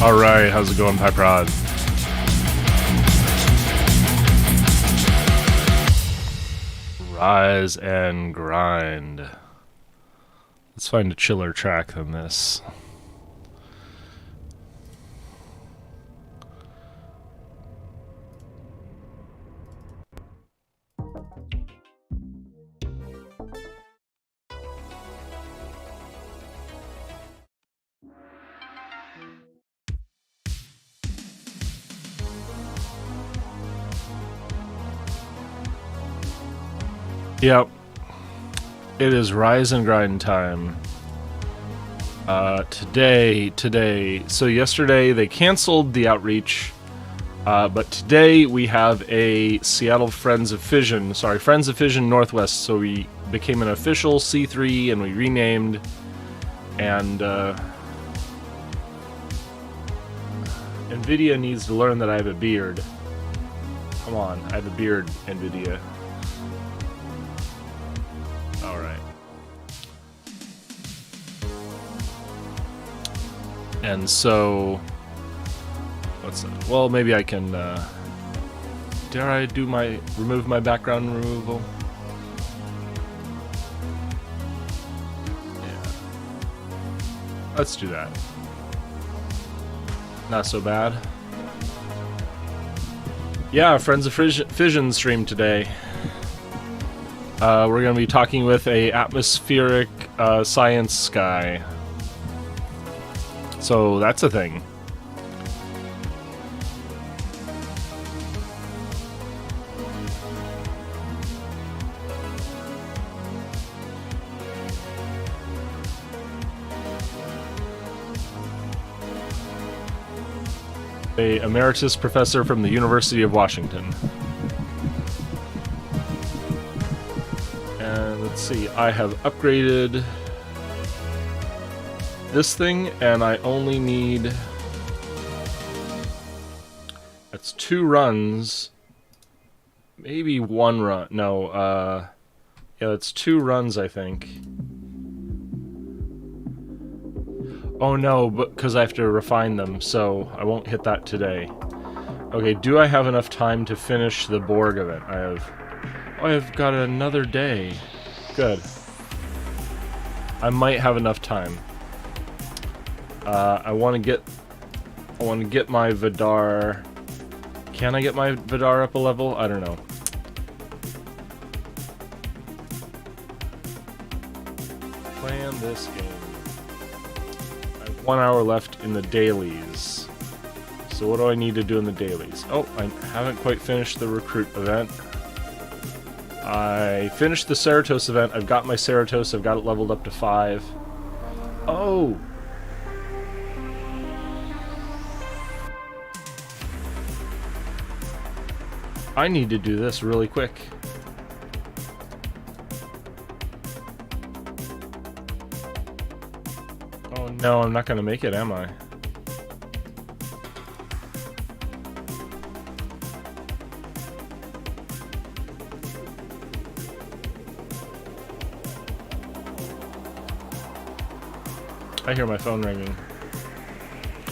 Alright, how's it going, Pipe Rod? Rise and grind. Let's find a chiller track than this. Yep. It is rise and grind time. Today. So yesterday they canceled the outreach, but today we have a Seattle Friends of Fission Northwest. So we became an official C3 and we renamed. And NVIDIA needs to learn that I have a beard. Come on, I have a beard, NVIDIA. Alright. And so... what's that? Well, maybe I can... dare I do remove my background removal? Yeah. Let's do that. Not so bad. Yeah, Friends of Fission stream today. We're going to be talking with a atmospheric science guy. So that's a thing. A emeritus professor from the University of Washington. And let's see, I have upgraded this thing, and I only need... that's 2 runs. Maybe 1 run. No, yeah, that's 2 runs, I think. Oh no, because I have to refine them, so I won't hit that today. Okay, do I have enough time to finish the Borg event? I've got another day. Good. I might have enough time. I want to get my Vidar. Can I get my Vidar up a level? I don't know. Plan this game. I have 1 hour left in the dailies. So what do I need to do in the dailies? Oh, I haven't quite finished the recruit event. I finished the Ceratos event. I've got my Ceratos. I've got it leveled up to 5. Oh! I need to do this really quick. Oh no, I'm not gonna make it, am I? I hear my phone ringing.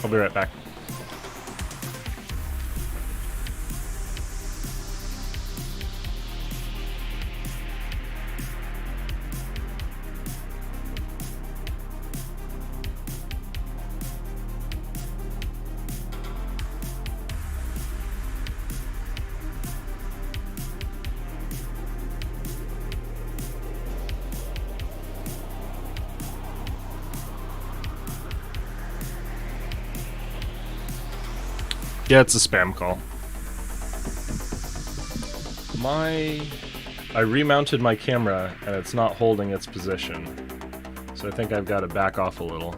I'll be right back. Yeah, it's a spam call. I remounted my camera and it's not holding its position. So I think I've got to back off a little.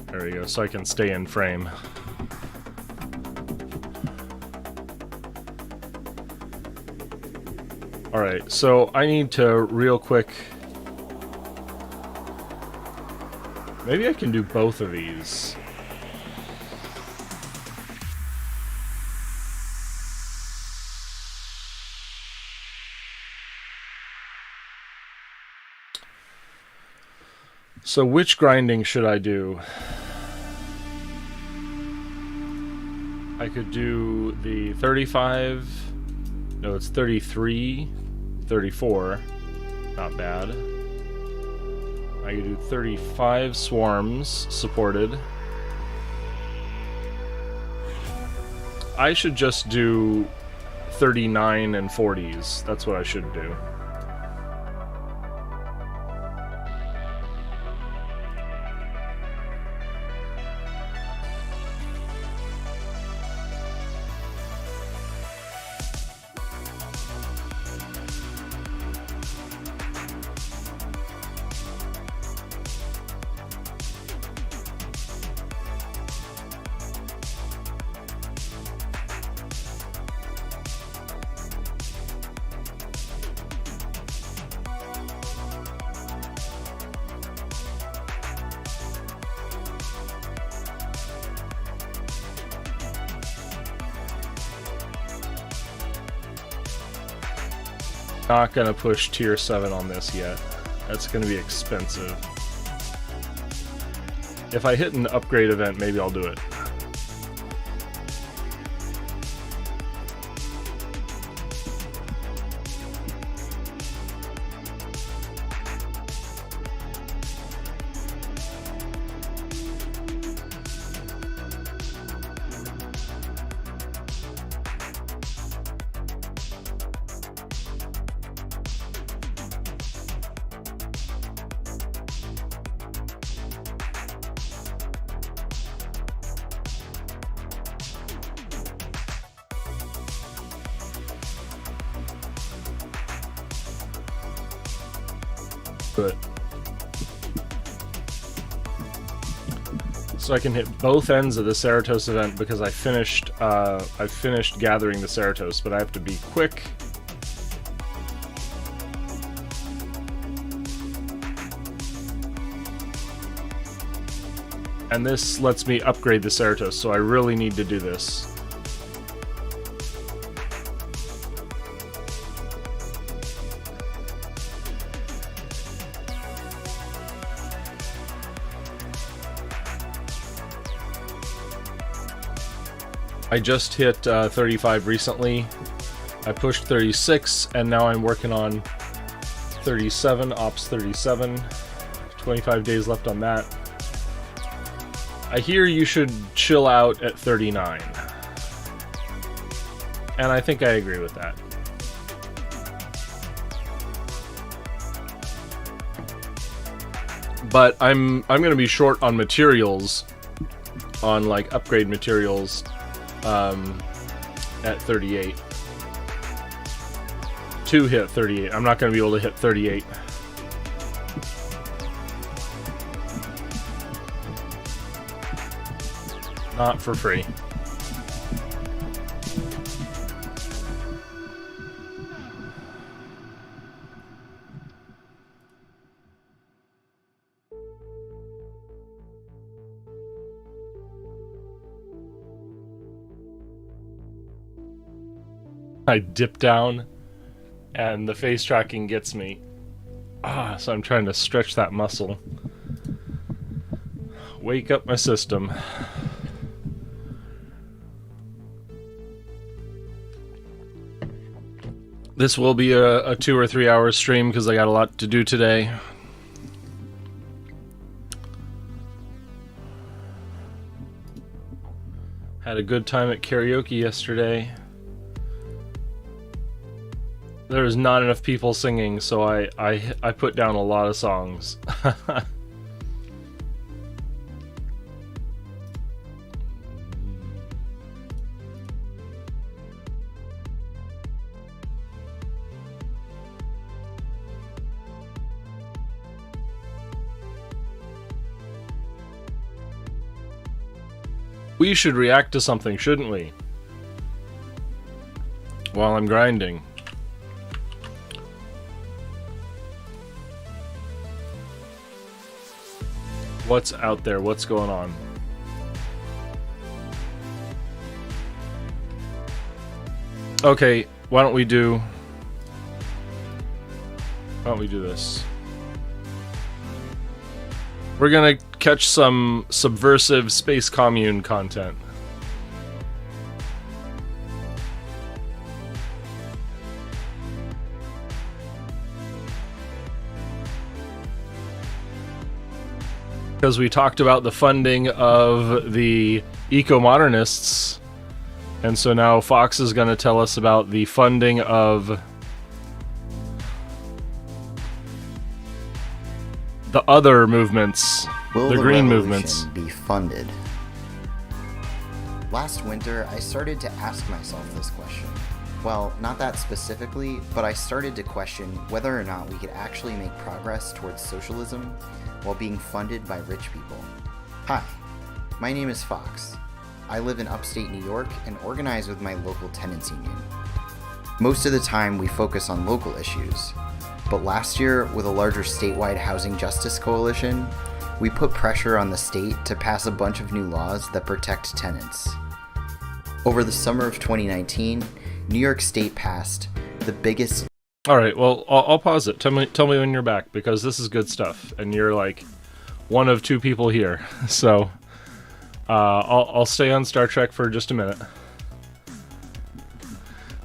There we go, so I can stay in frame. Alright, so I need to real quick... maybe I can do both of these. So which grinding should I do? I could do the 35. No, it's 33, 34. Not bad. I could do 35 swarms supported. I should just do 39 and 40s. That's what I should do. Not gonna push tier 7 on this yet. That's gonna be expensive. If I hit an upgrade event, maybe I'll do it. But so I can hit both ends of the Ceratos event because I finished gathering the Ceratos, but I have to be quick. And this lets me upgrade the Ceratos, so I really need to do this. I just hit 35 recently. I pushed 36, and now I'm working on 37, Ops 37. 25 days left on that. I hear you should chill out at 39. And I think I agree with that. But I'm going to be short on materials, on like upgrade materials, at 38. To hit 38. I'm not going to be able to hit 38. Not for free. I dip down and the face tracking gets me. So I'm trying to stretch that muscle. Wake up my system. This will be a 2 or 3 hour stream because I got a lot to do today. Had a good time at karaoke yesterday. There was not enough people singing, so I put down a lot of songs. We should react to something, shouldn't we? While I'm grinding. What's out there? What's going on? Okay, why don't we do this? We're gonna catch some subversive space commune content. Because we talked about the funding of the eco-modernists, and so now Fox is going to tell us about the funding of the other movements, Will the green movements. be funded? Last winter, I started to ask myself this question. Well, not that specifically, but I started to question whether or not we could actually make progress towards socialism while being funded by rich people. Hi, my name is Fox. I live in upstate New York and organize with my local tenants union. Most of the time, we focus on local issues, but last year, with a larger statewide housing justice coalition, we put pressure on the state to pass a bunch of new laws that protect tenants. Over the summer of 2019, New York State passed the biggest... All right, well, I'll pause it. Tell me when you're back, because this is good stuff, and you're like one of two people here. So I'll stay on Star Trek for just a minute.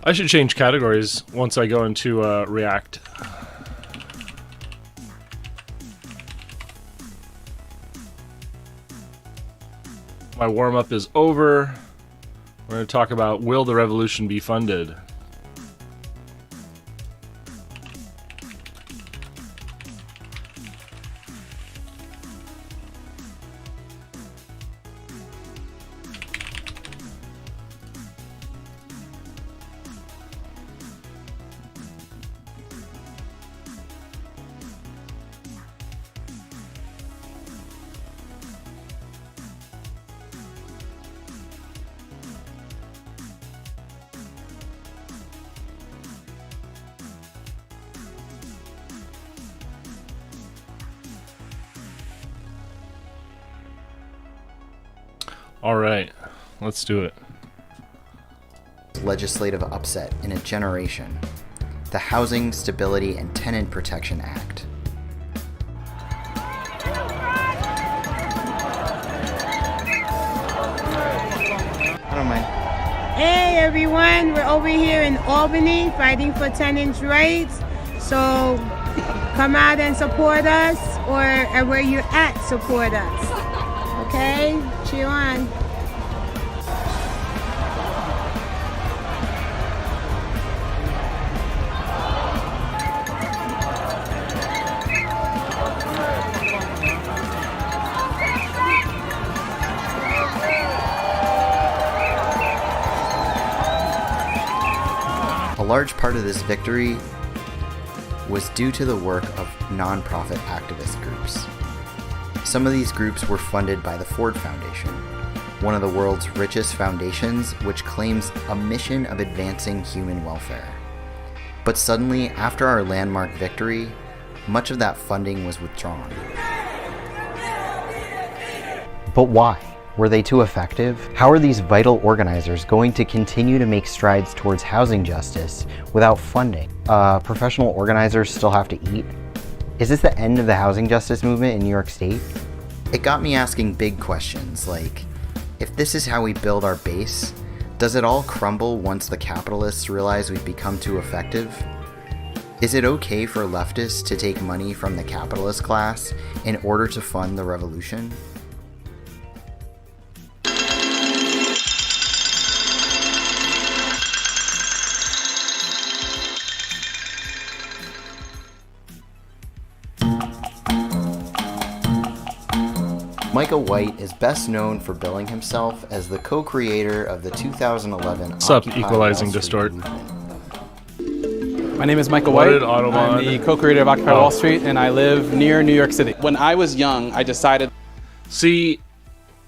I should change categories once I go into React. My warm-up is over. We're going to talk about, will the revolution be funded? All right, let's do it. Legislative upset in a generation, the Housing Stability and Tenant Protection Act. I don't mind. Hey everyone, we're over here in Albany fighting for tenants' rights. So come out and support us, or where you're at, support us. Okay? Cheer on. A large part of this victory was due to the work of nonprofit activist groups. Some of these groups were funded by the Ford Foundation, one of the world's richest foundations, which claims a mission of advancing human welfare. But suddenly, after our landmark victory, much of that funding was withdrawn. But why? Were they too effective? How are these vital organizers going to continue to make strides towards housing justice without funding? Professional organizers still have to eat? Is this the end of the housing justice movement in New York State? It got me asking big questions like, if this is how we build our base, does it all crumble once the capitalists realize we've become too effective? Is it okay for leftists to take money from the capitalist class in order to fund the revolution? Micah White is best known for billing himself as the co-creator of the 2011 Sup, Equalizing Distort. My name is Michael White. I'm the co-creator of Occupy Wall Street, and I live near New York City. When I was young, I decided... See,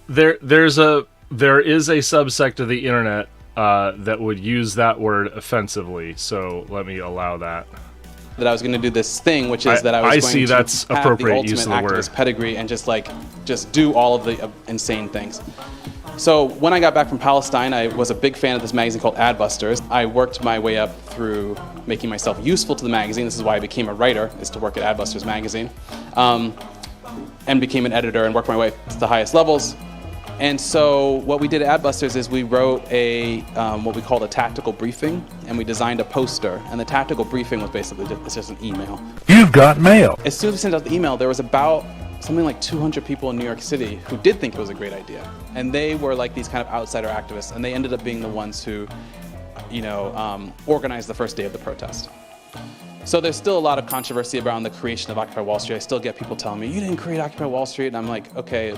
there is a subsect of the internet that would use that word offensively, so let me allow that. That I was going to do this thing, which is that I was going to that's have appropriate the use ultimate of the activist word. pedigree and just do all of the insane things. So when I got back from Palestine, I was a big fan of this magazine called Adbusters. I worked my way up through making myself useful to the magazine. This is why I became a writer, is to work at Adbusters magazine, and became an editor and worked my way to the highest levels. And so what we did at Adbusters is we wrote what we called a tactical briefing, and we designed a poster. And the tactical briefing was basically just an email. You've got mail. As soon as we sent out the email, there was about something like 200 people in New York City who did think it was a great idea. And they were like these kind of outsider activists, and they ended up being the ones who, organized the first day of the protest. So there's still a lot of controversy around the creation of Occupy Wall Street. I still get people telling me, you didn't create Occupy Wall Street. And I'm like, okay,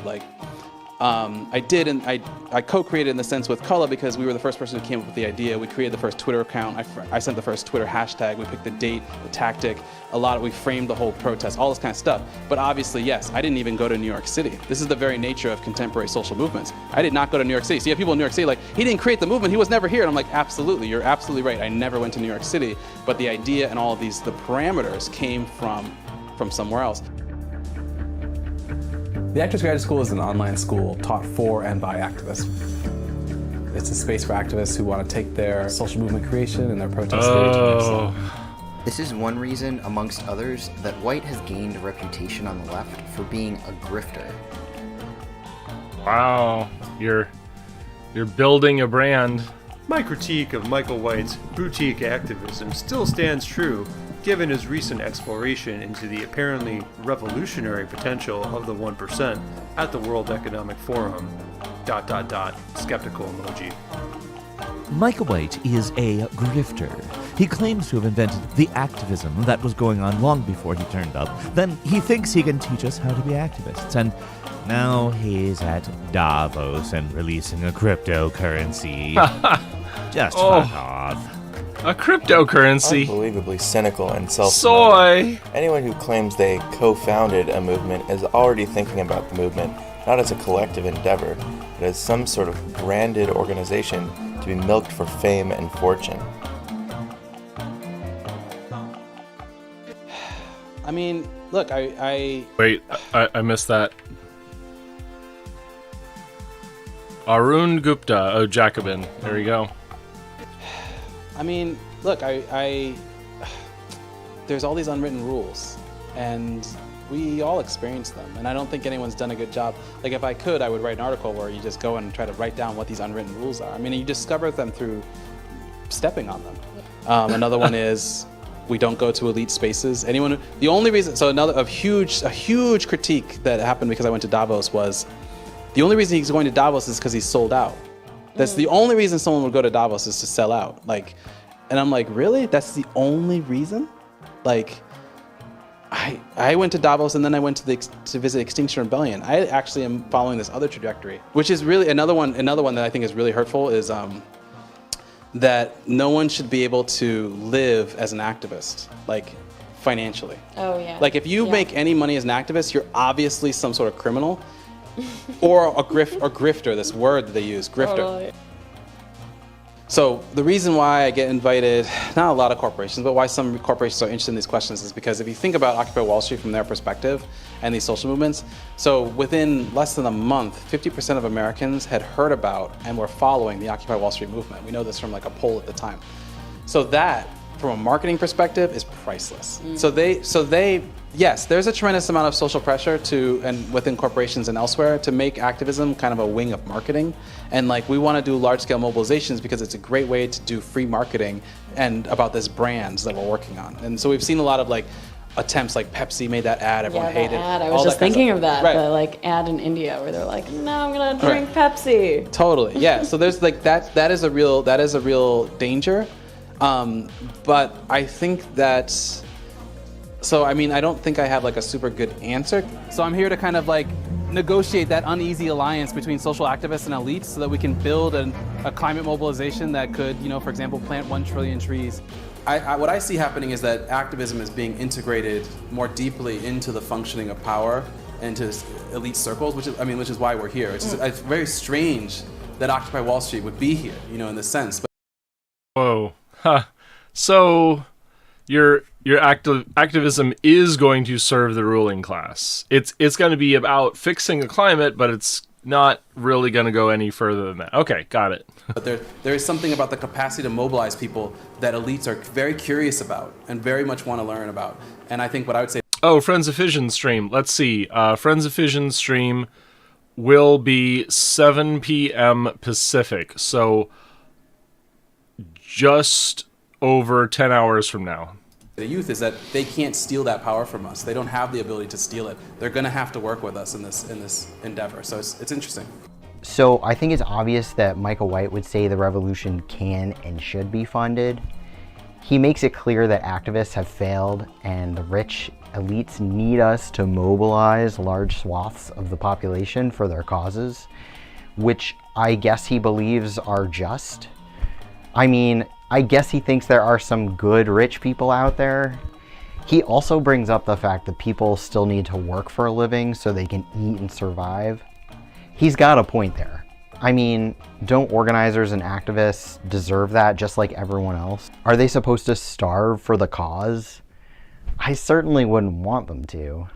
I did, and I co-created in the sense with Cullen because we were the first person who came up with the idea. We created the first Twitter account. I sent the first Twitter hashtag. We picked the date, the tactic, we framed the whole protest, all this kind of stuff. But obviously, yes, I didn't even go to New York City. This is the very nature of contemporary social movements. I did not go to New York City. So you have people in New York City like, he didn't create the movement, he was never here. And I'm like, absolutely, you're absolutely right. I never went to New York City, but the idea and all of the parameters came from somewhere else. The Actors Graduate School is an online school taught for and by activists. It's a space for activists who want to take their social movement creation and their protest stage to the next level. This is one reason, amongst others, that White has gained a reputation on the left for being a grifter. Wow, you're building a brand. My critique of Michael White's boutique activism still stands true, given his recent exploration into the apparently revolutionary potential of the 1% at the World Economic Forum. ... Skeptical emoji. Michael White is a grifter. He claims to have invented the activism that was going on long before he turned up. Then he thinks he can teach us how to be activists. And now he's at Davos and releasing a cryptocurrency. Just fuck off. A cryptocurrency. Unbelievably cynical and self-promoting. Soy. Anyone who claims they co-founded a movement is already thinking about the movement not as a collective endeavor, but as some sort of branded organization to be milked for fame and fortune. I mean, look, Wait, I missed that. Arun Gupta, Jacobin. There you go. I mean, look, there's all these unwritten rules, and we all experience them, and I don't think anyone's done a good job. Like, if I could, I would write an article where you just go and try to write down what these unwritten rules are. I mean, you discover them through stepping on them. Another one is we don't go to elite spaces. The only reason, so a huge critique that happened because I went to Davos was the only reason he's going to Davos is because he's sold out. That's the only reason someone would go to Davos is to sell out. And I'm like, really? That's the only reason? I went to Davos and then I went to visit Extinction Rebellion. I actually am following this other trajectory, which is really another one that I think is really hurtful is that no one should be able to live as an activist, financially. Oh yeah. If you make any money as an activist, you're obviously some sort of criminal or a grifter, this word that they use, grifter. Totally. So the reason why I get invited, not a lot of corporations, but why some corporations are interested in these questions is because if you think about Occupy Wall Street from their perspective and these social movements, so within less than a month, 50% of Americans had heard about and were following the Occupy Wall Street movement. We know this from a poll at the time. So that, from a marketing perspective, is priceless. So they, yes, there's a tremendous amount of social pressure and within corporations and elsewhere to make activism kind of a wing of marketing. And we want to do large scale mobilizations because it's a great way to do free marketing and about this brands that we're working on. And so we've seen a lot of attempts, Pepsi made that ad, everyone hated it. I was just thinking of that, the ad in India where they're like, no, I'm gonna drink Pepsi. Totally, yeah. So there's that is a real danger. But I think that, I don't think I have a super good answer. So I'm here to kind of negotiate that uneasy alliance between social activists and elites so that we can build a climate mobilization that could, for example, plant 1 trillion trees. What I see happening is that activism is being integrated more deeply into the functioning of power and to elite circles, which is why we're here. It's very strange that Occupy Wall Street would be here, in this sense. But Whoa. Huh. So your activism is going to serve the ruling class. It's going to be about fixing the climate, but it's not really going to go any further than that. Okay, got it. But there is something about the capacity to mobilize people that elites are very curious about and very much want to learn about. And I think what I would say... Oh, Friends of Fission stream. Let's see. Friends of Fission stream will be 7 p.m. Pacific. So just over 10 hours from now. The youth is that they can't steal that power from us. They don't have the ability to steal it. They're going to have to work with us in this endeavor. So it's interesting. So I think it's obvious that Michael White would say the revolution can and should be funded. He makes it clear that activists have failed and the rich elites need us to mobilize large swaths of the population for their causes, which I guess he believes are just. I mean, I guess he thinks there are some good rich people out there. He also brings up the fact that people still need to work for a living so they can eat and survive. He's got a point there. I mean, don't organizers and activists deserve that just like everyone else? Are they supposed to starve for the cause? I certainly wouldn't want them to.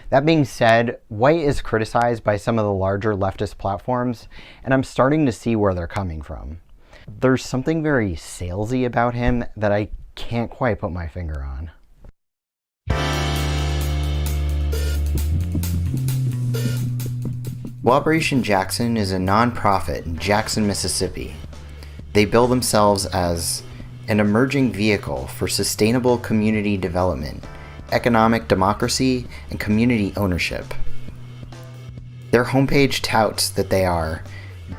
That being said, White is criticized by some of the larger leftist platforms, and I'm starting to see where they're coming from. There's something very salesy about him that I can't quite put my finger on. Cooperation Jackson is a nonprofit in Jackson, Mississippi. They bill themselves as an emerging vehicle for sustainable community development, economic democracy, and community ownership. Their homepage touts that they are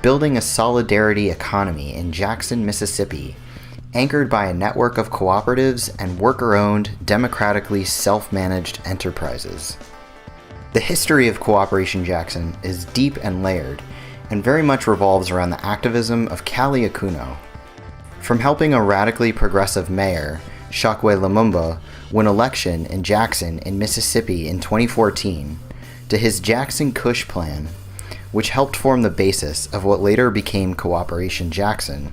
building a solidarity economy in Jackson, Mississippi, anchored by a network of cooperatives and worker-owned, democratically self-managed enterprises. The history of Cooperation Jackson is deep and layered, and very much revolves around the activism of Callie Akuno. From helping a radically progressive mayor, Chokwe Lumumba, win election in Jackson in Mississippi in 2014, to his Jackson Kush plan, which helped form the basis of what later became Cooperation Jackson,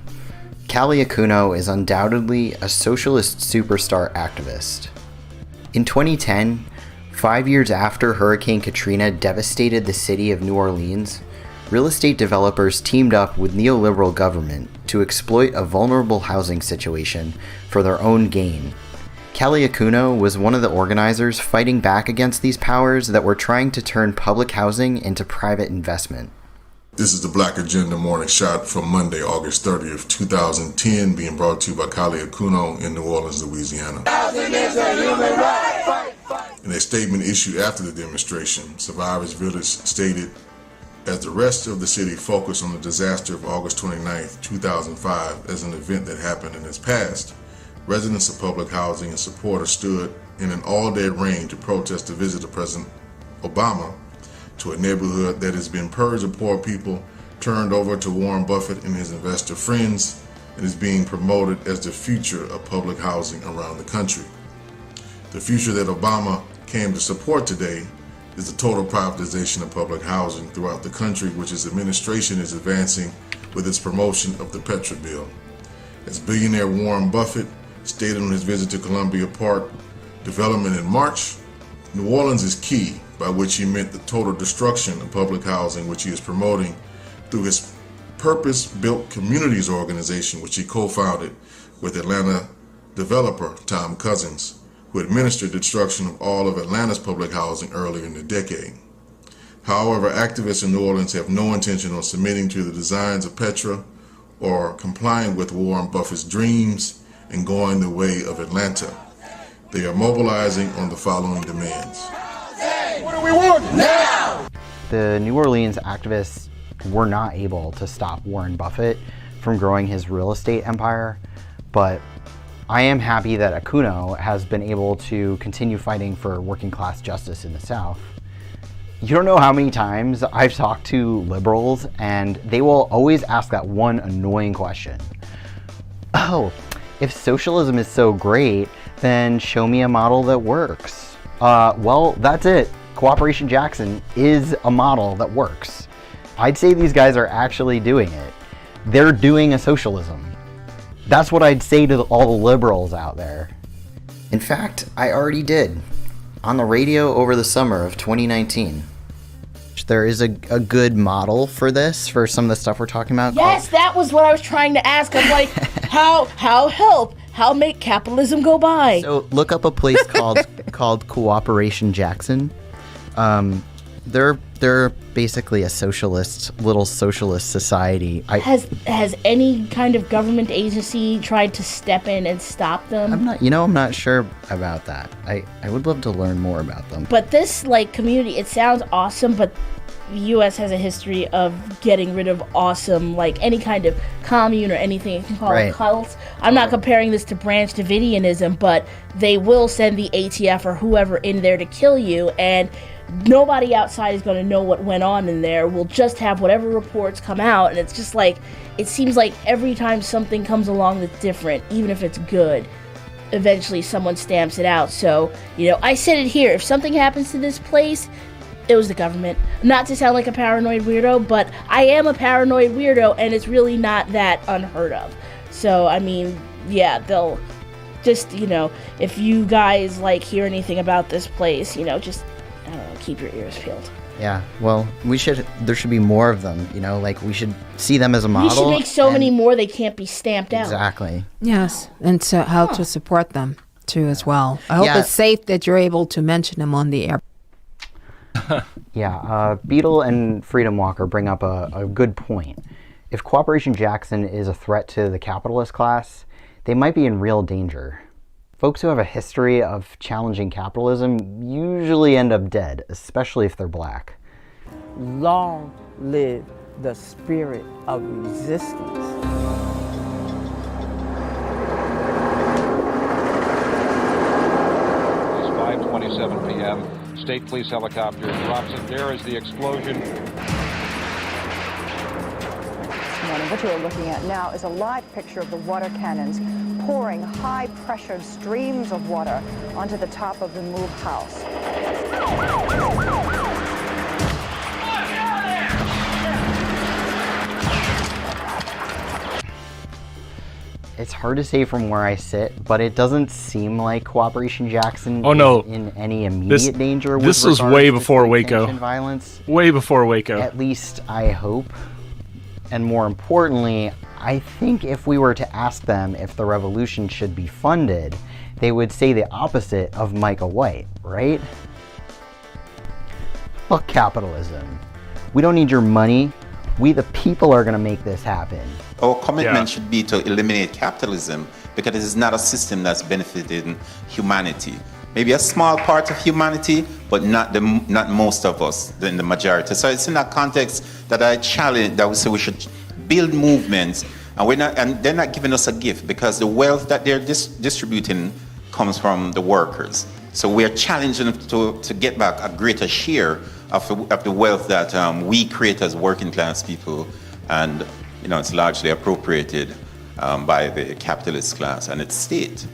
Callie Akuno is undoubtedly a socialist superstar activist. In 2010, 5 years after Hurricane Katrina devastated the city of New Orleans, real estate developers teamed up with neoliberal government to exploit a vulnerable housing situation for their own gain. Callie Akuno was one of the organizers fighting back against these powers that were trying to turn public housing into private investment. This is the Black Agenda Morning Shot from Monday, August 30th, 2010, being brought to you by Callie Akuno in New Orleans, Louisiana. Housing is a human right. In a statement issued after the demonstration, Survivors Village stated, as the rest of the city focused on the disaster of August 29th, 2005 as an event that happened in its past, residents of public housing and supporters stood in an all-day rain to protest the visit of President Obama to a neighborhood that has been purged of poor people, turned over to Warren Buffett and his investor friends, and is being promoted as the future of public housing around the country. The future that Obama came to support today is the total privatization of public housing throughout the country, which his administration is advancing with its promotion of the Petra Bill. As billionaire Warren Buffett stated on his visit to Columbia Park development in March, New Orleans is key, by which he meant the total destruction of public housing, which he is promoting through his purpose-built communities organization, which he co-founded with Atlanta developer Tom Cousins, who administered the destruction of all of Atlanta's public housing earlier in the decade. However, activists in New Orleans have no intention of submitting to the designs of Petra or complying with Warren Buffett's dreams and going the way of Atlanta. They are mobilizing on the following demands. What do we want now? The New Orleans activists were not able to stop Warren Buffett from growing his real estate empire, but I am happy that Akuno has been able to continue fighting for working class justice in the South. You don't know how many times I've talked to liberals and they will always ask that one annoying question. Oh, if socialism is so great, then show me a model that works. Well, that's it. Cooperation Jackson is a model that works. I'd say these guys are actually doing it. They're doing a socialism. That's what I'd say to all the liberals out there. In fact, I already did. On the radio over the summer of 2019. There is a good model for this, for some of the stuff we're talking about. Yes, that was what I was trying to ask. I'm like, how help? How make capitalism go by? So look up a place called Cooperation Jackson. They're basically a little socialist society. Has any kind of government agency tried to step in and stop them? I'm not sure about that. I would love to learn more about them. But this community, it sounds awesome, but the U.S. has a history of getting rid of awesome, any kind of commune or anything. You can call it cults. I'm not comparing this to Branch Davidianism, but they will send the ATF or whoever in there to kill you, and nobody outside is going to know what went on in there. We'll just have whatever reports come out, and it's just it seems like every time something comes along that's different, even if it's good, eventually someone stamps it out. So, I said it here. If something happens to this place, it was the government. Not to sound like a paranoid weirdo, but I am a paranoid weirdo, and it's really not that unheard of. So, they'll just, if you guys hear anything about this place, just, I don't know, keep your ears peeled. Yeah, well, there should be more of them, we should see them as a model. We should make so many more they can't be stamped out. Exactly. Yes, and so how to support them, too, as well. I hope it's safe that you're able to mention them on the air. Beetle and Freedom Walker bring up a good point. If Cooperation Jackson is a threat to the capitalist class, they might be in real danger. Folks who have a history of challenging capitalism usually end up dead, especially if they're black. Long live the spirit of resistance. It's 5:27 p.m. State police helicopter drops it. There is the explosion. What you are looking at now is a live picture of the water cannons pouring high-pressured streams of water onto the top of the move house. It's hard to say from where I sit, but it doesn't seem like Cooperation Jackson is in any immediate danger. This was way before Waco. Violence. Way before Waco. At least I hope. And more importantly, I think if we were to ask them if the revolution should be funded, they would say the opposite of Micah White, right? Fuck capitalism. We don't need your money. We the people are going to make this happen. Our commitment should be to eliminate capitalism because it is not a system that's benefiting humanity. Maybe a small part of humanity, but not most of us, in the majority. So it's in that context that I challenge that we say we should build movements, and they're not giving us a gift because the wealth that they're distributing comes from the workers. So we are challenging them to get back a greater share of the wealth that we create as working class people, and it's largely appropriated by the capitalist class and its state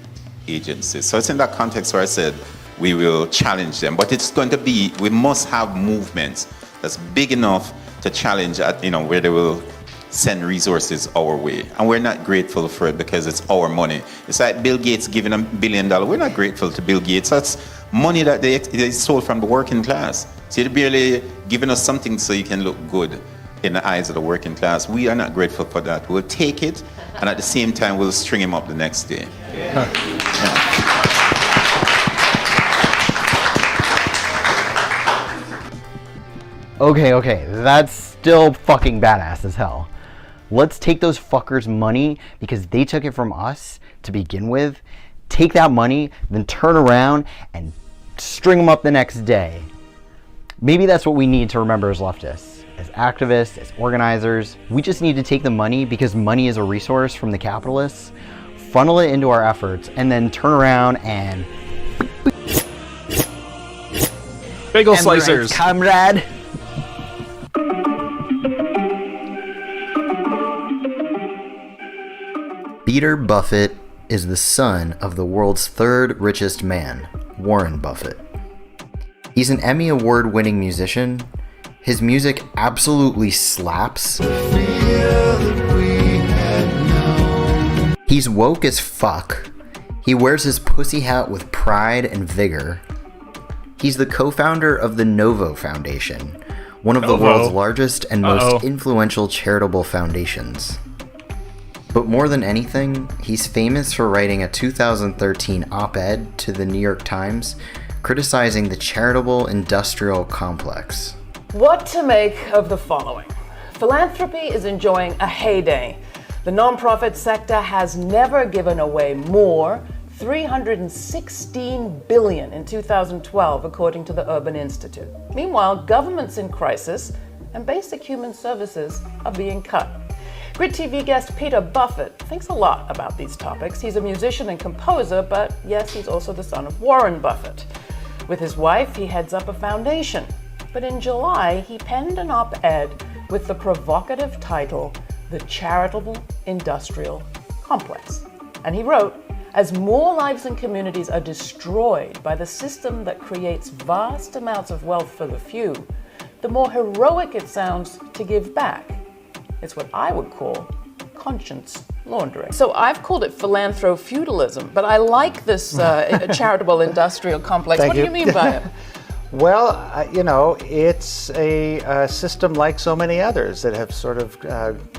agencies. So it's in that context where I said we will challenge them, but it's going to be, we must have movements that's big enough to challenge at, where they will send resources our way. And we're not grateful for it because it's our money. It's like Bill Gates giving $1 billion. We're not grateful to Bill Gates. That's money that they stole from the working class. So you're barely giving us something so you can look good in the eyes of the working class. We are not grateful for that. We'll take it, and at the same time, we'll string him up the next day. Okay, that's still fucking badass as hell. Let's take those fuckers' money because they took it from us to begin with. Take that money, then turn around and string them up the next day. Maybe that's what we need to remember as leftists, as activists, as organizers. We just need to take the money because money is a resource from the capitalists, funnel it into our efforts, and then turn around and bagel slicers, comrade. Peter Buffett is the son of the world's third richest man, Warren Buffett. He's an Emmy Award-winning musician. His music absolutely slaps. He's woke as fuck. He wears his pussy hat with pride and vigor. He's the co-founder of the Novo Foundation, one of the world's largest and most influential charitable foundations. But more than anything, he's famous for writing a 2013 op-ed to the New York Times criticizing the charitable industrial complex. What to make of the following? Philanthropy is enjoying a heyday. The nonprofit sector has never given away more, $316 billion in 2012, according to the Urban Institute. Meanwhile, government's in crisis and basic human services are being cut. Grit TV guest Peter Buffett thinks a lot about these topics. He's a musician and composer, but yes, he's also the son of Warren Buffett. With his wife, he heads up a foundation. But in July, he penned an op-ed with the provocative title, The Charitable Industrial Complex. And he wrote, as more lives and communities are destroyed by the system that creates vast amounts of wealth for the few, the more heroic it sounds to give back. It's what I would call conscience laundering. So I've called it philanthrofeudalism, but I like this charitable industrial complex. What do you mean by it? Well, you know, it's a system like so many others that have sort of,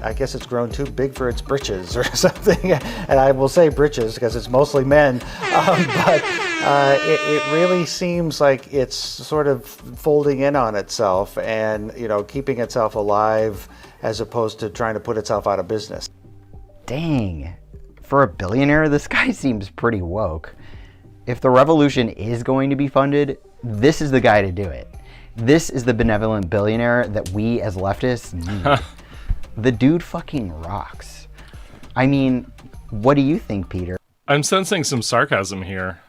I guess it's grown too big for its britches or something. And I will say britches because it's mostly men. But it really seems like it's sort of folding in on itself and, you know, keeping itself alive as opposed to trying to put itself out of business. Dang. For a billionaire, this guy seems pretty woke. If the revolution is going to be funded, this is the guy to do it. This is the benevolent billionaire that we as leftists need. The dude fucking rocks. I mean, what do you think, Peter? I'm sensing some sarcasm here.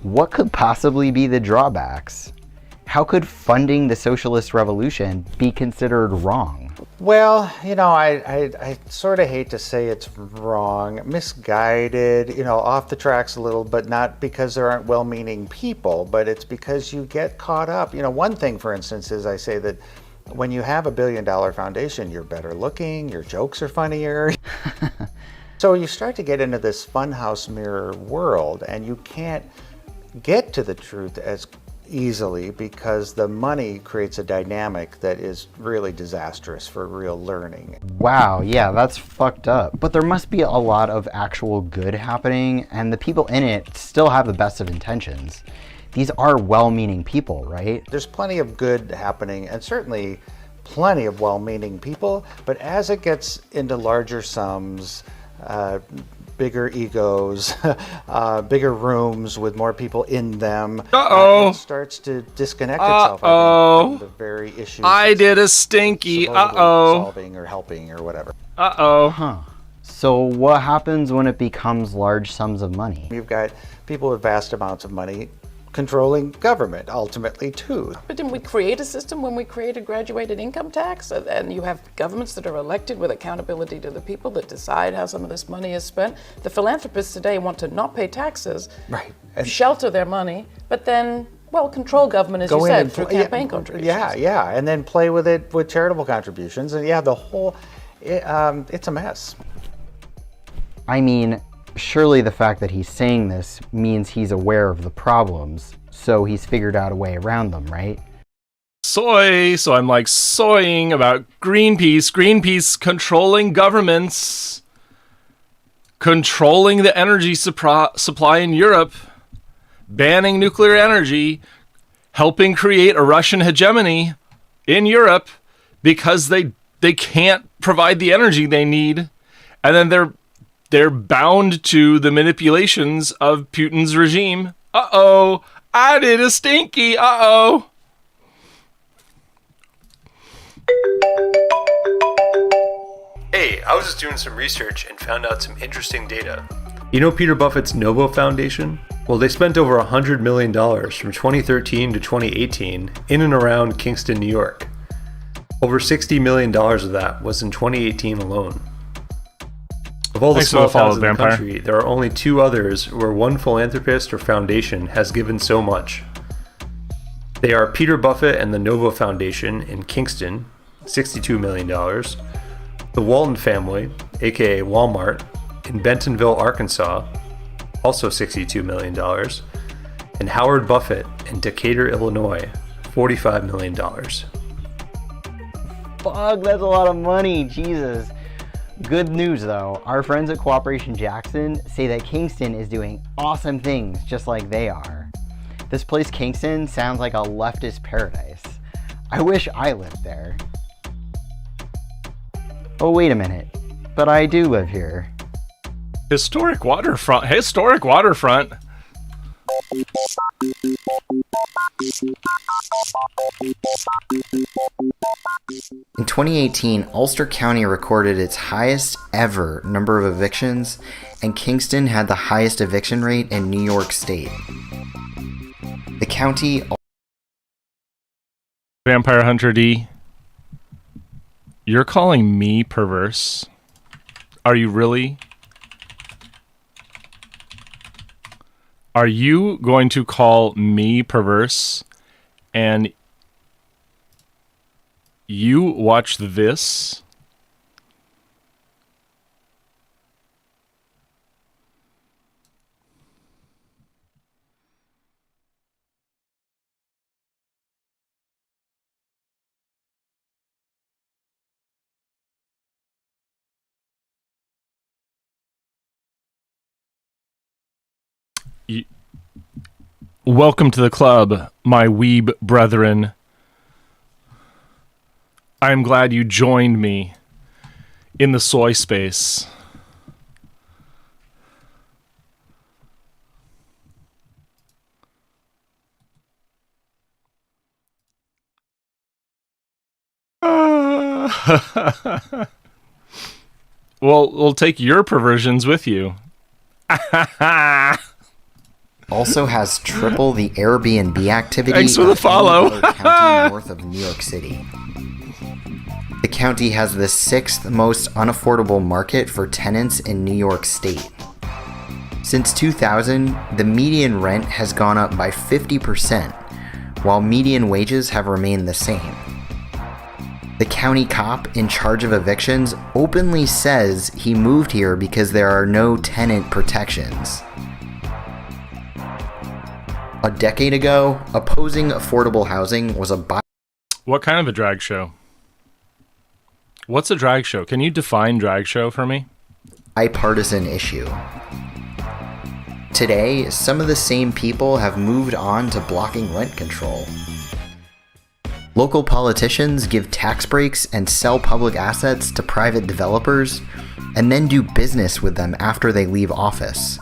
What could possibly be the drawbacks? How could funding the socialist revolution be considered wrong? Well, you know, I sort of hate to say it's wrong, misguided, you know, off the tracks a little, but not because there aren't well-meaning people, but it's because you get caught up. You know, one thing, for instance, is I say that when you have $1 billion foundation, you're better looking, your jokes are funnier. So you start to get into this funhouse mirror world, and you can't get to the truth as easily because the money creates a dynamic that is really disastrous for real learning. Wow, yeah, that's fucked up. But there must be a lot of actual good happening, and the people in it still have the best of intentions. These are well-meaning people, right? There's plenty of good happening, and certainly plenty of well-meaning people, but as it gets into larger sums, bigger egos, bigger rooms with more people in them. It starts to disconnect itself from the very issues. I did a stinky. Solving or helping or whatever. Huh. So what happens when it becomes large sums of money? You've got people with vast amounts of money controlling government ultimately too. But didn't we create a system when we created graduated income tax? And you have governments that are elected with accountability to the people that decide how some of this money is spent. The philanthropists today want to not pay taxes, right, and shelter their money, but then, well, control government, as you said, through campaign contributions. Yeah, and then play with it with charitable contributions. And yeah, the whole, it's a mess. I mean, surely the fact that he's saying this means he's aware of the problems, so he's figured out a way around them, right? Soy, so I'm like soying about Greenpeace controlling governments, controlling the energy supply in Europe, banning nuclear energy, helping create a Russian hegemony in Europe because they can't provide the energy they need, and then they're bound to the manipulations of Putin's regime. Uh-oh, I did a stinky, uh-oh. Hey, I was just doing some research and found out some interesting data. You know Peter Buffett's Novo Foundation? Well, they spent over $100 million from 2013 to 2018 in and around Kingston, New York. Over $60 million of that was in 2018 alone. Of all the small towns in the country, there are only 2 others where one philanthropist or foundation has given so much. They are Peter Buffett and the Novo Foundation in Kingston, $62 million. The Walton family, aka Walmart, in Bentonville, Arkansas, also $62 million. And Howard Buffett in Decatur, Illinois, $45 million. Fuck, that's a lot of money, Jesus. Good news though, our friends at Cooperation Jackson say that Kingston is doing awesome things just like they are. This place Kingston sounds like a leftist paradise. I wish I lived there. Oh, wait a minute. But I do live here. Historic waterfront. Historic waterfront. In 2018, Ulster County recorded its highest ever number of evictions, and Kingston had the highest eviction rate in New York State. The county... Vampire Hunter D, you're calling me perverse? Are you really? Are you going to call me perverse and you watch this? Welcome to the club, my weeb brethren. I'm glad you joined me in the soy space. Well, we'll take your perversions with you. also has triple the Airbnb activity Thanks for the of follow. any other county north of New York City. The county has the 6th most unaffordable market for tenants in New York State. Since 2000, the median rent has gone up by 50%, while median wages have remained the same. The county cop in charge of evictions openly says he moved here because there are no tenant protections. A decade ago, opposing affordable housing was a What kind of a drag show? What's a drag show? Can you define drag show for me? bipartisan issue. Today, some of the same people have moved on to blocking rent control. Local politicians give tax breaks and sell public assets to private developers, and then do business with them after they leave office.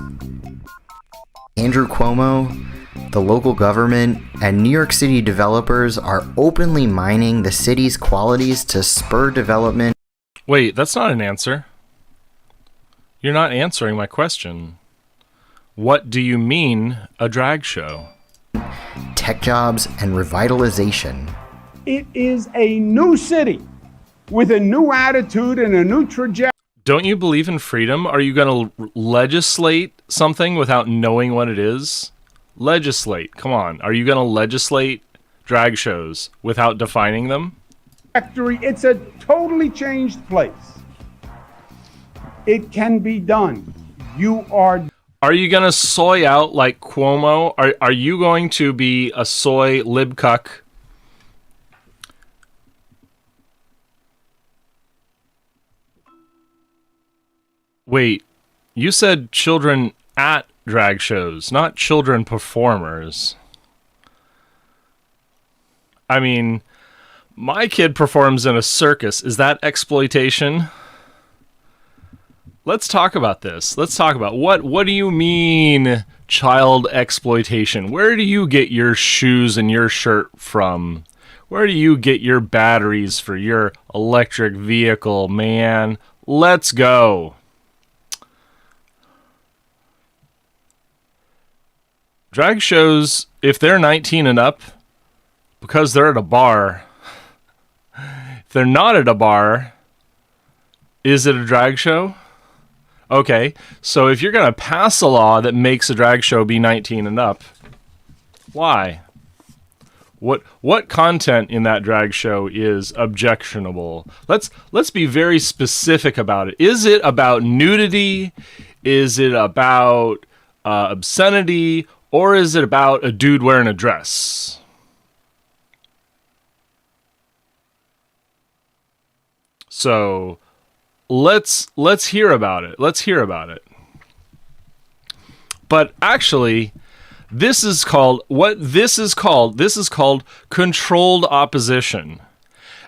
Andrew Cuomo, the local government, and New York City developers are openly mining the city's qualities to spur development. Wait, that's not an answer. You're not answering my question. What do you mean a drag show? Tech jobs and revitalization. It is a new city with a new attitude and a new trajectory. Don't you believe in freedom? Are you going to legislate something without knowing what it is? Legislate. Come on. Are you going to legislate drag shows without defining them? It's a totally changed place. It can be done. Are you going to soy out like Cuomo? Are you going to be a soy libcuck? Wait, you said children at drag shows, not children performers. I mean, my kid performs in a circus. Is that exploitation? Let's talk about this. Let's talk about what do you mean child exploitation? Where do you get your shoes and your shirt from? Where do you get your batteries for your electric vehicle, man? Let's go. Drag shows, if they're 19 and up, because they're at a bar. If they're not at a bar, is it a drag show? Okay, so if you're going to pass a law that makes a drag show be 19 and up, why? What content in that drag show is objectionable? Let's be very specific about it. Is it about nudity? Is it about obscenity? Or is it about a dude wearing a dress? So let's hear about it. Let's hear about it. But actually, This is called controlled opposition.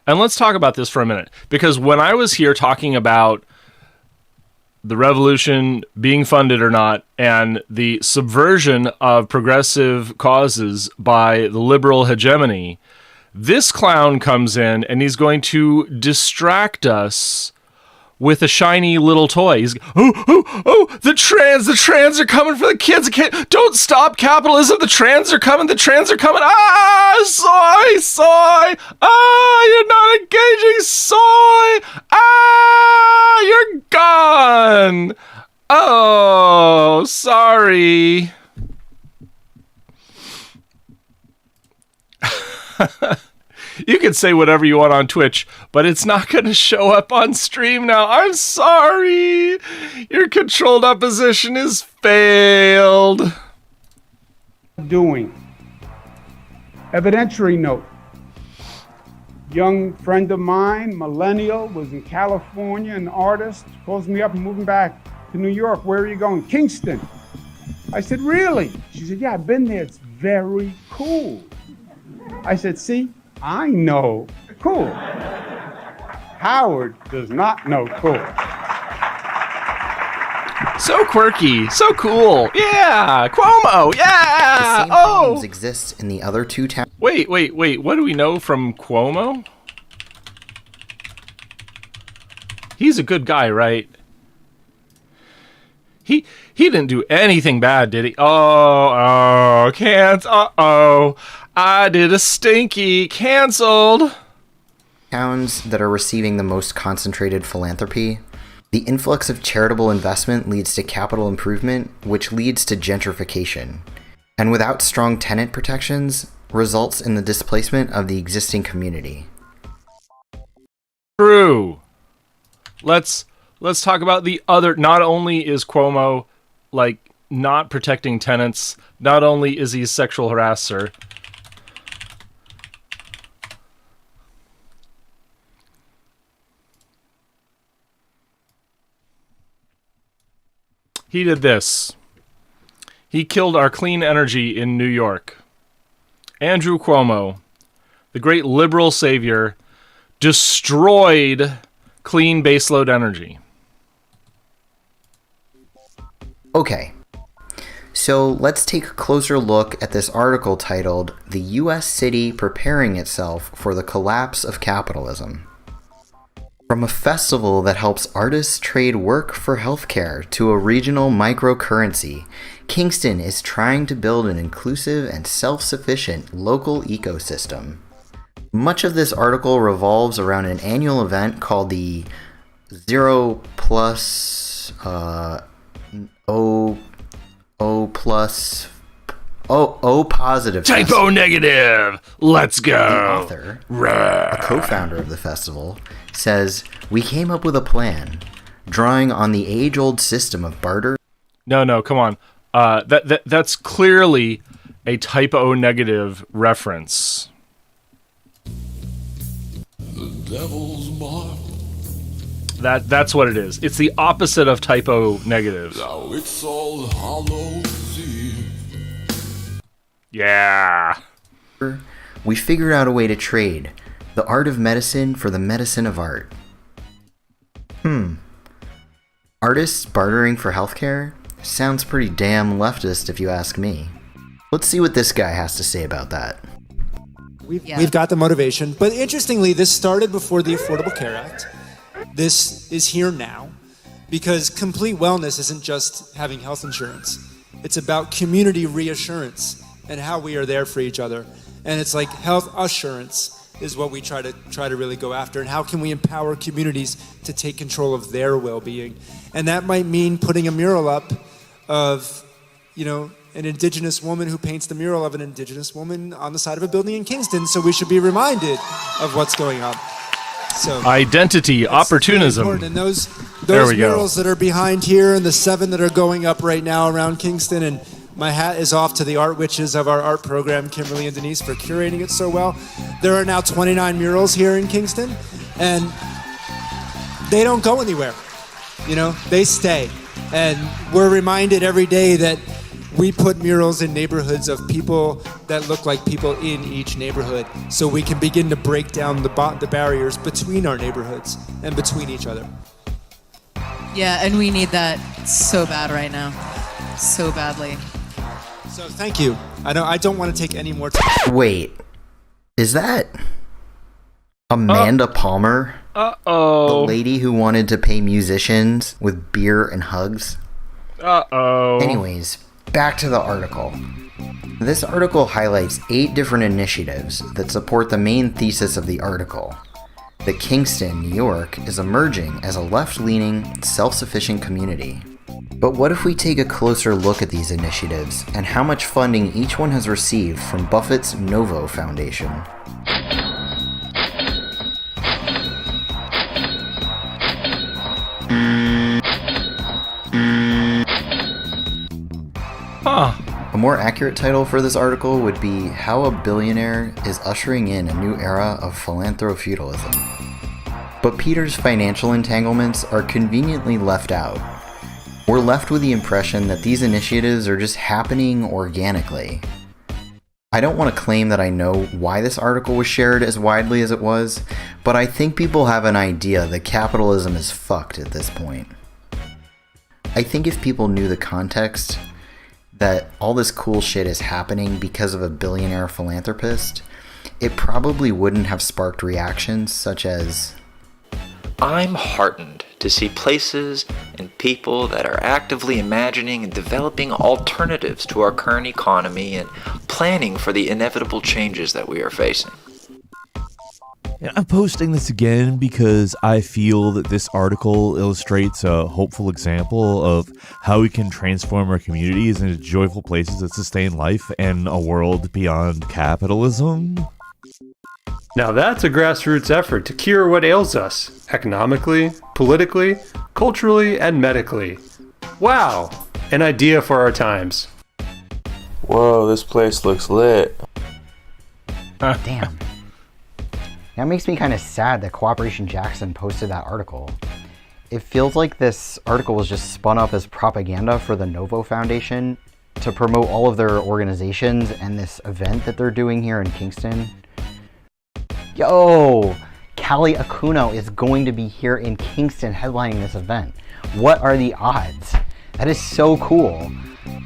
And let's talk about this for a minute, because when I was here talking about the revolution being funded or not, and the subversion of progressive causes by the liberal hegemony, this clown comes in and he's going to distract us with a shiny little toy. He's, oh, the trans are coming for the kids. Don't stop capitalism. The trans are coming. Ah, soy. Ah, you're not engaging, soy. Ah, you're gone. Oh, sorry. You can say whatever you want on Twitch, but it's not going to show up on stream now. I'm sorry. Your controlled opposition is failed. Doing. Evidentiary note. Young friend of mine, millennial, was in California, an artist, calls me up and moving back to New York. Where are you going? Kingston. I said, really? She said, yeah, I've been there. It's very cool. I said, see? I know cool. Howard does not know cool. So quirky, so cool. Yeah, Cuomo. Yeah. The same problems exist in the other two towns. Wait. What do we know from Cuomo? He's a good guy, right? He didn't do anything bad, did he? Oh, can't. I did a stinky. Canceled. Towns that are receiving the most concentrated philanthropy. The influx of charitable investment leads to capital improvement, which leads to gentrification. And without strong tenant protections, results in the displacement of the existing community. True. Let's talk about the other. Not only is Cuomo, not protecting tenants, not only is he a sexual harasser, he did this. He killed our clean energy in New York. Andrew Cuomo, the great liberal savior, destroyed clean baseload energy. Okay, so let's take a closer look at this article titled, "The U.S. City Preparing Itself for the Collapse of Capitalism." From a festival that helps artists trade work for healthcare to a regional microcurrency, Kingston is trying to build an inclusive and self-sufficient local ecosystem. Much of this article revolves around an annual event called the O positive typo negative. Let's go. The author, a co-founder of the festival, says, "We came up with a plan, drawing on the age-old system of barter." No, come on. That's clearly a typo negative reference. The devil's mark. That's what it is. It's the opposite of typo negative. Now it's all Hallows Eve. Yeah. We figured out a way to trade the art of medicine for the medicine of art. Artists bartering for healthcare? Sounds pretty damn leftist if you ask me. Let's see what this guy has to say about that. We've got the motivation, but interestingly, this started before the Affordable Care Act. This is here now, because complete wellness isn't just having health insurance. It's about community reassurance and how we are there for each other. And it's like health assurance is what we try to really go after, and how can we empower communities to take control of their well-being. And that might mean putting a mural up of, an indigenous woman who paints the mural of an indigenous woman on the side of a building in Kingston, so we should be reminded of what's going on. So identity, opportunism. Really, and those murals that are behind here and the 7 that are going up right now around Kingston, and my hat is off to the art witches of our art program, Kimberly and Denise, for curating it so well. There are now 29 murals here in Kingston, and they don't go anywhere. They stay. And we're reminded every day that We put murals in neighborhoods of people that look like people in each neighborhood, so we can begin to break down the barriers between our neighborhoods and between each other. Yeah, and we need that so bad right now. So badly. So thank you. I don't want to take any more time. Wait, is that Amanda Palmer? Uh-oh. The lady who wanted to pay musicians with beer and hugs? Uh-oh. Anyways, back to the article. This article highlights 8 different initiatives that support the main thesis of the article. That Kingston, New York, is emerging as a left-leaning, self-sufficient community. But what if we take a closer look at these initiatives and how much funding each one has received from Buffett's Novo Foundation? A more accurate title for this article would be How a Billionaire is Ushering in a New Era of Philanthrofeudalism. But Peter's financial entanglements are conveniently left out. We're left with the impression that these initiatives are just happening organically. I don't want to claim that I know why this article was shared as widely as it was, but I think people have an idea that capitalism is fucked at this point. I think if people knew the context, that all this cool shit is happening because of a billionaire philanthropist, it probably wouldn't have sparked reactions such as, I'm heartened to see places and people that are actively imagining and developing alternatives to our current economy and planning for the inevitable changes that we are facing. I'm posting this again because I feel that this article illustrates a hopeful example of how we can transform our communities into joyful places that sustain life and a world beyond capitalism. Now that's a grassroots effort to cure what ails us, economically, politically, culturally, and medically. Wow! An idea for our times. Whoa, this place looks lit. Damn. That makes me kind of sad that Cooperation Jackson posted that article. It feels like this article was just spun up as propaganda for the Novo Foundation to promote all of their organizations and this event that they're doing here in Kingston. Yo! Callie Akuno is going to be here in Kingston headlining this event. What are the odds? That is so cool.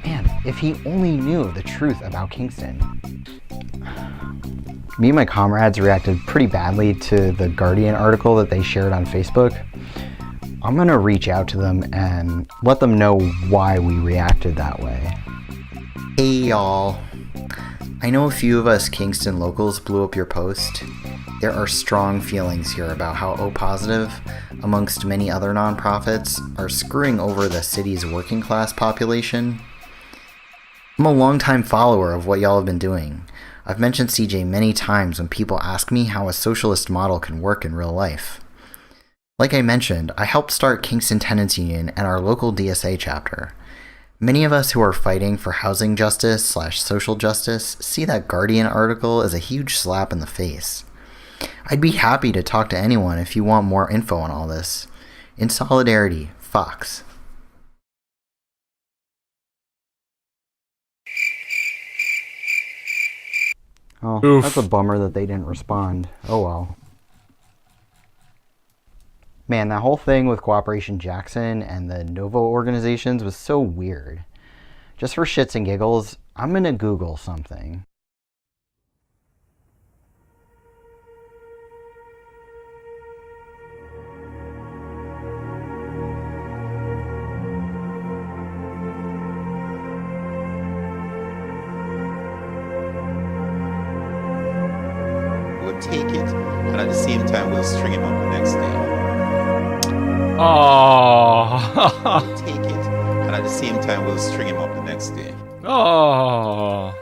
Man, if he only knew the truth about Kingston. Me and my comrades reacted pretty badly to the Guardian article that they shared on Facebook. I'm gonna reach out to them and let them know why we reacted that way. Hey y'all. I know a few of us Kingston locals blew up your post. There are strong feelings here about how O Positive, amongst many other nonprofits, are screwing over the city's working class population. I'm a longtime follower of what y'all have been doing. I've mentioned CJ many times when people ask me how a socialist model can work in real life. Like I mentioned, I helped start Kingston Tenants Union and our local DSA chapter. Many of us who are fighting for housing justice/social justice see that Guardian article as a huge slap in the face. I'd be happy to talk to anyone if you want more info on all this. In solidarity, Fox. Oh, Oof. That's a bummer that they didn't respond. Oh well. Man, that whole thing with Cooperation Jackson and the Novo organizations was so weird. Just for shits and giggles, I'm gonna Google something. We'll take it, and at the same time, we'll string him up the next day. Oh. We'll take it, and at the same time, we'll string him up the next day. Oh.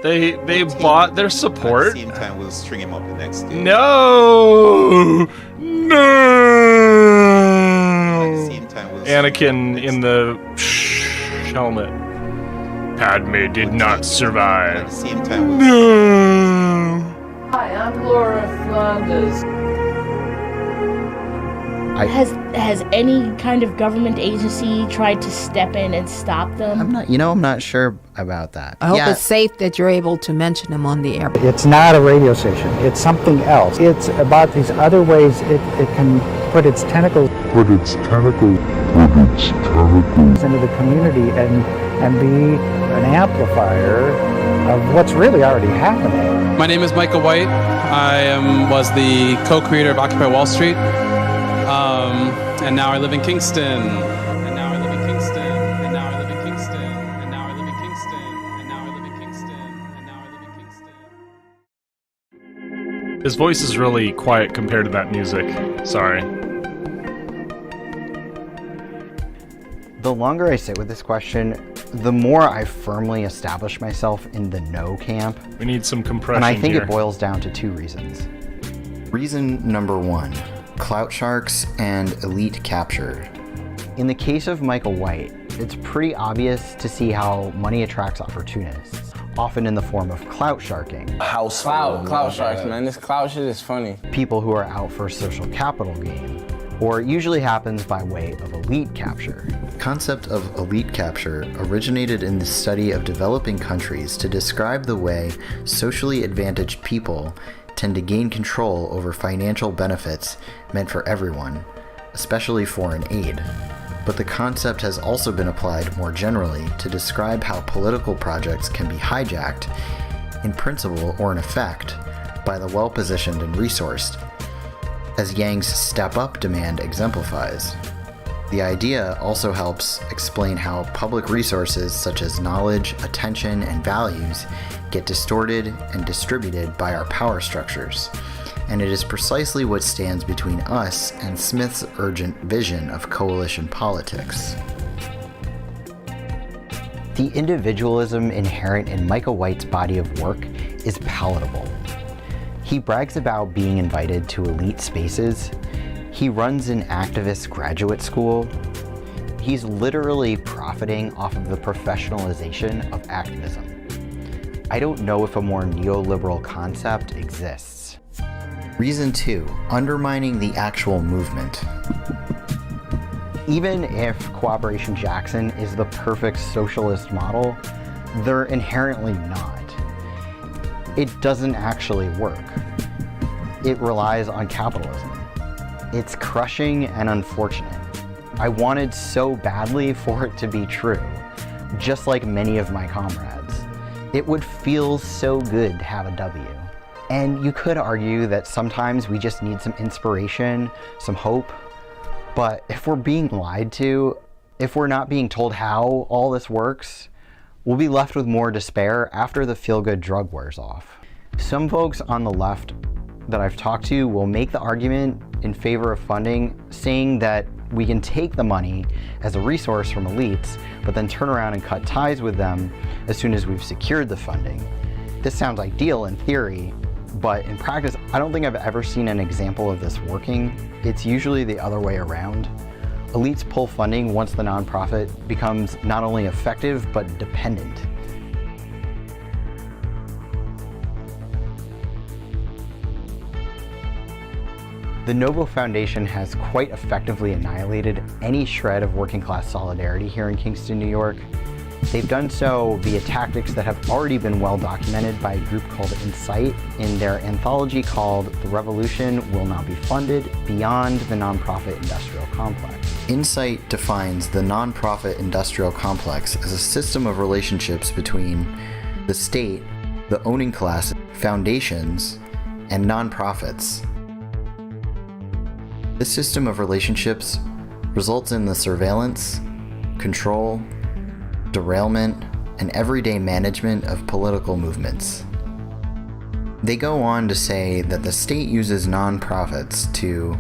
They bought their support. At the same time, we'll string him up the next day. No. No. At the same time, we'll Anakin in the helmet. Padme did not survive. At the same time, we'll No. Hi, I'm Laura Flanders. Has any kind of government agency tried to step in and stop them? I'm not sure about that. I hope it's safe that you're able to mention them on the air. It's not a radio station. It's something else. It's about these other ways it can put its tentacles into the community and be an amplifier of what's really already happening. My name is Michael White. I was the co-creator of Occupy Wall Street. And now I live in Kingston. And now I live in Kingston. And now I live in Kingston. And now I live in Kingston. And now I live in Kingston. And now I live in Kingston. His voice is really quiet compared to that music. Sorry. The longer I sit with this question, the more I firmly establish myself in the no camp. We need some compression And I think here. it boils down to two reasons. Reason number one, clout sharks and elite capture. In the case of Michael White, it's pretty obvious to see how money attracts opportunists, often in the form of clout sharking. Clout sharks, man. This clout shit is funny. People who are out for social capital gain, or it usually happens by way of elite capture. The concept of elite capture originated in the study of developing countries to describe the way socially advantaged people tend to gain control over financial benefits meant for everyone, especially foreign aid. But the concept has also been applied more generally to describe how political projects can be hijacked, in principle or in effect, by the well-positioned and resourced, as Yang's Step Up demand exemplifies. The idea also helps explain how public resources such as knowledge, attention, and values get distorted and distributed by our power structures, and it is precisely what stands between us and Smith's urgent vision of coalition politics. The individualism inherent in Michael White's body of work is palatable. He brags about being invited to elite spaces. He runs an activist graduate school. He's literally profiting off of the professionalization of activism. I don't know if a more neoliberal concept exists. Reason 2, undermining the actual movement. Even if Cooperation Jackson is the perfect socialist model, they're inherently not. It doesn't actually work. It relies on capitalism. It's crushing and unfortunate. I wanted so badly for it to be true, just like many of my comrades. It would feel so good to have a W. And you could argue that sometimes we just need some inspiration, some hope. But if we're being lied to, if we're not being told how all this works, we'll be left with more despair after the feel-good drug wears off. Some folks on the left that I've talked to will make the argument in favor of funding, saying that we can take the money as a resource from elites, but then turn around and cut ties with them as soon as we've secured the funding. This sounds ideal in theory, but in practice, I don't think I've ever seen an example of this working. It's usually the other way around. Elites pull funding once the nonprofit becomes not only effective, but dependent. The Novo Foundation has quite effectively annihilated any shred of working class solidarity here in Kingston, New York. They've done so via tactics that have already been well documented by a group called Insight in their anthology called The Revolution Will Not Be Funded Beyond the Nonprofit Industrial Complex. Insight defines the nonprofit industrial complex as a system of relationships between the state, the owning class, foundations, and nonprofits. This system of relationships results in the surveillance, control, derailment, and everyday management of political movements. They go on to say that the state uses nonprofits to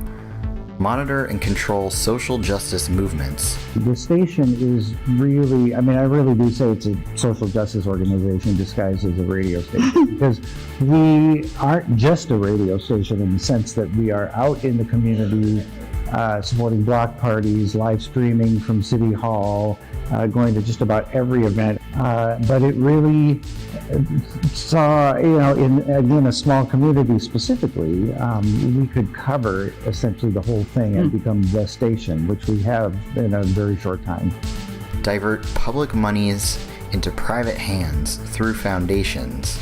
monitor and control social justice movements. The station is really, I really do say it's a social justice organization disguised as a radio station because we aren't just a radio station in the sense that we are out in the community supporting block parties, live streaming from City Hall, going to just about every event. But it really saw, in, again, a small community specifically, we could cover essentially the whole thing and become the station, which we have in a very short time. Divert public monies into private hands through foundations.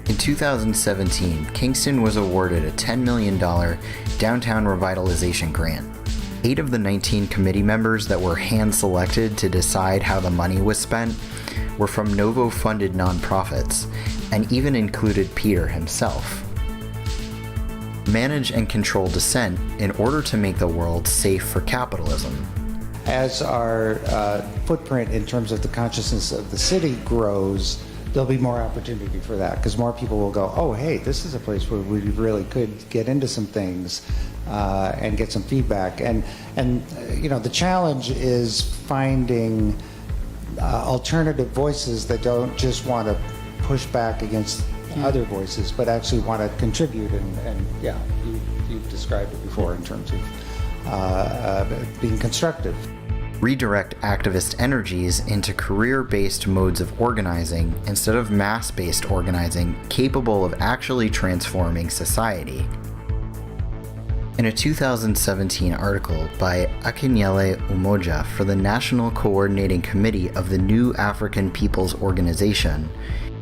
In 2017, Kingston was awarded a $10 million downtown revitalization grant. 8 of the 19 committee members that were hand-selected to decide how the money was spent were from Novo-funded nonprofits, and even included Peter himself. Manage and control dissent in order to make the world safe for capitalism. As our footprint in terms of the consciousness of the city grows, there'll be more opportunity for that, because more people will go, oh, hey, this is a place where we really could get into some things and get some feedback. And the challenge is finding alternative voices that don't just want to push back against other voices, but actually want to contribute. And you've described it before in terms of being constructive. Redirect activist energies into career-based modes of organizing instead of mass-based organizing capable of actually transforming society. In a 2017 article by Akinyele Umoja for the National Coordinating Committee of the New African People's Organization,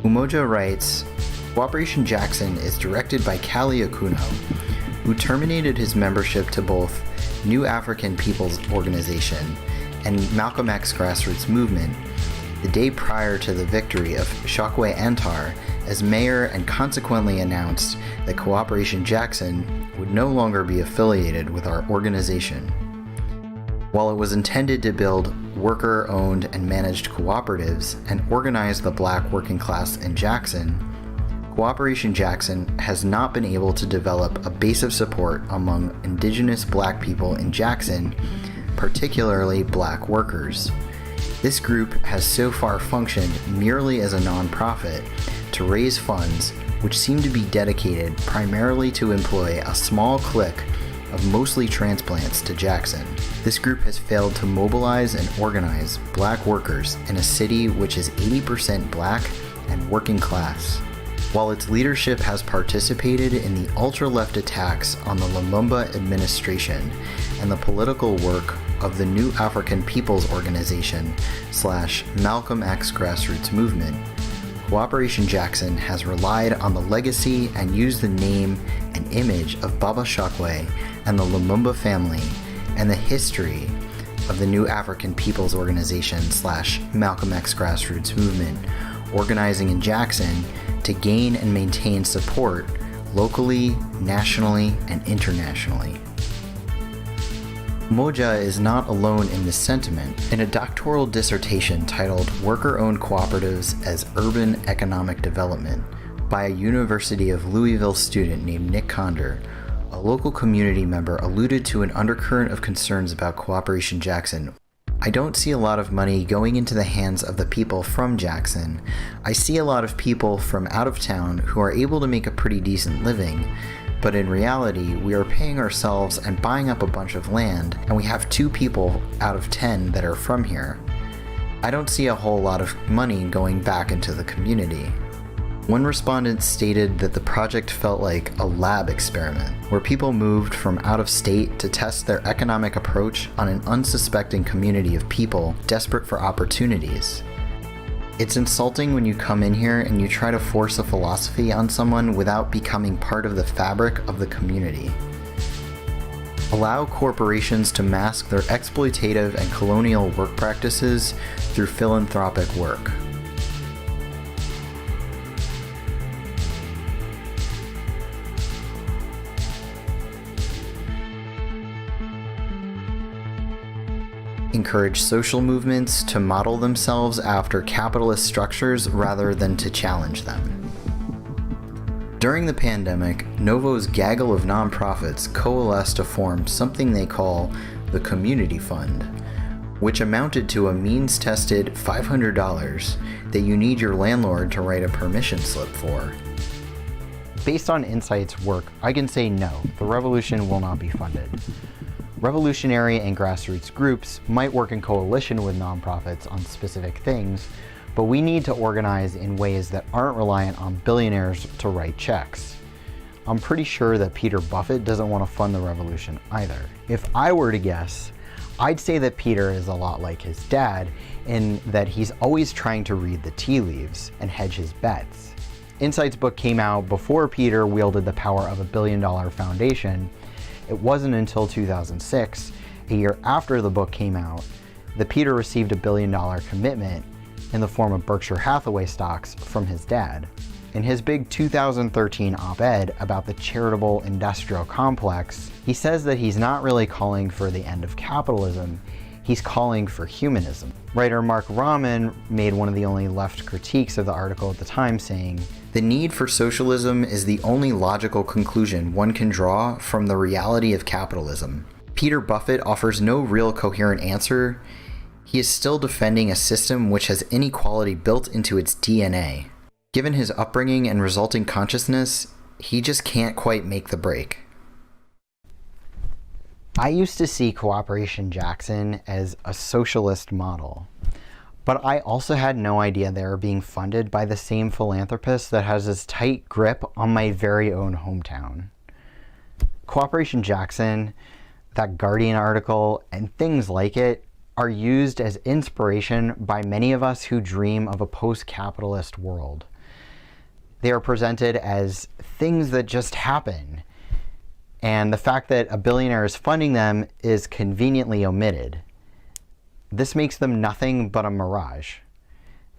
Umoja writes, Cooperation Jackson is directed by Kali Akuno, who terminated his membership to both New African People's Organization and Malcolm X Grassroots Movement the day prior to the victory of Chokwe Antar as mayor, and consequently announced that Cooperation Jackson would no longer be affiliated with our organization. While it was intended to build worker-owned and managed cooperatives and organize the black working class in Jackson, Cooperation Jackson has not been able to develop a base of support among indigenous black people in Jackson, particularly black workers. This group has so far functioned merely as a nonprofit to raise funds which seem to be dedicated primarily to employ a small clique of mostly transplants to Jackson. This group has failed to mobilize and organize black workers in a city which is 80% black and working class. While its leadership has participated in the ultra-left attacks on the Lumumba administration and the political work of the New African People's Organization / Malcolm X Grassroots Movement, Cooperation Jackson has relied on the legacy and used the name and image of Baba Chokwe and the Lumumba family and the history of the New African People's Organization / Malcolm X Grassroots Movement, organizing in Jackson to gain and maintain support locally, nationally, and internationally. Moja is not alone in this sentiment. In a doctoral dissertation titled Worker-Owned Cooperatives as Urban Economic Development by a University of Louisville student named Nick Conder, a local community member alluded to an undercurrent of concerns about Cooperation Jackson. I don't see a lot of money going into the hands of the people from Jackson. I see a lot of people from out of town who are able to make a pretty decent living, but in reality, we are paying ourselves and buying up a bunch of land, and we have 2 people out of 10 that are from here. I don't see a whole lot of money going back into the community. One respondent stated that the project felt like a lab experiment, where people moved from out of state to test their economic approach on an unsuspecting community of people desperate for opportunities. It's insulting when you come in here and you try to force a philosophy on someone without becoming part of the fabric of the community. Allow corporations to mask their exploitative and colonial work practices through philanthropic work. Encourage social movements to model themselves after capitalist structures rather than to challenge them. During the pandemic, Novo's gaggle of nonprofits coalesced to form something they call the Community Fund, which amounted to a means-tested $500 that you need your landlord to write a permission slip for. Based on Insight's work, I can say no, the revolution will not be funded. Revolutionary and grassroots groups might work in coalition with nonprofits on specific things, but we need to organize in ways that aren't reliant on billionaires to write checks. I'm pretty sure that Peter Buffett doesn't want to fund the revolution either. If I were to guess, I'd say that Peter is a lot like his dad in that he's always trying to read the tea leaves and hedge his bets. Insight's book came out before Peter wielded the power of $1 billion foundation. It wasn't until 2006, a year after the book came out, that Peter received $1 billion commitment in the form of Berkshire Hathaway stocks from his dad. In his big 2013 op-ed about the charitable industrial complex, he says that he's not really calling for the end of capitalism, he's calling for humanism. Writer Mark Rahman made one of the only left critiques of the article at the time, saying, "The need for socialism is the only logical conclusion one can draw from the reality of capitalism. Peter Buffett offers no real coherent answer. He is still defending a system which has inequality built into its DNA. Given his upbringing and resulting consciousness, he just can't quite make the break." I used to see Cooperation Jackson as a socialist model, but I also had no idea they were being funded by the same philanthropist that has this tight grip on my very own hometown. Cooperation Jackson, that Guardian article, and things like it are used as inspiration by many of us who dream of a post-capitalist world. They are presented as things that just happen, and the fact that a billionaire is funding them is conveniently omitted. This makes them nothing but a mirage.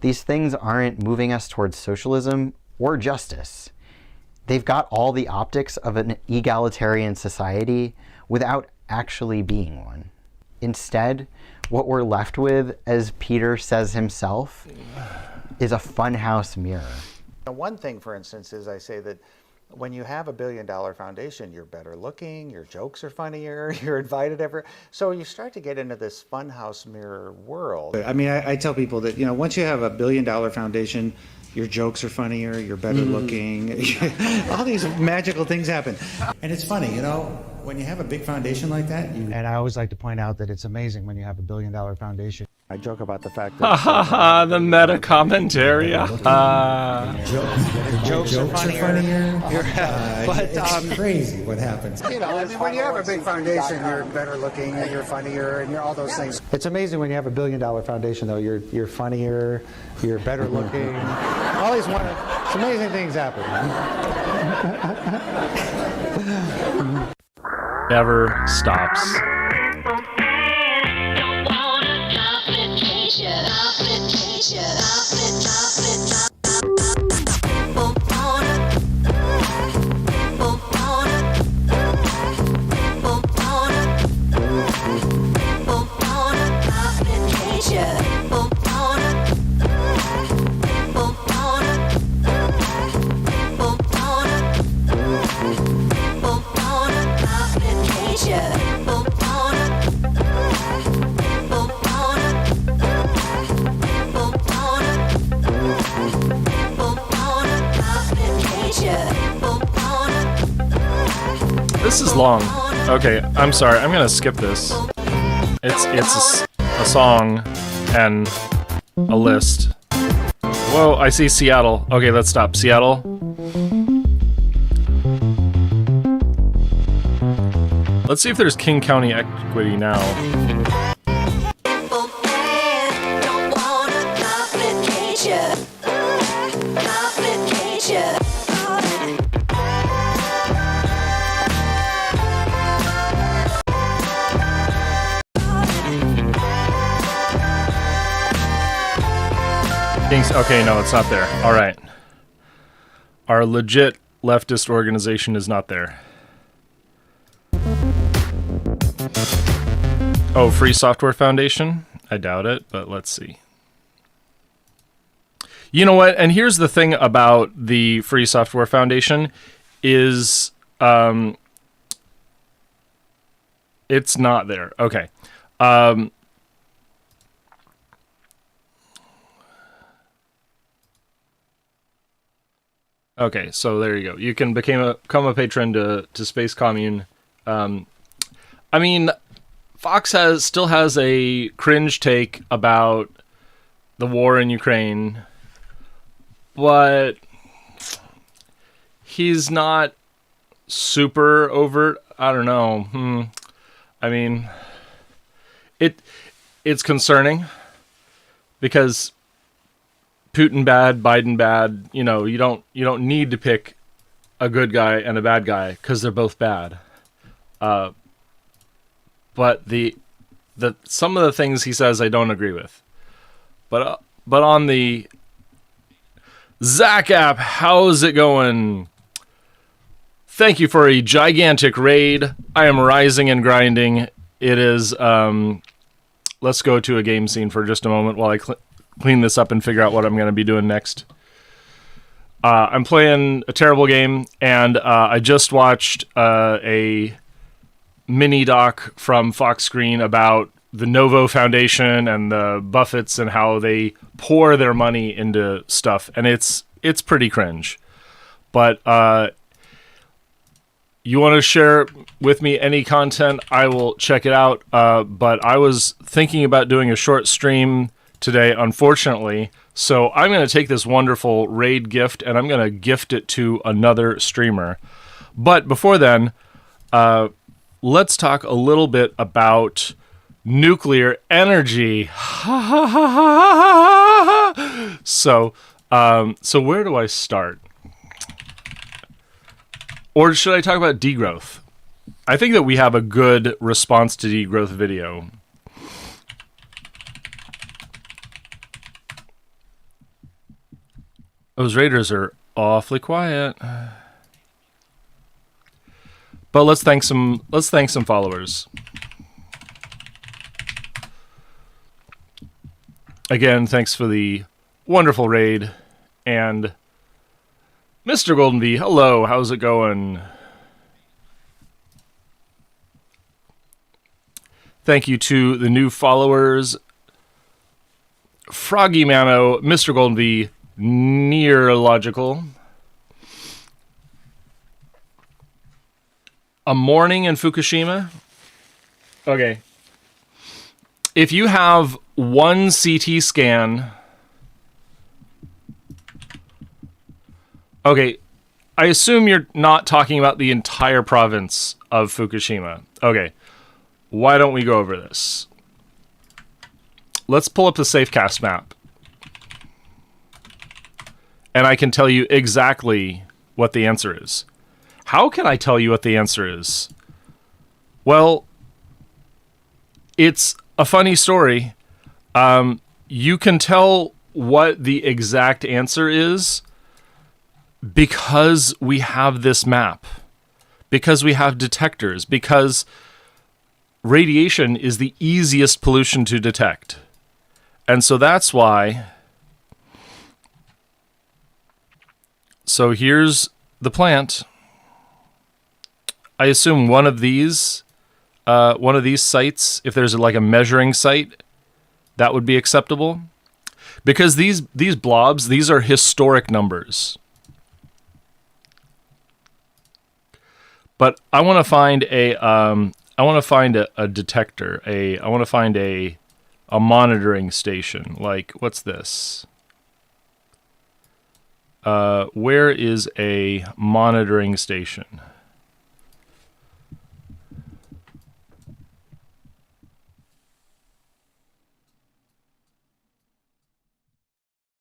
These things aren't moving us towards socialism or justice. They've got all the optics of an egalitarian society without actually being one. Instead, what we're left with, as Peter says himself, is a funhouse mirror. One thing, for instance, is I say that when you have $1 billion foundation, you're better looking, your jokes are funnier, you're invited ever. So you start to get into this funhouse mirror world. I mean, I tell people that, once you have $1 billion foundation, your jokes are funnier, you're better looking, all these magical things happen. And it's funny, when you have a big foundation like that, and I always like to point out that it's amazing when you have $1 billion foundation. I joke about the fact that the meta commentary. Jokes are funnier. But it's crazy what happens. When you have a big foundation, you're better looking, and you're funnier, and you're all those things. It's amazing when you have $1 billion foundation, though. You're funnier, you're better looking. All these it's amazing things happen. Never stops. This is long. Okay, I'm sorry. I'm gonna skip this. It's a song and a list. Whoa, I see Seattle. Okay, let's stop. Seattle. Let's see if there's King County equity now. Okay, no, it's not there. All right. Our legit leftist organization is not there. Oh, Free Software Foundation? I doubt it, but let's see. You know what? And here's the thing about the Free Software Foundation is it's not there. Okay. Okay, so there you go. You can become a patron to Space Commune. I mean, Fox still has a cringe take about the war in Ukraine, but he's not super overt. I don't know. I mean, it's concerning because Putin bad, Biden bad. You know, you don't need to pick a good guy and a bad guy because they're both bad. But the some of the things he says I don't agree with. But on the Zach app, how's it going? Thank you for a gigantic raid. I am rising and grinding. It is. Let's go to a game scene for just a moment while I clean this up and figure out what I'm going to be doing next. I'm playing a terrible game, and I just watched a mini doc from Fox Screen about the Novo Foundation and the Buffetts and how they pour their money into stuff, and it's pretty cringe. But you want to share with me any content, I will check it out. But I was thinking about doing a short stream today, unfortunately. So I'm going to take this wonderful raid gift and I'm going to gift it to another streamer. But before then, let's talk a little bit about nuclear energy. So where do I start? Or should I talk about degrowth? I think that we have a good response to degrowth video. Those raiders are awfully quiet. But let's thank some followers. Again, thanks for the wonderful raid. And Mr. Golden V, hello, how's it going? Thank you to the new followers. Froggy Mano, Mr. Golden V, Neurological. A morning in Fukushima. Okay. If you have one CT scan... Okay, I assume you're not talking about the entire province of Fukushima. Okay, why don't we go over this? Let's pull up the Safecast map. And I can tell you exactly what the answer is. How can I tell you what the answer is? Well, it's a funny story. You can tell what the exact answer is because we have this map, because we have detectors, because radiation is the easiest pollution to detect. And so that's why. So here's the plant. I assume one of these sites, if there's like a measuring site, that would be acceptable. Because these blobs, these are historic numbers. But I want to find a detector. I want to find a monitoring station. Like, what's this? Where is a monitoring station?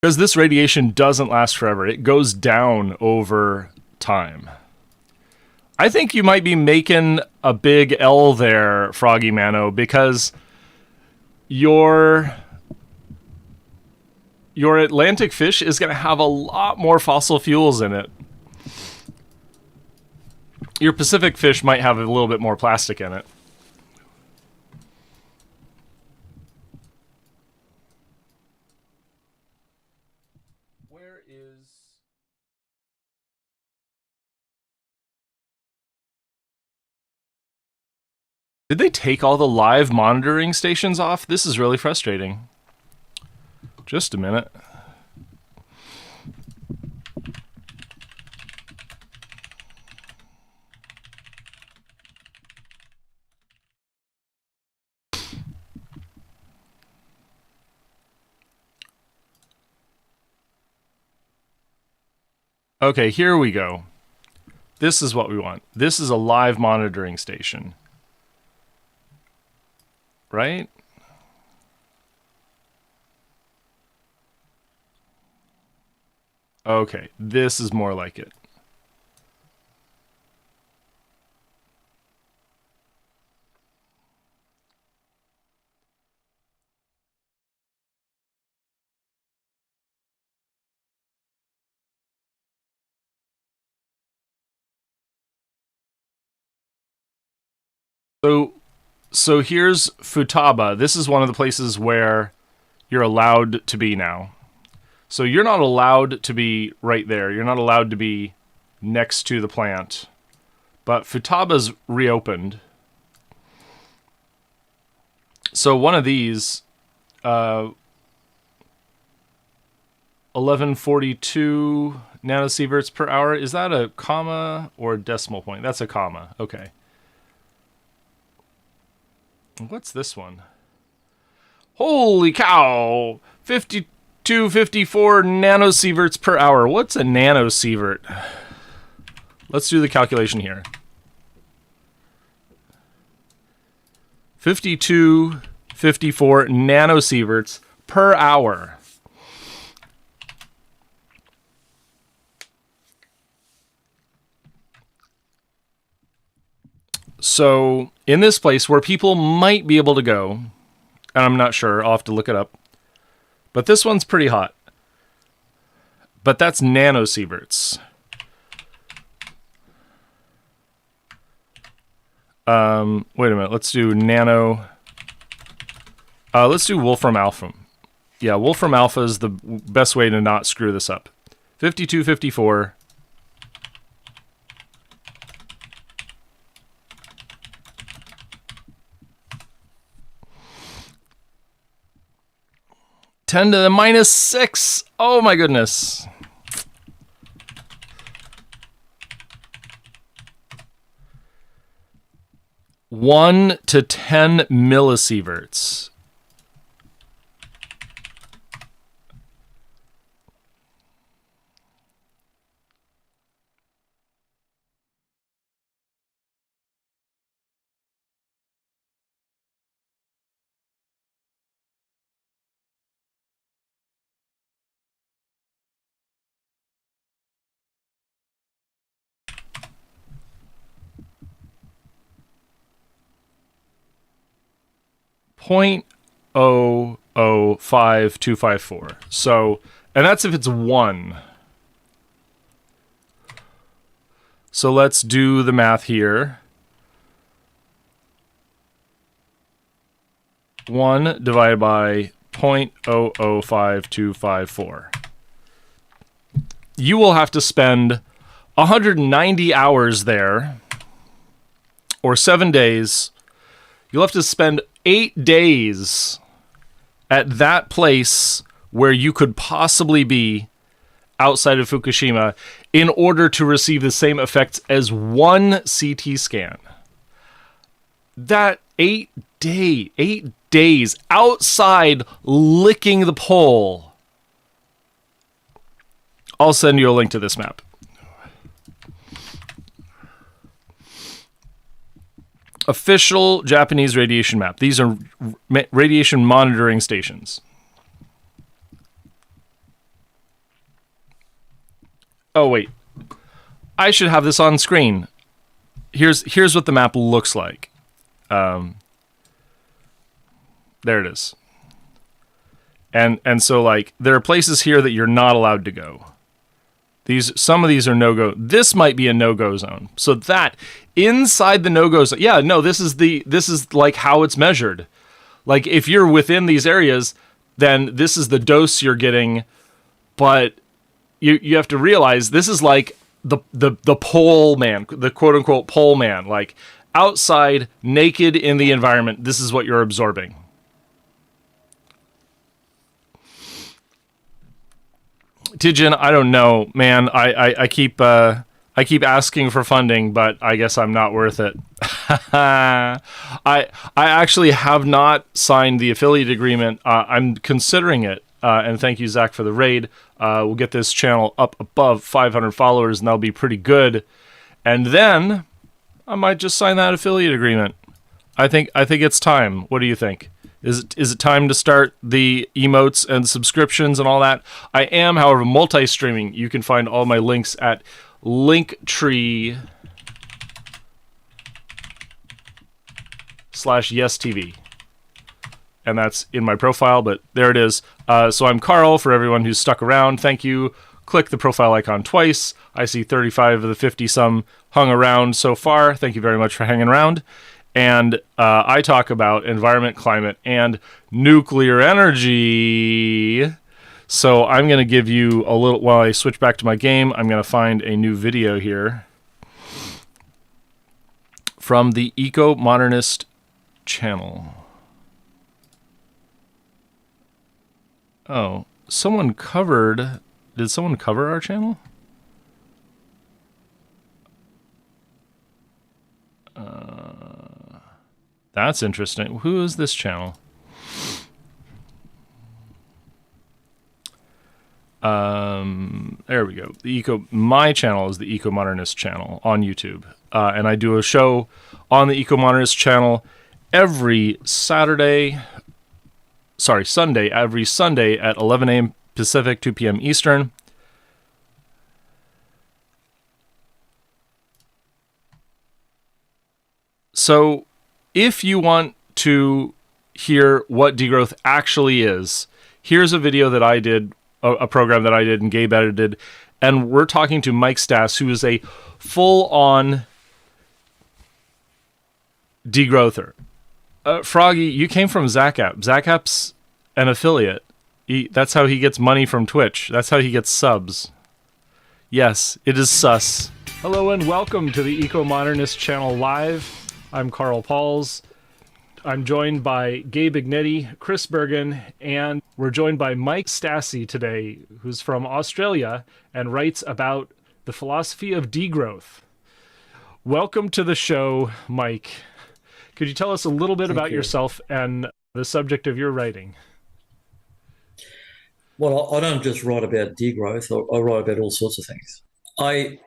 Because this radiation doesn't last forever. It goes down over time. I think you might be making a big L there, Froggy Mano, because your Atlantic fish is going to have a lot more fossil fuels in it. Your Pacific fish might have a little bit more plastic in it. Did they take all the live monitoring stations off? This is really frustrating. Just a minute. Okay, here we go. This is what we want. This is a live monitoring station. Right? Okay, this is more like it. So here's Futaba. This is one of the places where you're allowed to be now. So you're not allowed to be right there. You're not allowed to be next to the plant. But Futaba's reopened. So one of these, 1142 nanosieverts per hour. Is that a comma or a decimal point? That's a comma. Okay. What's this one? Holy cow! 5254 nanosieverts per hour. What's a nanosievert? Let's do the calculation here. 5254 nanosieverts per hour. So, in this place where people might be able to go, and I'm not sure, I'll have to look it up, but this one's pretty hot. But that's nanosieverts. Wait a minute, let's do nano. Let's do Wolfram Alpha. Yeah, Wolfram Alpha is the best way to not screw this up. 5254. Ten to the -6. Oh my goodness. One to 10 millisieverts. .005254. So, and that's if it's 1. So let's do the math here. 1 divided by 0.005254. You will have to spend 190 hours there, or 7 days. You'll have to spend 8 days at that place where you could possibly be outside of Fukushima in order to receive the same effects as one CT scan. That 8 days outside licking the pole. I'll send you a link to this map. Official Japanese radiation map. These are radiation monitoring stations. Oh, wait. I should have this on screen. Here's what the map looks like. There it is. And so, like, there are places here that you're not allowed to go. Some of these are no-go. This might be a no-go zone. So that inside the no-go zone, yeah, no, this is like how it's measured. Like if you're within these areas, then this is the dose you're getting. But you have to realize this is like the pole man, the quote unquote pole man, like outside, naked in the environment. This is what you're absorbing. Tijin, I don't know, man. I keep asking for funding, but I guess I'm not worth it. I actually have not signed the affiliate agreement. I'm considering it. And thank you, Zach, for the raid. We'll get this channel up above 500 followers, and that'll be pretty good. And then I might just sign that affiliate agreement. I think it's time. What do you think? Is it time to start the emotes and subscriptions and all that? I am, however, multi-streaming. You can find all my links at linktree/YesTV. And that's in my profile, but there it is. So I'm Carl, for everyone who's stuck around. Thank you. Click the profile icon twice. I see 35 of the 50-some hung around so far. Thank you very much for hanging around. And I talk about environment, climate, and nuclear energy. So I'm going to give you a little, while I switch back to my game, I'm going to find a new video here from the Eco-Modernist channel. Oh, did someone cover our channel? That's interesting. Who is this channel? There we go. My channel is the Eco-Modernist channel on YouTube. And I do a show on the Eco-Modernist channel every Sunday, every Sunday at 11 a.m. Pacific, 2 p.m. Eastern. So if you want to hear what degrowth actually is, here's a video that I did, a program that I did and Gabe edited, and we're talking to Mike Stass, who is a full-on degrowther. Froggy, you came from Zachapp. Zachapp's an affiliate. That's how he gets money from Twitch. That's how he gets subs. Yes, it is sus. Hello and welcome to the Eco-Modernist channel live. I'm Carl Pauls. I'm joined by Gabe Ignetti, Chris Bergen, and we're joined by Mike Stassi today, who's from Australia and writes about the philosophy of degrowth. Welcome to the show, Mike. Could you tell us a little bit about yourself and the subject of your writing? Well, I don't just write about degrowth. I write about all sorts of things. I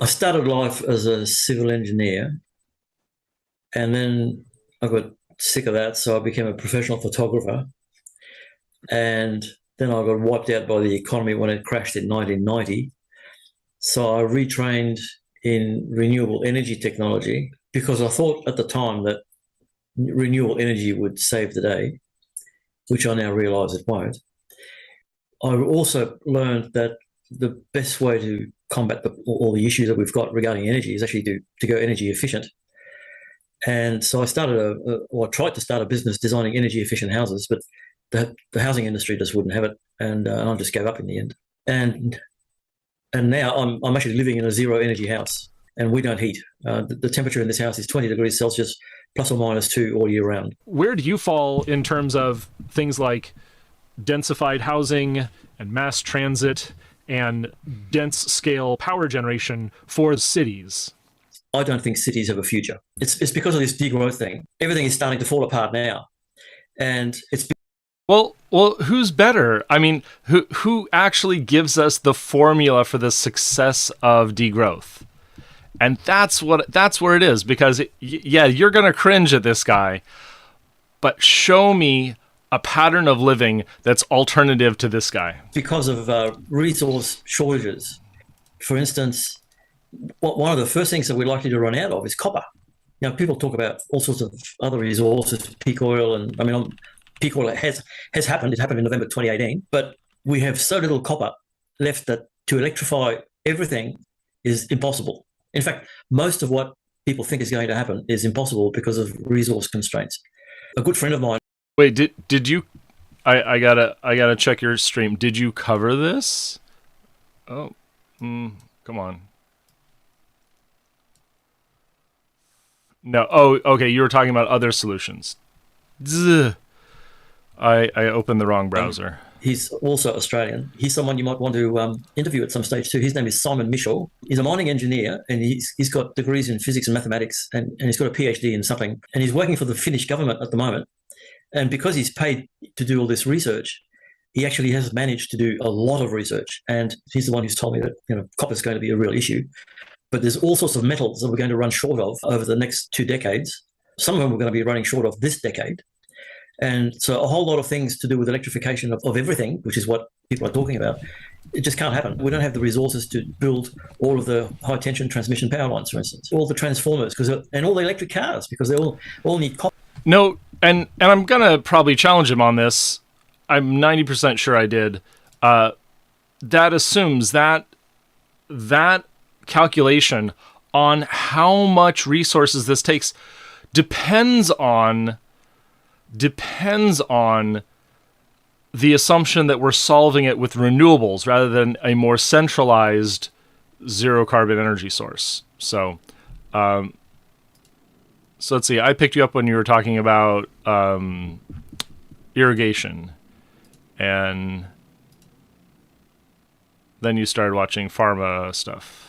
started life as a civil engineer, and then I got sick of that, so I became a professional photographer. And then I got wiped out by the economy when it crashed in 1990. So I retrained in renewable energy technology because I thought at the time that renewable energy would save the day, which I now realize it won't. I also learned that the best way to combat all the issues that we've got regarding energy is actually to go energy efficient. And so I tried to start a business designing energy efficient houses, but the housing industry just wouldn't have it, and I just gave up in the end. And now I'm actually living in a zero energy house, and we don't heat. The temperature in this house is 20 degrees Celsius plus or minus 2 all year round. Where do you fall in terms of things like densified housing and mass transit and dense scale power generation for cities? I don't think cities have a future. It's because of this degrowth thing. Everything is starting to fall apart now, and it's well, who's better? I mean, who actually gives us the formula for the success of degrowth? And that's where it is. Because you're gonna cringe at this guy, but show me a pattern of living that's alternative to this guy. Because of resource shortages, for instance. One of the first things that we're likely to run out of is copper. Now, people talk about all sorts of other resources, peak oil, and peak oil has happened. It happened in November 2018, but we have so little copper left that to electrify everything is impossible. In fact, most of what people think is going to happen is impossible because of resource constraints. A good friend of mine. Wait, did you? I gotta check your stream. Did you cover this? Oh, come on. No. Oh, okay. You were talking about other solutions. I opened the wrong browser. He's also Australian. He's someone you might want to interview at some stage too. His name is Simon Michel. He's a mining engineer, and he's got degrees in physics and mathematics, and he's got a PhD in something. And he's working for the Finnish government at the moment. And because he's paid to do all this research, he actually has managed to do a lot of research, and he's the one who's told me that copper is going to be a real issue. But there's all sorts of metals that we're going to run short of over the next 2 decades. Some of them we're going to be running short of this decade. And so a whole lot of things to do with electrification of everything, which is what people are talking about, it just can't happen. We don't have the resources to build all of the high-tension transmission power lines, for instance, all the transformers, and all the electric cars, because they all need copper. No, and I'm going to probably challenge him on this. I'm 90% sure I did. That assumes that calculation on how much resources this takes depends on the assumption that we're solving it with renewables rather than a more centralized zero carbon energy source. So let's see. I picked you up when you were talking about irrigation, and then you started watching pharma stuff.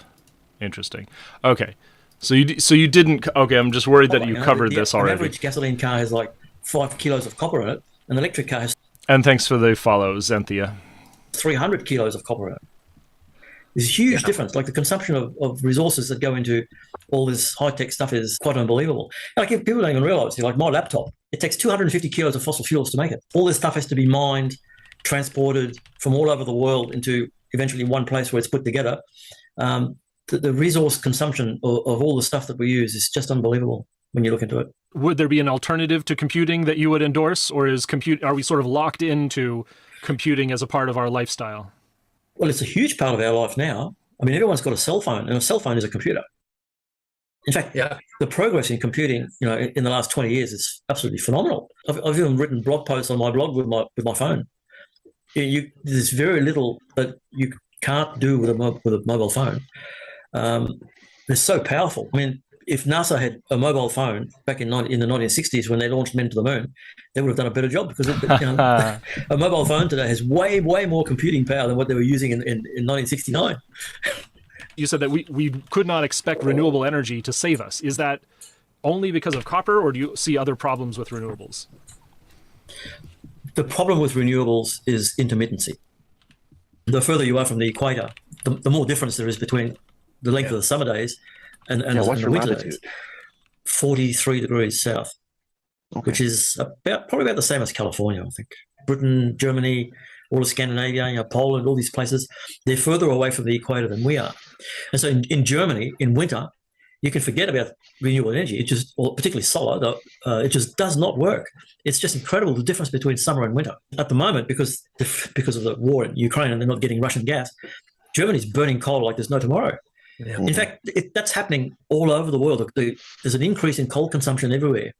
Interesting. Okay. So you didn't. Okay, I'm just worried that you covered this already. An average gasoline car has like 5 kilos of copper in it. An electric car has. And thanks for the follow, Zenthia. 300 kilos of copper in it. There's a huge difference. Like the consumption of resources that go into all this high-tech stuff is quite unbelievable. Like if people don't even realize, like my laptop, it takes 250 kilos of fossil fuels to make it. All this stuff has to be mined, transported from all over the world into eventually one place where it's put together. The resource consumption of all the stuff that we use is just unbelievable when you look into it. Would there be an alternative to computing that you would endorse, or are we sort of locked into computing as a part of our lifestyle? Well, it's a huge part of our life now. I mean, everyone's got a cell phone, and a cell phone is a computer. In fact, the progress in computing, in the last 20 years is absolutely phenomenal. I've even written blog posts on my blog with my phone. There's very little that you can't do with a mobile phone. They're so powerful. I mean, if NASA had a mobile phone back in the 1960s when they launched men to the moon, they would have done a better job, because a mobile phone today has way more computing power than what they were using in 1969. You said that we could not expect renewable energy to save us. Is that only because of copper, or do you see other problems with renewables? The problem with renewables is intermittency. The further you are from the equator, the more difference there is between the length of the summer days and the winter days. 43 degrees south, which is probably about the same as California, I think. Britain, Germany, all of Scandinavia, Poland, all these places, they're further away from the equator than we are. And so in Germany, in winter, you can forget about renewable energy. Or particularly solar, it just does not work. It's just incredible, the difference between summer and winter. At the moment, because of the war in Ukraine and they're not getting Russian gas, Germany's burning coal like there's no tomorrow. Yeah. In fact, that's happening all over the world. There's an increase in coal consumption everywhere.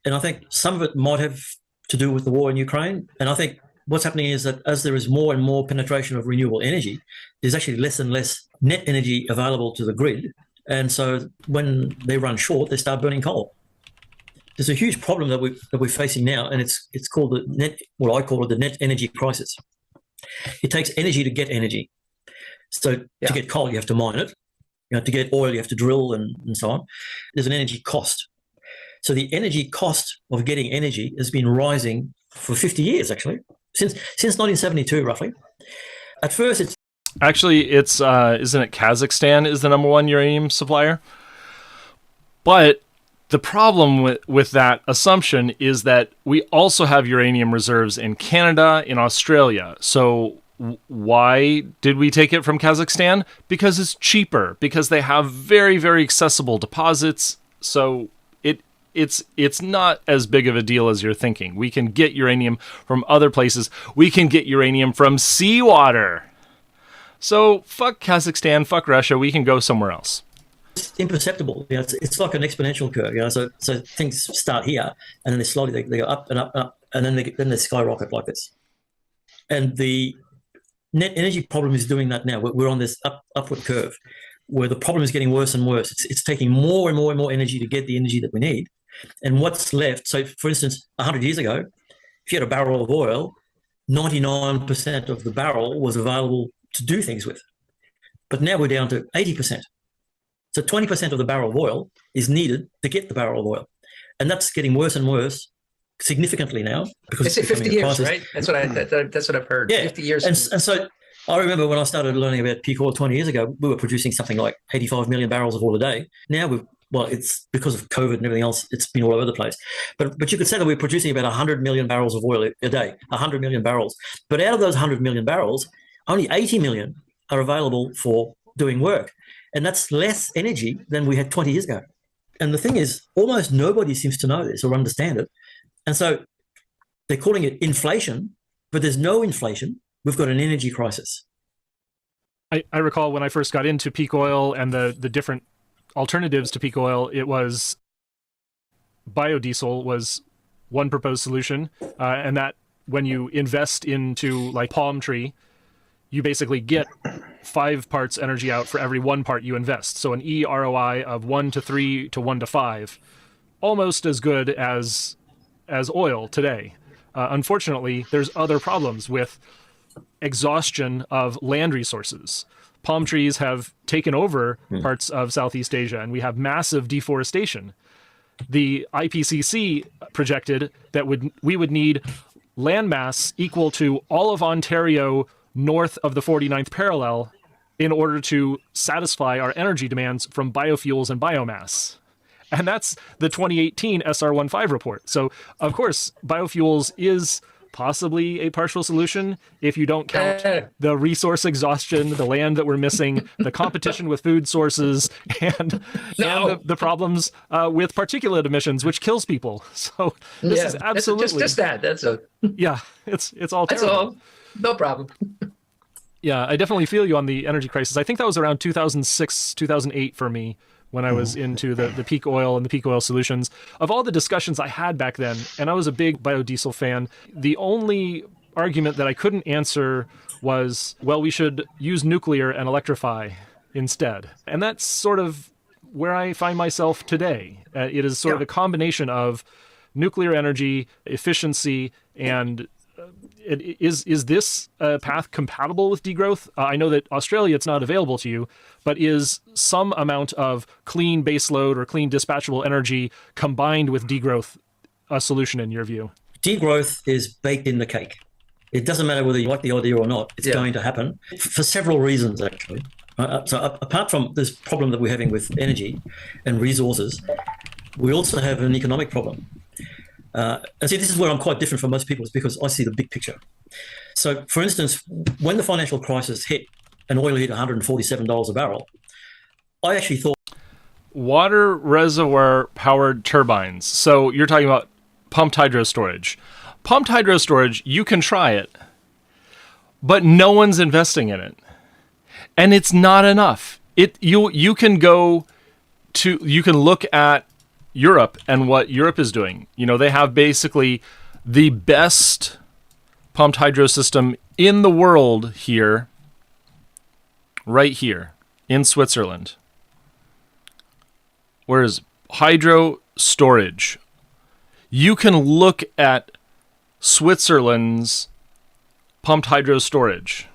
And I think some of it might have to do with the war in Ukraine. And I think what's happening is that as there is more and more penetration of renewable energy, there's actually less and less net energy available to the grid. And so when they run short, they start burning coal. There's a huge problem that we're facing now, and it's called I call it the net energy crisis. It takes energy to get energy. So to get coal, you have to mine it. To get oil, you have to drill and so on. There's an energy cost. So the energy cost of getting energy has been rising for 50 years, actually, since 1972, roughly. At first, it's isn't it Kazakhstan is the number one uranium supplier? But the problem with that assumption is that we also have uranium reserves in Canada, in Australia. So why did we take it from Kazakhstan? Because it's cheaper, because they have very, very accessible deposits. So it's not as big of a deal as you're thinking. We can get uranium from other places. We can get uranium from seawater. So fuck Kazakhstan, fuck Russia. We can go somewhere else. It's imperceptible. It's like an exponential curve. So things start here, and then they slowly they go up and up and up, and then they skyrocket like this. And the net energy problem is doing that now. We're on this upward curve, where the problem is getting worse and worse. It's taking more and more and more energy to get the energy that we need. And what's left? So, for instance, 100 years ago, if you had a barrel of oil, 99% of the barrel was available to do things with. But now we're down to 80%. So 20% of the barrel of oil is needed to get the barrel of oil. And that's getting worse and worse significantly now because They say it's 50 becoming a years, crisis. right? That's what I've heard. Yeah. 50 years. And so I remember when I started learning about peak oil 20 years ago, we were producing something like 85 million barrels of oil a day. Now it's because of COVID and everything else, it's been all over the place. But you could say that we're producing about 100 million barrels of oil a day, 100 million barrels. But out of those 100 million barrels, only 80 million are available for doing work. And that's less energy than we had 20 years ago. And the thing is, almost nobody seems to know this or understand it. And so they're calling it inflation, but there's no inflation. We've got an energy crisis. I recall when I first got into peak oil and the different alternatives to peak oil, it was biodiesel was one proposed solution. And that when you invest into like palm tree, you basically get 5 parts energy out for every 1 part you invest. So an ROI of 1 to 3 to 1 to 5, almost as good as oil today. Unfortunately, there's other problems with exhaustion of land resources. Palm trees have taken over parts of Southeast Asia, and we have massive deforestation. The IPCC projected that we would need land mass equal to all of Ontario north of the 49th parallel in order to satisfy our energy demands from biofuels and biomass. And that's the 2018 SR15 report. So, of course, biofuels is possibly a partial solution if you don't count the resource exhaustion, the land that we're missing, the competition with food sources, and the problems with particulate emissions, which kills people. So this is absolutely just that. That's a it's all terrible. That's all. No problem. Yeah, I definitely feel you on the energy crisis. I think that was around 2006, 2008 for me when I was into the peak oil and the peak oil solutions. Of all the discussions I had back then, and I was a big biodiesel fan, the only argument that I couldn't answer was, well, we should use nuclear and electrify instead. And that's sort of where I find myself today. It is sort of a combination of nuclear energy, efficiency, and is this path compatible with degrowth? I know that Australia, it's not available to you, but is some amount of clean baseload or clean dispatchable energy combined with degrowth a solution in your view? Degrowth is baked in the cake. It doesn't matter whether you like the idea or not. It's going to happen for several reasons, actually. So apart from this problem that we're having with energy and resources, we also have an economic problem. And see, this is where I'm quite different from most people, is because I see the big picture. So, for instance, when the financial crisis hit and oil hit $147 a barrel, I actually thought... Water reservoir powered turbines. So you're talking about pumped hydro storage. Pumped hydro storage, you can try it, but no one's investing in it. And it's not enough. You can look at Europe and what Europe is doing. You know, they have basically the best pumped hydro system in the world here, right here in Switzerland. Whereas hydro storage, you can look at Switzerland's pumped hydro storage.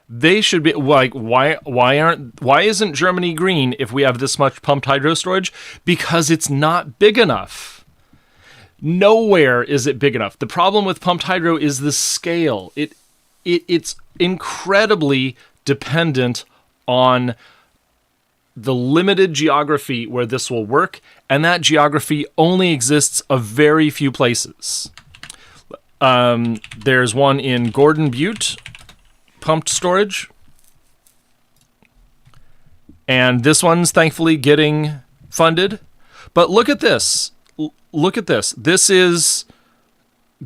They should be like, why isn't Germany green if we have this much pumped hydro storage? Because it's not big enough. Nowhere is it big enough. The problem with pumped hydro is the scale. It's incredibly dependent on the limited geography where this will work, and that geography only exists a very few places. There's one in Gordon Butte, pumped storage, and this one's thankfully getting funded. But look at this. Look at this. This is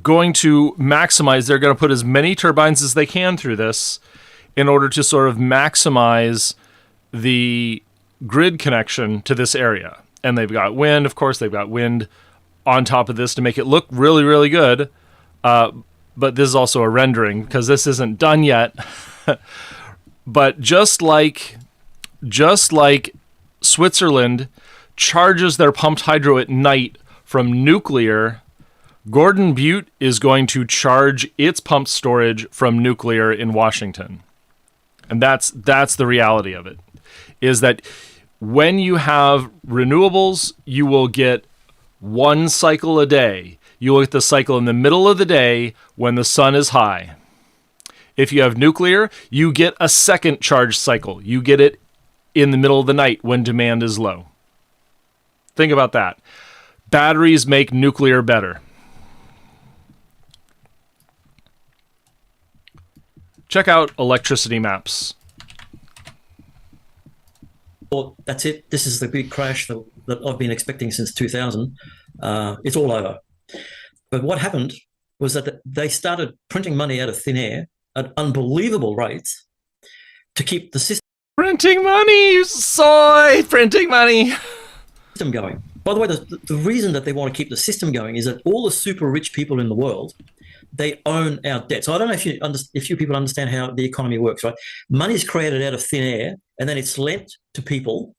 going to maximize. They're going to put as many turbines as they can through this in order to sort of maximize the grid connection to this area. And they've got wind, of course, they've got wind on top of this to make it look really, really good. But this is also a rendering because this isn't done yet. But just like Switzerland charges their pumped hydro at night from nuclear, Gordon Butte is going to charge its pumped storage from nuclear in Washington. And that's the reality of it, is that when you have renewables, you will get one cycle a day. You look at the cycle in the middle of the day when the sun is high. If you have nuclear, you get a second charge cycle. You get it in the middle of the night when demand is low. Think about that. Batteries make nuclear better. Check out electricity maps. Well, that's it. This is the big crash that I've been expecting since 2000. It's all over. But what happened was that they started printing money out of thin air at unbelievable rates to keep the system printing money, soy printing money going. By the way, the reason that they want to keep the system going is that all the super rich people in the world, they own our debt. So I don't know if you people understand how the economy works, right? Money is created out of thin air, and then it's lent to people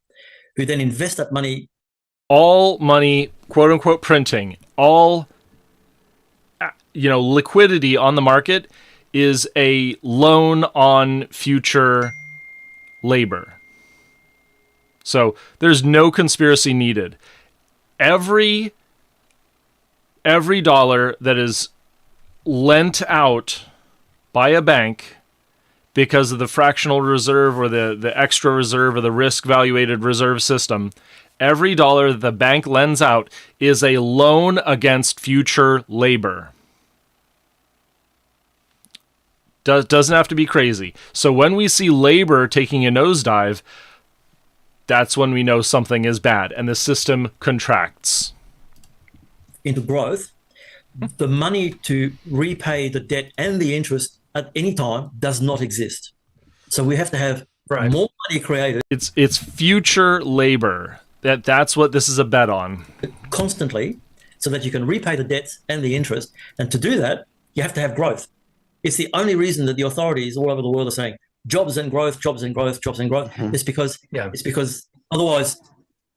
who then invest that money. All money, quote unquote, printing, all liquidity on the market is a loan on future labor. So there's no conspiracy needed. Every dollar that is lent out by a bank because of the fractional reserve or the extra reserve or the risk valuated reserve system, every dollar that the bank lends out is a loan against future labor. Doesn't have to be crazy. So when we see labor taking a nosedive, that's when we know something is bad and the system contracts. Into growth, the money to repay the debt and the interest at any time does not exist. So we have to have more money created. It's future labor. That's what this is a bet on. Constantly, so that you can repay the debts and the interest. And to do that, you have to have growth. It's the only reason that the authorities all over the world are saying jobs and growth, jobs and growth, jobs and growth. It's because otherwise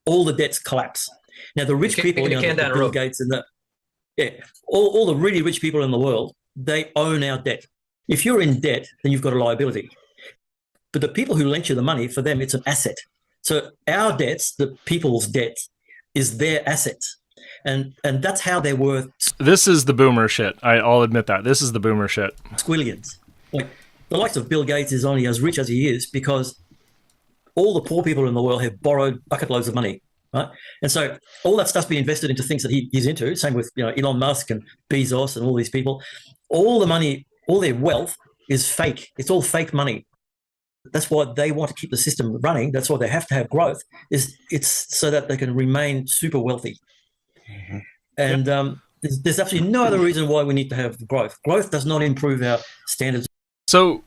all the debts collapse. Now the rich people, the Bill Gates and all the really rich people in the world, they own our debt. If you're in debt, then you've got a liability. But the people who lent you the money, for them, it's an asset. So our debts, the people's debt, is their assets. And that's how they're worth. This is the boomer shit. I'll admit that. This is the boomer shit. Squillions. Like the likes of Bill Gates is only as rich as he is because all the poor people in the world have borrowed bucket loads of money, right? And so all that stuff's been invested into things that he's into. Same with Elon Musk and Bezos and all these people. All the money, all their wealth is fake. It's all fake money. That's why they want to keep the system running. That's why they have to have growth. It's so that they can remain super wealthy. Mm-hmm. And there's absolutely no other reason why we need to have growth. Growth does not improve our standards. So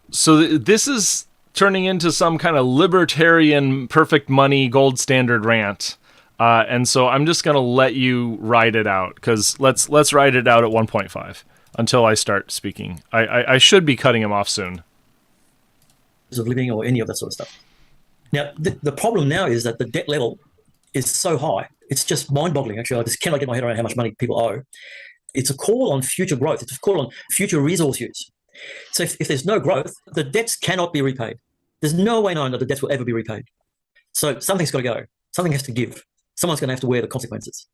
this is turning into some kind of libertarian, perfect money, gold standard rant. And so I'm just going to let you ride it out because let's ride it out at 1.5 until I start speaking. I should be cutting him off soon. Of living or any of that sort of stuff. Now, the problem now is that the debt level is so high. It's just mind-boggling, actually. I just cannot get my head around how much money people owe. It's a call on future growth. It's a call on future resource use. So if there's no growth, the debts cannot be repaid. There's no way known that the debts will ever be repaid. So something's got to go. Something has to give. Someone's going to have to wear the consequences.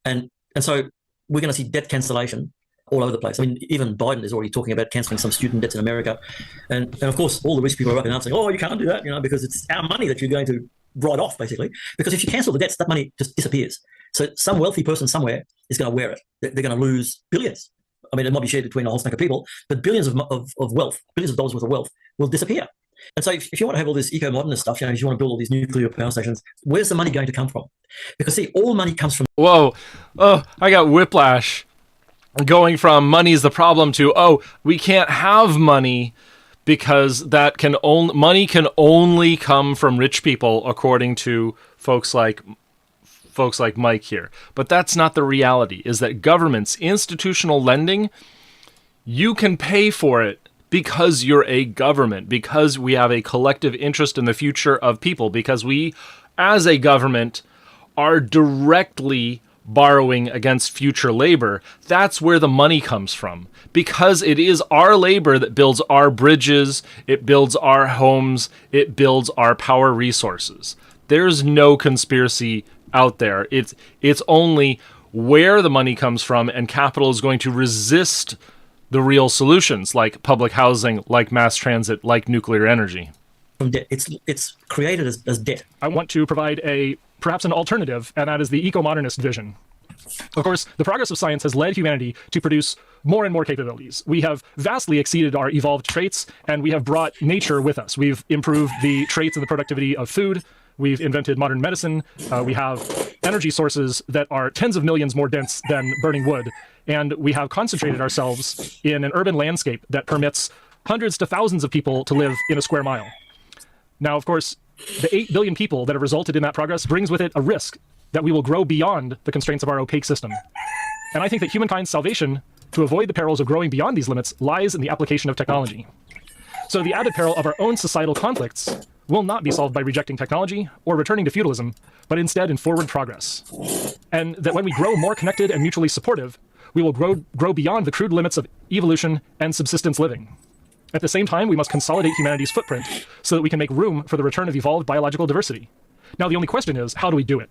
And so we're going to see debt cancellation all over the place. I mean, even Biden is already talking about cancelling some student debts in America. And of course, all the rich people are up and out saying, oh, you can't do that, because it's our money that you're going to write off, basically. Because if you cancel the debts, that money just disappears. So some wealthy person somewhere is going to wear it. They're going to lose billions. I mean, it might be shared between a whole stack of people, but billions of wealth, billions of dollars worth of wealth will disappear. And so if you want to have all this eco-modernist stuff, if you want to build all these nuclear power stations, where's the money going to come from? Because, see, all money comes from... Whoa. Oh, I got whiplash. Going from money is the problem to, we can't have money because money can only come from rich people, according to folks like Mike here. But that's not the reality, is that governments, institutional lending, you can pay for it because you're a government, because we have a collective interest in the future of people, because we, as a government, are directly borrowing against future labor. That's where the money comes from, because it is our labor that builds our bridges, it builds our homes, it builds our power resources. There's no conspiracy out there. It's only where the money comes from, and capital is going to resist the real solutions like public housing, like mass transit, like nuclear energy. From debt. It's created as debt. I want to provide perhaps an alternative, and that is the eco-modernist vision. Of course, the progress of science has led humanity to produce more and more capabilities. We have vastly exceeded our evolved traits, and we have brought nature with us. We've improved the traits and the productivity of food. We've invented modern medicine. We have energy sources that are tens of millions more dense than burning wood. And we have concentrated ourselves in an urban landscape that permits hundreds to thousands of people to live in a square mile. Now, of course, the 8 billion people that have resulted in that progress brings with it a risk that we will grow beyond the constraints of our opaque system. And I think that humankind's salvation, to avoid the perils of growing beyond these limits, lies in the application of technology. So the added peril of our own societal conflicts will not be solved by rejecting technology or returning to feudalism, but instead in forward progress. And that when we grow more connected and mutually supportive, we will grow beyond the crude limits of evolution and subsistence living. At the same time, we must consolidate humanity's footprint so that we can make room for the return of evolved biological diversity. Now, the only question is, how do we do it?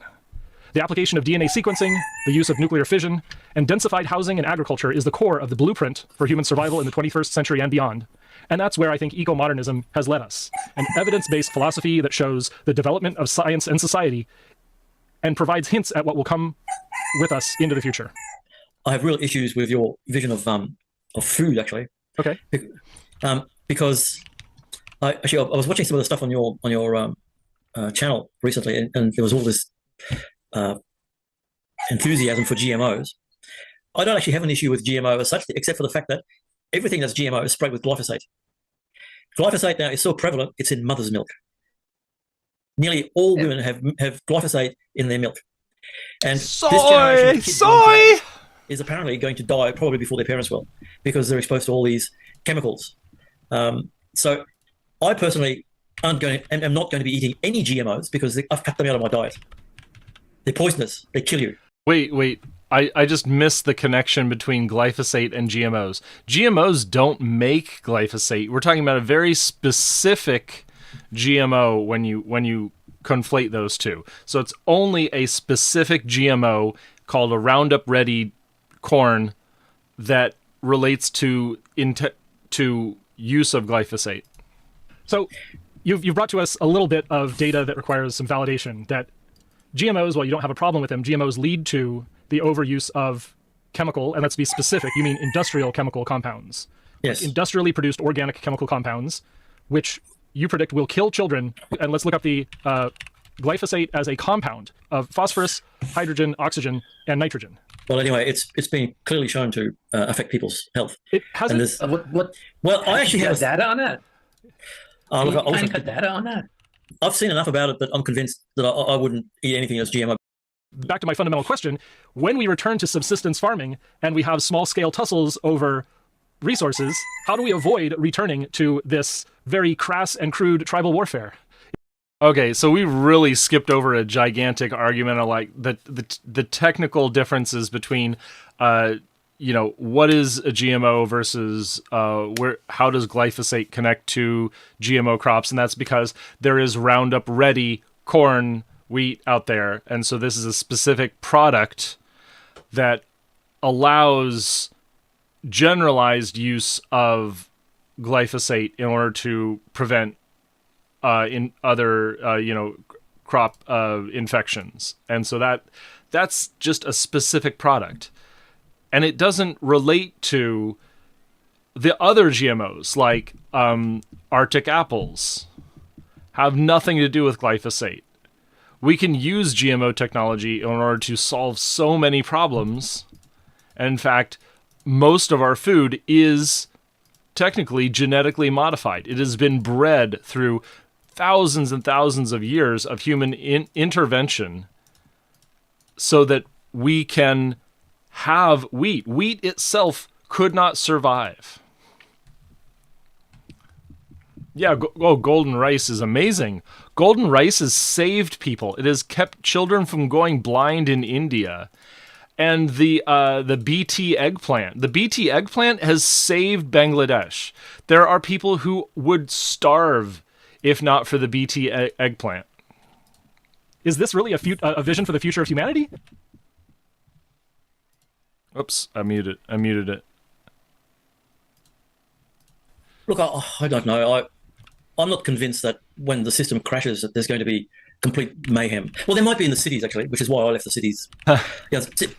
The application of DNA sequencing, the use of nuclear fission, and densified housing and agriculture is the core of the blueprint for human survival in the 21st century and beyond. And that's where I think eco-modernism has led us. An evidence-based philosophy that shows the development of science and society and provides hints at what will come with us into the future. I have real issues with your vision of food, actually. Okay. Because I was watching some of the stuff on your channel recently, and there was all this enthusiasm for GMOs. I don't actually have an issue with GMO as such, except for the fact that everything that's GMO is sprayed with glyphosate. Glyphosate now is so prevalent, it's in mother's milk. Nearly all women have glyphosate in their milk. And this generation of kids is apparently going to die probably before their parents will, because they're exposed to all these chemicals. So I personally am not going to be eating any GMOs because I've cut them out of my diet. They're poisonous. They kill you. Wait. I just missed the connection between glyphosate and GMOs. GMOs don't make glyphosate. We're talking about a very specific GMO when you conflate those two. So it's only a specific GMO called a Roundup Ready corn that relates to use of glyphosate. So you've brought to us a little bit of data that requires some validation that GMOs, while you don't have a problem with them, GMOs lead to the overuse of chemical, and let's be specific, you mean industrial chemical compounds. Yes. Like industrially produced organic chemical compounds, which you predict will kill children. And let's look up the glyphosate as a compound of phosphorus, hydrogen, oxygen, and nitrogen. Well, anyway, it's been clearly shown to affect people's health. It hasn't. Well, I actually have data on that. Can you got data on that? I've seen enough about it that I'm convinced that I wouldn't eat anything that's GMO. Back to my fundamental question, when we return to subsistence farming and we have small-scale tussles over resources, how do we avoid returning to this very crass and crude tribal warfare? Okay, so we really skipped over a gigantic argument of like the technical differences between what is a GMO versus how does glyphosate connect to GMO crops, and that's because there is Roundup Ready corn, wheat out there, and so this is a specific product that allows generalized use of glyphosate in order to prevent in other crop infections, and so that's just a specific product. And it doesn't relate to the other GMOs, like Arctic apples, have nothing to do with glyphosate. We can use GMO technology in order to solve so many problems. And in fact, most of our food is technically genetically modified. It has been bred through thousands and thousands of years of human intervention so that we can have wheat. Wheat itself could not survive. Yeah, golden rice is amazing. Golden rice has saved people. It has kept children from going blind in India. And the BT eggplant. The BT eggplant has saved Bangladesh. There are people who would starve if not for the BT eggplant. Is this really a vision for the future of humanity? Oops, I muted it. Look, I don't know. I'm not convinced that when the system crashes that there's going to be complete mayhem. Well, there might be in the cities, actually, which is why I left the cities.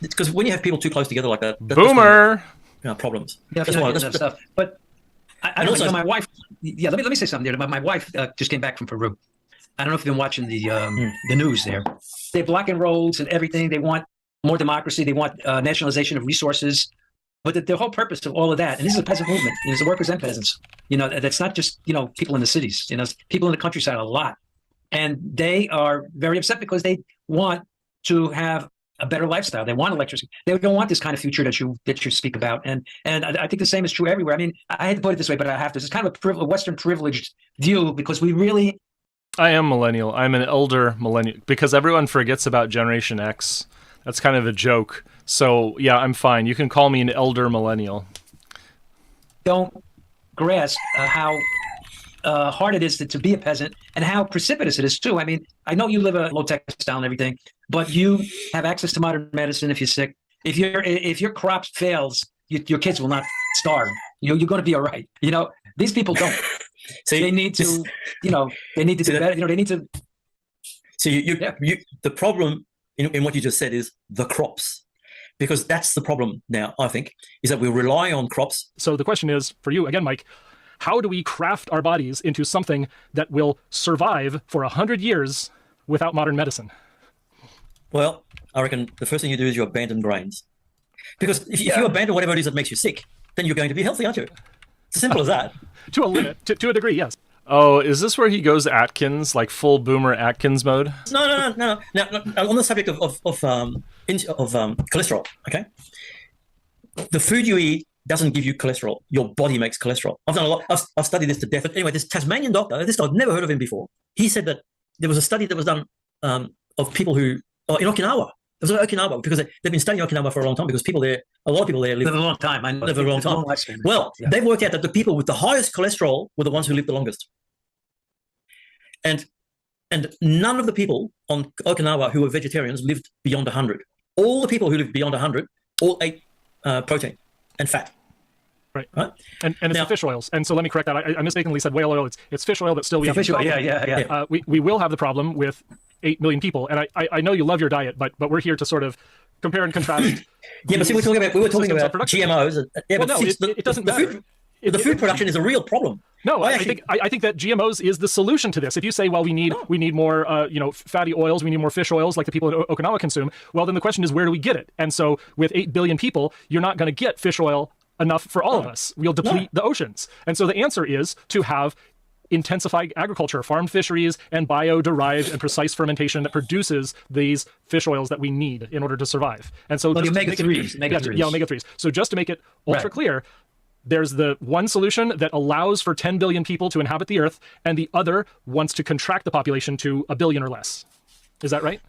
Because when you have people too close together like that, Boomer! Problems. Yeah, That's why. stuff. But I don't know, my wife. Yeah, let me say something there. My wife just came back from Peru. I don't know if you've been watching the news there. They're blocking roads and everything. They want more democracy. They want nationalization of resources. But the whole purpose of all of that, and this is a peasant movement, it's the workers and peasants. That's not just, people in the cities, it's people in the countryside a lot. And they are very upset because they want to have a better lifestyle. They want electricity. They don't want this kind of future that you speak about. And I think the same is true everywhere. I mean, I hate to put it this way, but I have to. It's kind of a Western privileged view because we really... I am millennial. I'm an elder millennial because everyone forgets about Generation X. That's kind of a joke. So, yeah, I'm fine. You can call me an elder millennial. Don't grasp how hard it is to be a peasant and how precipitous it is, too. I mean, I know you live a low-tech style and everything, but you have access to modern medicine if you're sick. If your crop fails, your kids will not starve. You're going to be all right. These people don't. So they need to, they need to do better. They need to. So the problem in what you just said is the crops. Because that's the problem now, I think, is that we rely on crops. So the question is, for you, again, Mike, how do we craft our bodies into something that will survive for 100 years without modern medicine? Well, I reckon the first thing you do is you abandon grains. Because if you abandon whatever it is that makes you sick, then you're going to be healthy, aren't you? It's as simple as that. To a limit, to a degree, yes. Oh, is this where he goes Atkins, like full boomer Atkins mode? No. Now, on the subject of cholesterol, okay? The food you eat doesn't give you cholesterol. Your body makes cholesterol. I've done a lot. I've studied this to death. But anyway, this Tasmanian doctor, I've never heard of him before. He said that there was a study that was done of people who in Okinawa. It was in Okinawa because they've been studying Okinawa for a long time because a lot of people there live a long time. Live a long time. Well, they've worked out that the people with the highest cholesterol were the ones who lived the longest. And none of the people on Okinawa who were vegetarians lived beyond 100. All the people who lived beyond 100 all ate protein and fat. Right. And it's the fish oils. And so let me correct that. I mistakenly said whale oil. It's fish oil, but still we have fish oil. Yeah. We will have the problem with 8 million people. And I know you love your diet, but we're here to sort of compare and contrast. Yeah, but see, we were talking about GMOs. It doesn't matter. The food production is a real problem. No, I think that GMOs is the solution to this. If you say, well, we need more, fatty oils, we need more fish oils like the people in Okinawa consume. Well, then the question is, where do we get it? And so, with 8 billion people, you're not going to get fish oil enough for all of us. We'll deplete the oceans. And so, the answer is to have intensified agriculture, farmed fisheries, and bio-derived and precise fermentation that produces these fish oils that we need in order to survive. And so, omega-3s. Omega-3s. So, just to make it ultra clear. There's the one solution that allows for 10 billion people to inhabit the Earth, and the other wants to contract the population to 1 billion or less. Is that right?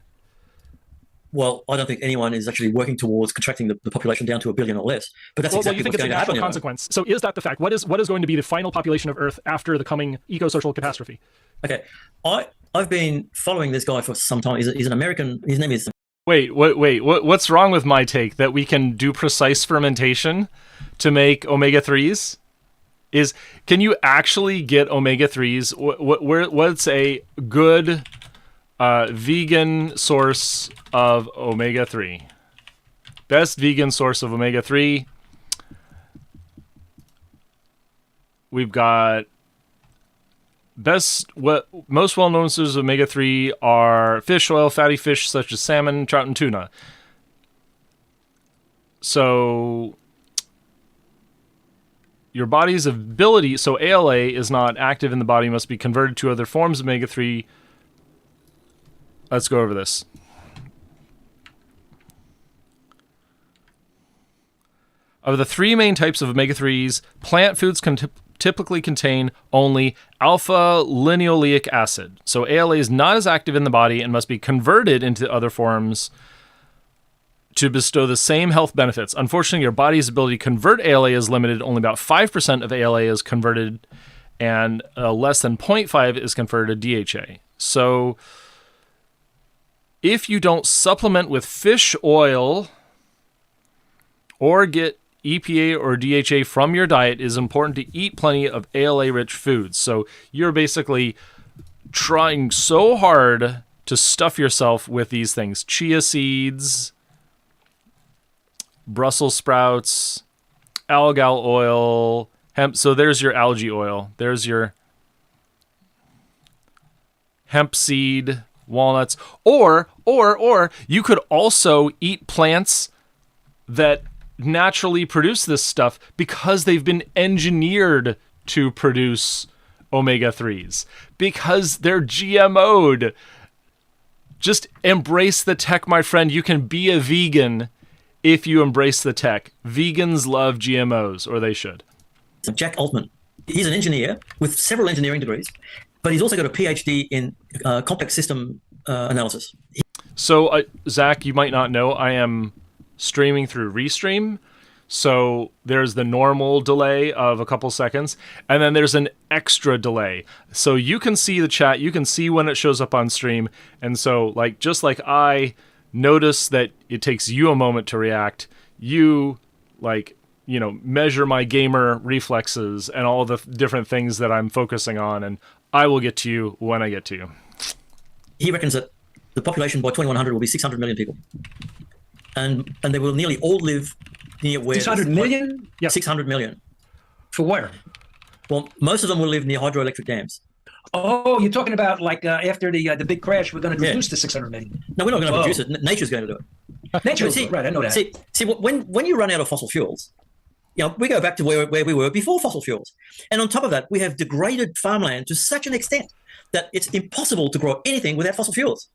Well, I don't think anyone is actually working towards contracting the population down to 1 billion or less. But that's exactly you think what's it's going a to happen. Consequence. So is that the fact? What is going to be the final population of Earth after the coming eco-social catastrophe? Okay. I've been following this guy for some time. He's an American. His name is... Wait. What's wrong with my take that we can do precise fermentation to make omega-3s? Can you actually get omega-3s? What's a good vegan source of omega-3? Best vegan source of omega-3. We've got most well-known sources of omega-3 are fish oil, fatty fish such as salmon, trout, and tuna. So your body's ability, so ALA is not active in the body, must be converted to other forms of omega-3. Let's go over this. Of the 3 main types of omega-3s, plant foods can typically contain only alpha-linoleic acid. So ALA is not as active in the body and must be converted into other forms to bestow the same health benefits. Unfortunately, your body's ability to convert ALA is limited. Only about 5% of ALA is converted, and less than 0.5 is converted to DHA. So if you don't supplement with fish oil or get EPA or DHA from your diet, it is important to eat plenty of ALA-rich foods. So you're basically trying so hard to stuff yourself with these things. Chia seeds, Brussels sprouts, algal oil, hemp. So there's your algae oil. There's your hemp seed, walnuts. Or you could also eat plants that naturally produce this stuff because they've been engineered to produce omega-3s, because they're GMO'd. Just embrace the tech, my friend. You can be a vegan if you embrace the tech. Vegans love GMOs, or they should. Jack Altman, he's an engineer with several engineering degrees, but he's also got a PhD in complex system analysis. So, Zach, you might not know, I am streaming through Restream. So there's the normal delay of a couple seconds, and then there's an extra delay. So you can see the chat, you can see when it shows up on stream, and so just like I notice that it takes you a moment to react, you measure my gamer reflexes and all the different things that I'm focusing on, and I will get to you when I get to you. He reckons that the population by 2100 will be 600 million people, and they will nearly all live near where 600 million? Yeah. 600 million. For where? Well, most of them will live near hydroelectric dams. Oh, you're talking about after the big crash, we're going to reduce the 600 million. No, we're not going to reduce it. Nature's going to do it. Nature, right? I know that. See, when you run out of fossil fuels, we go back to where we were before fossil fuels, and on top of that, we have degraded farmland to such an extent that it's impossible to grow anything without fossil fuels.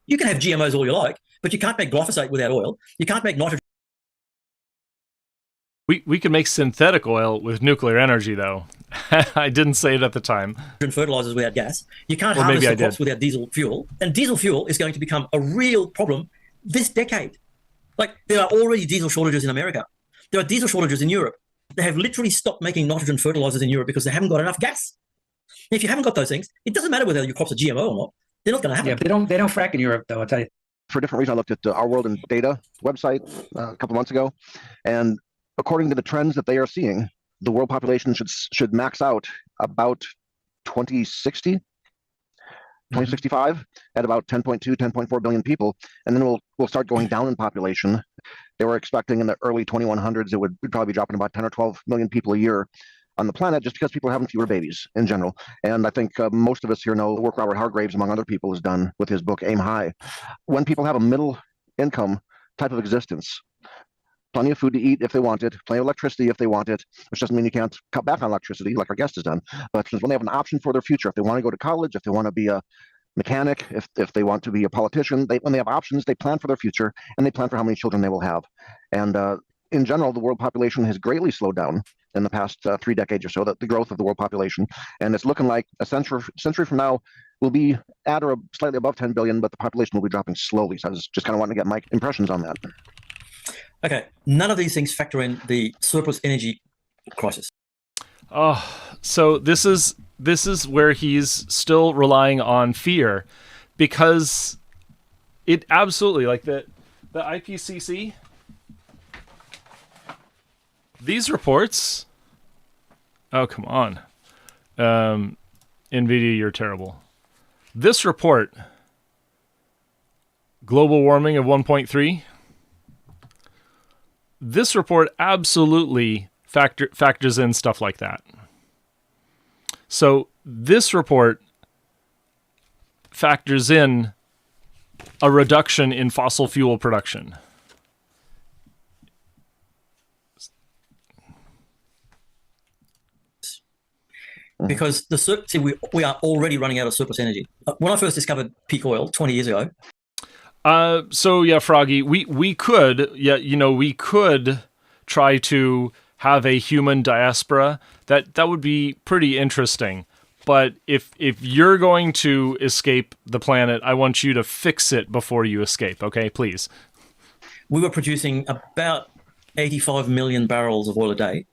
You can have GMOs all you like, but you can't make glyphosate without oil. You can't make nitrogen. We can make synthetic oil with nuclear energy, though. I didn't say it at the time. Fertilizers without gas. You can't harvest the crops without diesel fuel. And diesel fuel is going to become a real problem this decade. There are already diesel shortages in America. There are diesel shortages in Europe. They have literally stopped making nitrogen fertilizers in Europe because they haven't got enough gas. And if you haven't got those things, it doesn't matter whether your crops are GMO or not. They're not going to happen. Yeah, they don't frack in Europe, though, I'll tell you. For a different reason, I looked at Our World in Data website a couple months ago, and according to the trends that they are seeing, the world population should max out about 2060, 2065 at about 10.2, 10.4 billion people, and then we'll start going down in population. They were expecting in the early 2100s we'd probably be dropping about 10 or 12 million people a year on the planet, just because people are having fewer babies in general. And I think most of us here know the work Robert Hargraves, among other people, has done with his book Aim High. When people have a middle income type of existence, plenty of food to eat if they want it, plenty of electricity if they want it, which doesn't mean you can't cut back on electricity like our guest has done, but when they have an option for their future, if they want to go to college, if they want to be a mechanic, if they want to be a politician, when they have options, they plan for their future, and they plan for how many children they will have. And in general, the world population has greatly slowed down in the past 3 decades or so, the growth of the world population. And it's looking like a century from now, we'll be at or slightly above 10 billion, but the population will be dropping slowly. So I was just kind of wanting to get my impressions on that. Okay, none of these things factor in the surplus energy crisis. Oh, so this is where he's still relying on fear, because it absolutely, the IPCC, these reports, oh, come on. NVIDIA, you're terrible. This report, global warming of 1.3, this report absolutely factors in stuff like that. So this report factors in a reduction in fossil fuel production. Because we are already running out of surplus energy. When I first discovered peak oil 20 years ago. So yeah, Froggy, we could try to have a human diaspora. That would be pretty interesting. But if you're going to escape the planet, I want you to fix it before you escape. Okay, please. We were producing about 85 million barrels of oil a day.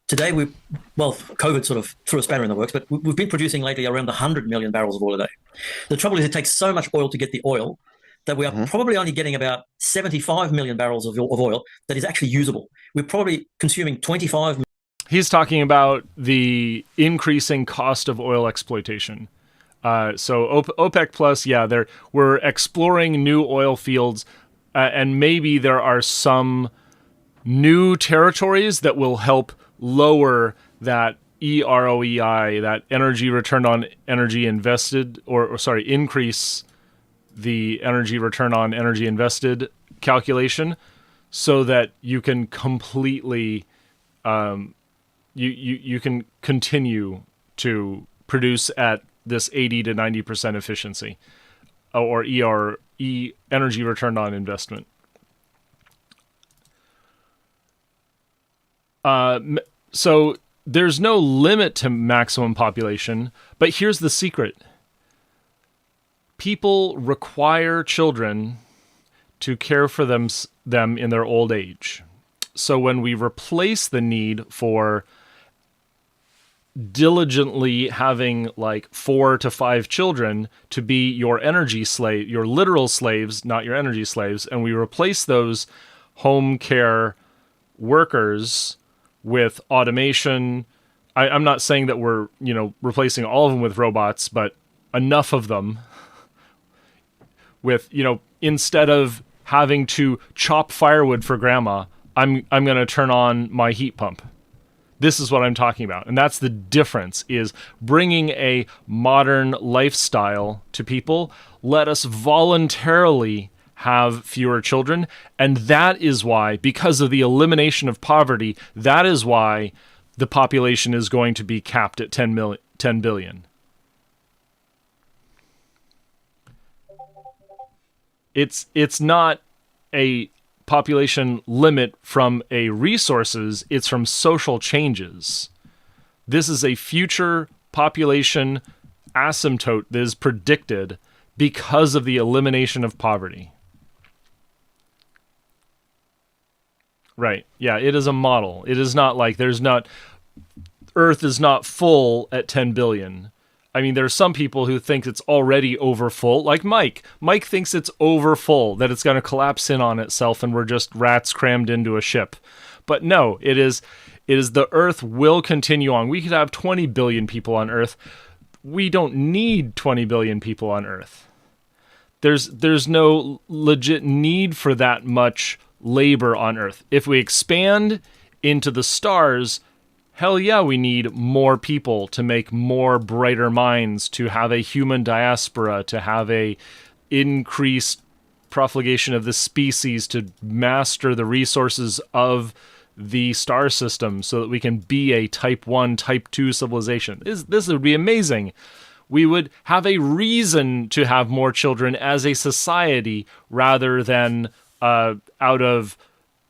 Today, COVID sort of threw a spanner in the works, but we've been producing lately around 100 million barrels of oil a day. The trouble is it takes so much oil to get the oil that we are probably only getting about 75 million barrels of oil that is actually usable. We're probably consuming 25 million. He's talking about the increasing cost of oil exploitation. So OPEC Plus, yeah, we're exploring new oil fields, and maybe there are some new territories that will help lower that EROEI, that energy return on energy invested, increase the energy return on energy invested calculation, so that you can completely, you can continue to produce at this 80 to 90% efficiency, or energy return on investment. So there's no limit to maximum population, but here's the secret. People require children to care for them in their old age. So when we replace the need for diligently having like 4 to 5 children to be your energy slave, your literal slaves, not your energy slaves, and we replace those home care workers with automation. I'm not saying that we're, replacing all of them with robots, but enough of them with, instead of having to chop firewood for grandma, I'm going to turn on my heat pump. This is what I'm talking about. And that's the difference, is bringing a modern lifestyle to people. Let us voluntarily have fewer children. And that is why, because of the elimination of poverty, that is why the population is going to be capped at 10 billion. It's not a population limit from a resources, it's from social changes. This is a future population asymptote that is predicted because of the elimination of poverty. Right. Yeah, it is a model. It is not like Earth is not full at 10 billion. I mean, there are some people who think it's already overfull, like Mike. Mike thinks it's overfull, that it's going to collapse in on itself and we're just rats crammed into a ship. But no, it is the Earth will continue on. We could have 20 billion people on Earth. We don't need 20 billion people on Earth. There's no legit need for that much labor on Earth. If we expand into the stars, hell yeah, we need more people to make more brighter minds, to have a human diaspora, to have a increased profligation of the species, to master the resources of the star system so that we can be a type 1, type 2 civilization. This would be amazing. We would have a reason to have more children as a society rather than out of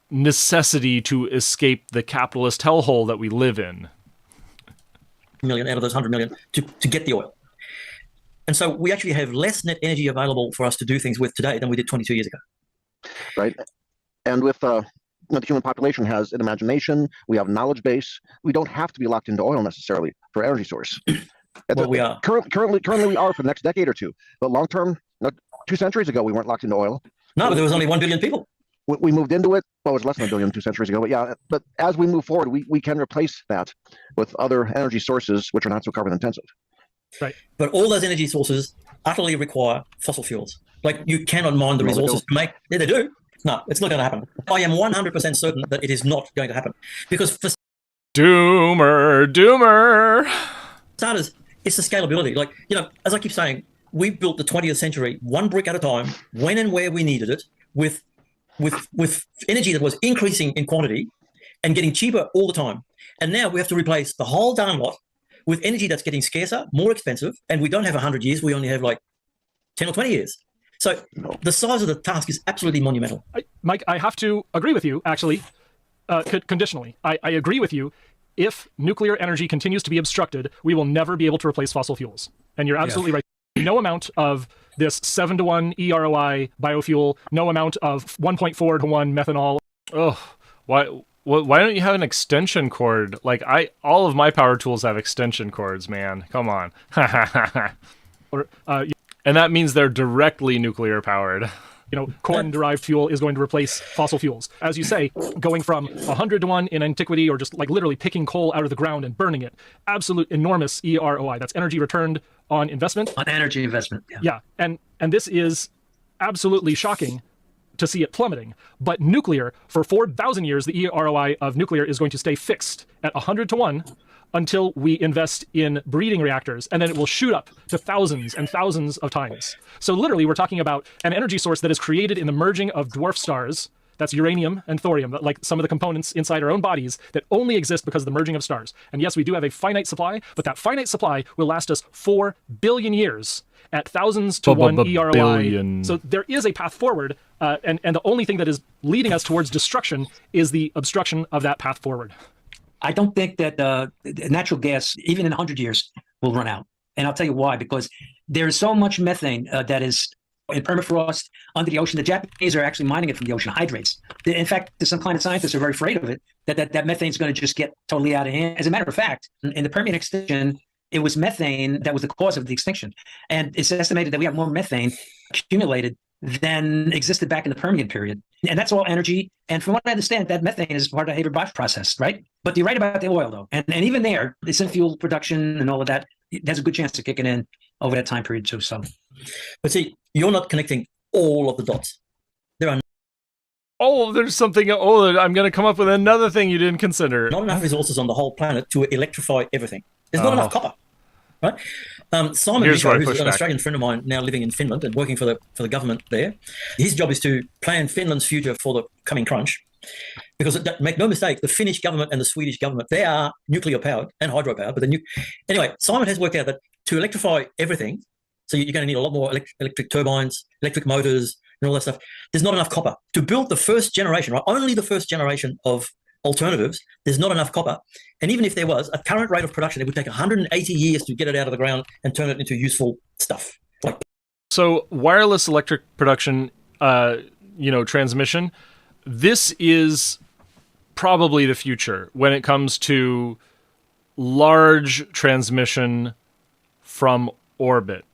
necessity to escape the capitalist hellhole that we live in. Million out of those 100 million to get the oil. And so we actually have less net energy available for us to do things with today than we did 22 years ago. Right. And with the human population has an imagination, we have knowledge base. We don't have to be locked into oil necessarily for energy source. Well, we are. Currently we are for the next decade or two. But long term, 2 centuries ago, we weren't locked into oil. No, but there was only 1 billion people. We moved into it. Well, it was less than 1 billion 2 centuries ago. But yeah, but as we move forward, we can replace that with other energy sources which are not so carbon intensive. Right. But all those energy sources utterly require fossil fuels. Like, you cannot mine the resources to make. Yeah, they do. No, it's not going to happen. I am 100% certain that it is not going to happen. Because for Doomer. starters, it's the scalability. Like, as I keep saying, we built the 20th century 1 brick at a time, when and where we needed it, with energy that was increasing in quantity and getting cheaper all the time. And now we have to replace the whole darn lot with energy that's getting scarcer, more expensive, and we don't have 100 years, we only have like 10 or 20 years. So the size of the task is absolutely monumental. Mike, I have to agree with you, actually, conditionally. I agree with you. If nuclear energy continues to be obstructed, we will never be able to replace fossil fuels. And you're absolutely right. No amount of this 7-to-1 EROI biofuel, no amount of 1.4-to-1 methanol. Oh, why don't you have an extension cord? Like, all of my power tools have extension cords, man. Come on. And that means they're directly nuclear powered. Corn-derived fuel is going to replace fossil fuels. As you say, going from 100 to 1 in antiquity, or just like literally picking coal out of the ground and burning it, absolute enormous EROI. That's energy returned on investment. On energy investment, Yeah, and this is absolutely shocking to see it plummeting. But nuclear, for 4,000 years, the EROI of nuclear is going to stay fixed at 100 to 1 until we invest in breeding reactors, and then it will shoot up to thousands and thousands of times. So literally, we're talking about an energy source that is created in the merging of dwarf stars. That's uranium and thorium, like some of the components inside our own bodies that only exist because of the merging of stars. And yes, we do have a finite supply, but that finite supply will last us 4 billion years at thousands to 1 EROI. Billion. So there is a path forward, and the only thing that is leading us towards destruction is the obstruction of that path forward. I don't think that natural gas, even in 100 years, will run out. And I'll tell you why, because there is so much methane that is in permafrost under the ocean. The Japanese are actually mining it from the ocean, hydrates. In fact, there's some climate scientists who are very afraid of it, that methane is going to just get totally out of hand. As a matter of fact, in the Permian extinction, it was methane that was the cause of the extinction. And it's estimated that we have more methane accumulated than existed back in the Permian period. And that's all energy. And from what I understand, that methane is part of the Haber-Bosch process, right? But you're right about the oil, though. And even there, it's in fuel production and all of that. There's a good chance of kicking in over that time period, too. So, but see, you're not connecting all of the dots. There are there's something. I'm going to come up with another thing you didn't consider. Not enough resources on the whole planet to electrify everything. There's not enough copper, right? Simon Rico, who's an Australian friend of mine now living in Finland and working for the government there, his job is to plan Finland's future for the coming crunch. Because make no mistake, the Finnish government and the Swedish government, they are nuclear powered and hydro powered. But anyway, Simon has worked out that to electrify everything, so you're going to need a lot more electric turbines, electric motors, and all that stuff. There's not enough copper to build the first generation, right? Only the first generation of alternatives. There's not enough copper, and even if there was, at current rate of production, it would take 180 years to get it out of the ground and turn it into useful stuff. So wireless electric production, transmission. This is probably the future when it comes to large transmission from orbit.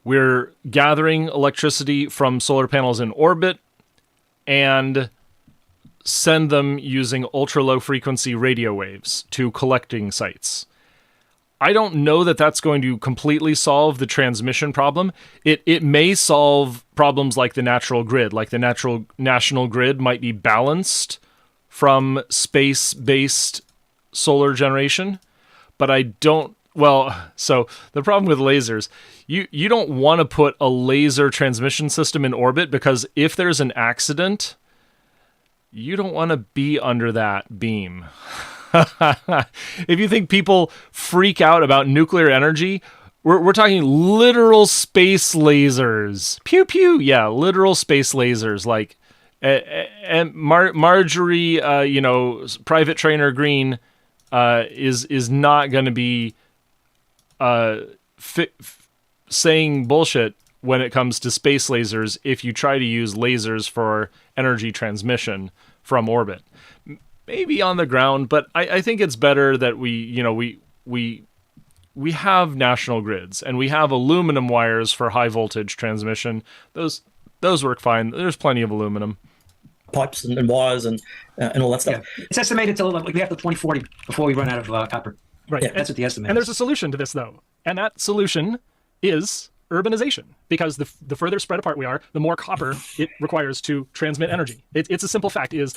We're gathering electricity from solar panels in orbit and send them using ultra-low frequency radio waves to collecting sites. I don't know that that's going to completely solve the transmission problem. It may solve problems like the natural grid, like the national grid might be balanced from space-based solar generation, but I don't. Well, so the problem with lasers, you don't want to put a laser transmission system in orbit because if there's an accident, you don't want to be under that beam. If you think people freak out about nuclear energy, we're talking literal space lasers. Pew pew, yeah, literal space lasers. Like, and Marjorie, private trainer Green, is not going to be saying bullshit when it comes to space lasers if you try to use lasers for energy transmission from orbit. Maybe on the ground, but I think it's better that we have national grids and we have aluminum wires for high voltage transmission. Those work fine. There's plenty of aluminum pipes and wires and all that stuff. Yeah. It's estimated till we have to 2040 before we run out of copper. Right. Yeah, that's what the estimate is. And there's a solution to this, though. And that solution is urbanization, because the further spread apart we are, the more copper it requires to transmit energy. It's a simple fact is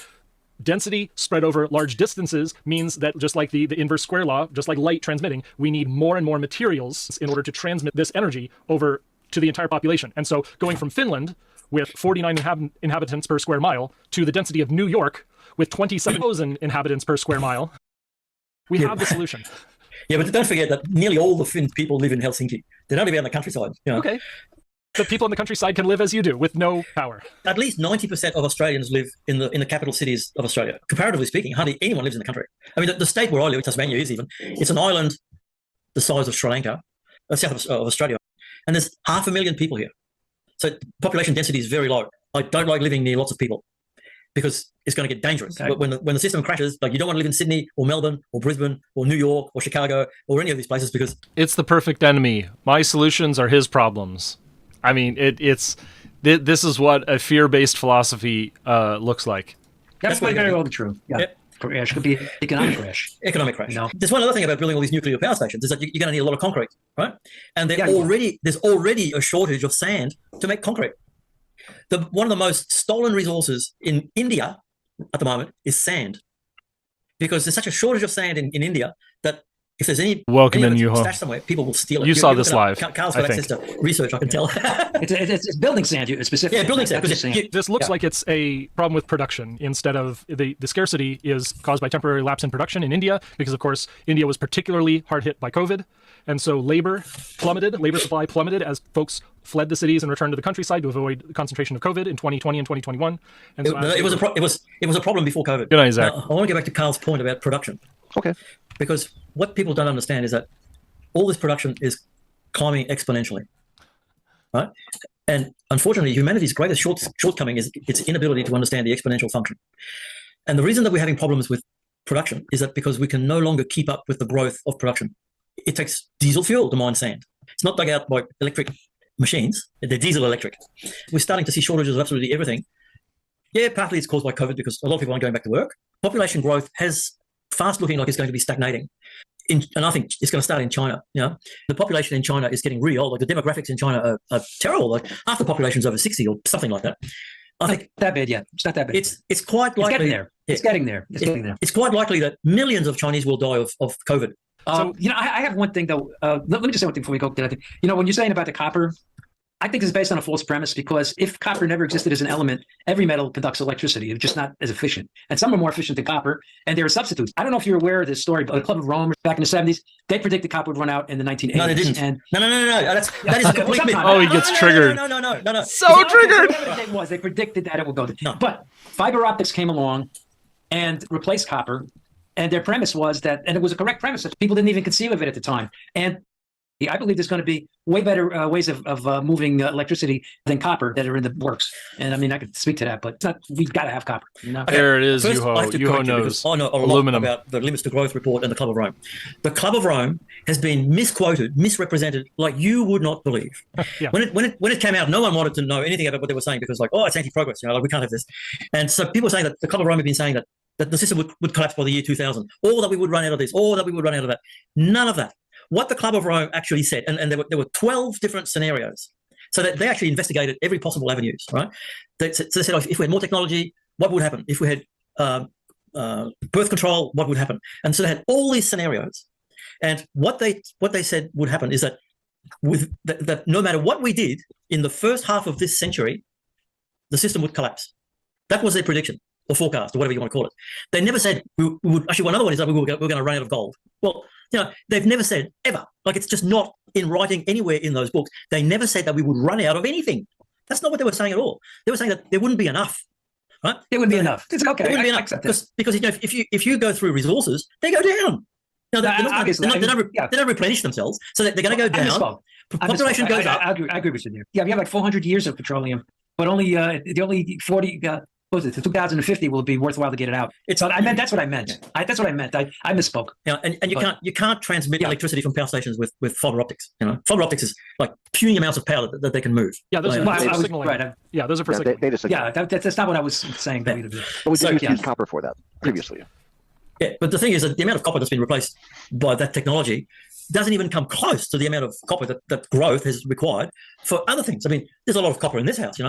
density spread over large distances means that just like the inverse square law, just like light transmitting, we need more and more materials in order to transmit this energy over to the entire population. And so going from Finland with 49 inhabitants per square mile to the density of New York with 27,000 inhabitants per square mile, we have the solution. Yeah, but don't forget that nearly all the Finnish people live in Helsinki. They don't live on the countryside. Okay. The people in the countryside can live as you do, with no power. At least 90% of Australians live in the capital cities of Australia. Comparatively speaking, hardly anyone lives in the country. I mean, the state where I live, Tasmania is even, it's an island the size of Sri Lanka, south of Australia, and there's 500,000 people here. So population density is very low. I don't like living near lots of people. because it's going to get dangerous. But when the system crashes, like, you don't want to live in Sydney or Melbourne or Brisbane or New York or Chicago or any of these places, because it's the perfect enemy. My solutions are his problems. I mean, this is what a fear-based philosophy looks like. That's very well true. Yeah. Yep. Crash could be economic crash. Economic crash. No. There's one other thing about building all these nuclear power stations is that you're going to need a lot of concrete, right? And there's already a shortage of sand to make concrete. One of the most stolen resources in India at the moment is sand, because there's such a shortage of sand in India that if there's any stashed somewhere, people will steal it. You saw this live. Carl's got access to research, I can tell. it's building sand specifically. Yeah, building sand. This looks like it's a problem with production instead of the scarcity is caused by temporary lapse in production in India, because of course India was particularly hard hit by COVID, and so labor supply plummeted as folks fled the cities and returned to the countryside to avoid the concentration of COVID in 2020 and 2021. And so it was a problem before COVID. Good night, Zach. Now, I want to go back to Carl's point about production. Okay. Because what people don't understand is that all this production is climbing exponentially, right? And unfortunately, humanity's greatest shortcoming is its inability to understand the exponential function. And the reason that we're having problems with production is that because we can no longer keep up with the growth of production. It takes diesel fuel to mine sand. It's not dug out by electric machines. They're diesel electric. We're starting to see shortages of absolutely everything. Yeah, partly it's caused by COVID because a lot of people aren't going back to work. Population growth has fast looking like it's going to be stagnating. And I think it's going to start in China. You know, the population in China is getting really old. Like, the demographics in China are terrible. Like, half the population's over 60 or something like that. I think that bad yet. It's not that bad. It's quite likely. It's getting there. It's getting there. It's quite likely that millions of Chinese will die of COVID. So, I have one thing though. Let me just say one thing before we go to that. When you're saying about the copper, I think it's based on a false premise, because if copper never existed as an element, every metal conducts electricity. It's just not as efficient. And some are more efficient than copper, and there are substitutes. I don't know if you're aware of this story, but the Club of Rome back in the 70s, they predicted copper would run out in the 1980s. No, they didn't. And no. That is a complete myth. Oh, he gets triggered. No. So triggered. They predicted that it would go. But fiber optics came along and replaced copper. And their premise was that, and it was a correct premise, that people didn't even conceive of it at the time. And I believe there's going to be way better ways of moving electricity than copper that are in the works. And I mean, I could speak to that, but we've got to have copper. Okay. There it is, First, Yuho knows. I know a lot about the Limits to Growth report and the Club of Rome. The Club of Rome has been misquoted, misrepresented like you would not believe. Yeah. When it came out, no one wanted to know anything about what they were saying, because it's anti-progress. Like, we can't have this. And so people saying that the Club of Rome have been saying that the system would collapse by the year 2000, or that we would run out of this, or that we would run out of that. None of that. What the Club of Rome actually said, and there were 12 different scenarios, so that they actually investigated every possible avenues, right? So they said, if we had more technology, what would happen? If we had birth control, what would happen? And so they had all these scenarios. And what they said would happen is that that no matter what we did in the first half of this century, the system would collapse. That was their prediction, or forecast, or whatever you want to call it. They never said we would. Actually, another one is that we're going to run out of gold. Well, they've never said ever. Like, it's just not in writing anywhere in those books. They never said that we would run out of anything. That's not what they were saying at all. They were saying that there wouldn't be enough. Right? There wouldn't be enough. It's okay. There wouldn't be enough because if you go through resources, they go down. They're not replenish themselves, so they're going to go down. Population goes up. I agree with you there. Yeah, we have like 400 years of petroleum, but only 40. What was it? 2050 will be worthwhile to get it out. That's what I meant. That's what I meant. I misspoke. And you can't transmit electricity from power stations with fiber optics. Fiber optics is like puny amounts of power that they can move. Yeah, those are for signaling. Right. Yeah, those are for signaling. That's not what I was saying. But we did use copper for that previously. Yeah, but the thing is that the amount of copper that's been replaced by that technology doesn't even come close to the amount of copper that growth has required for other things. I mean, there's a lot of copper in this house.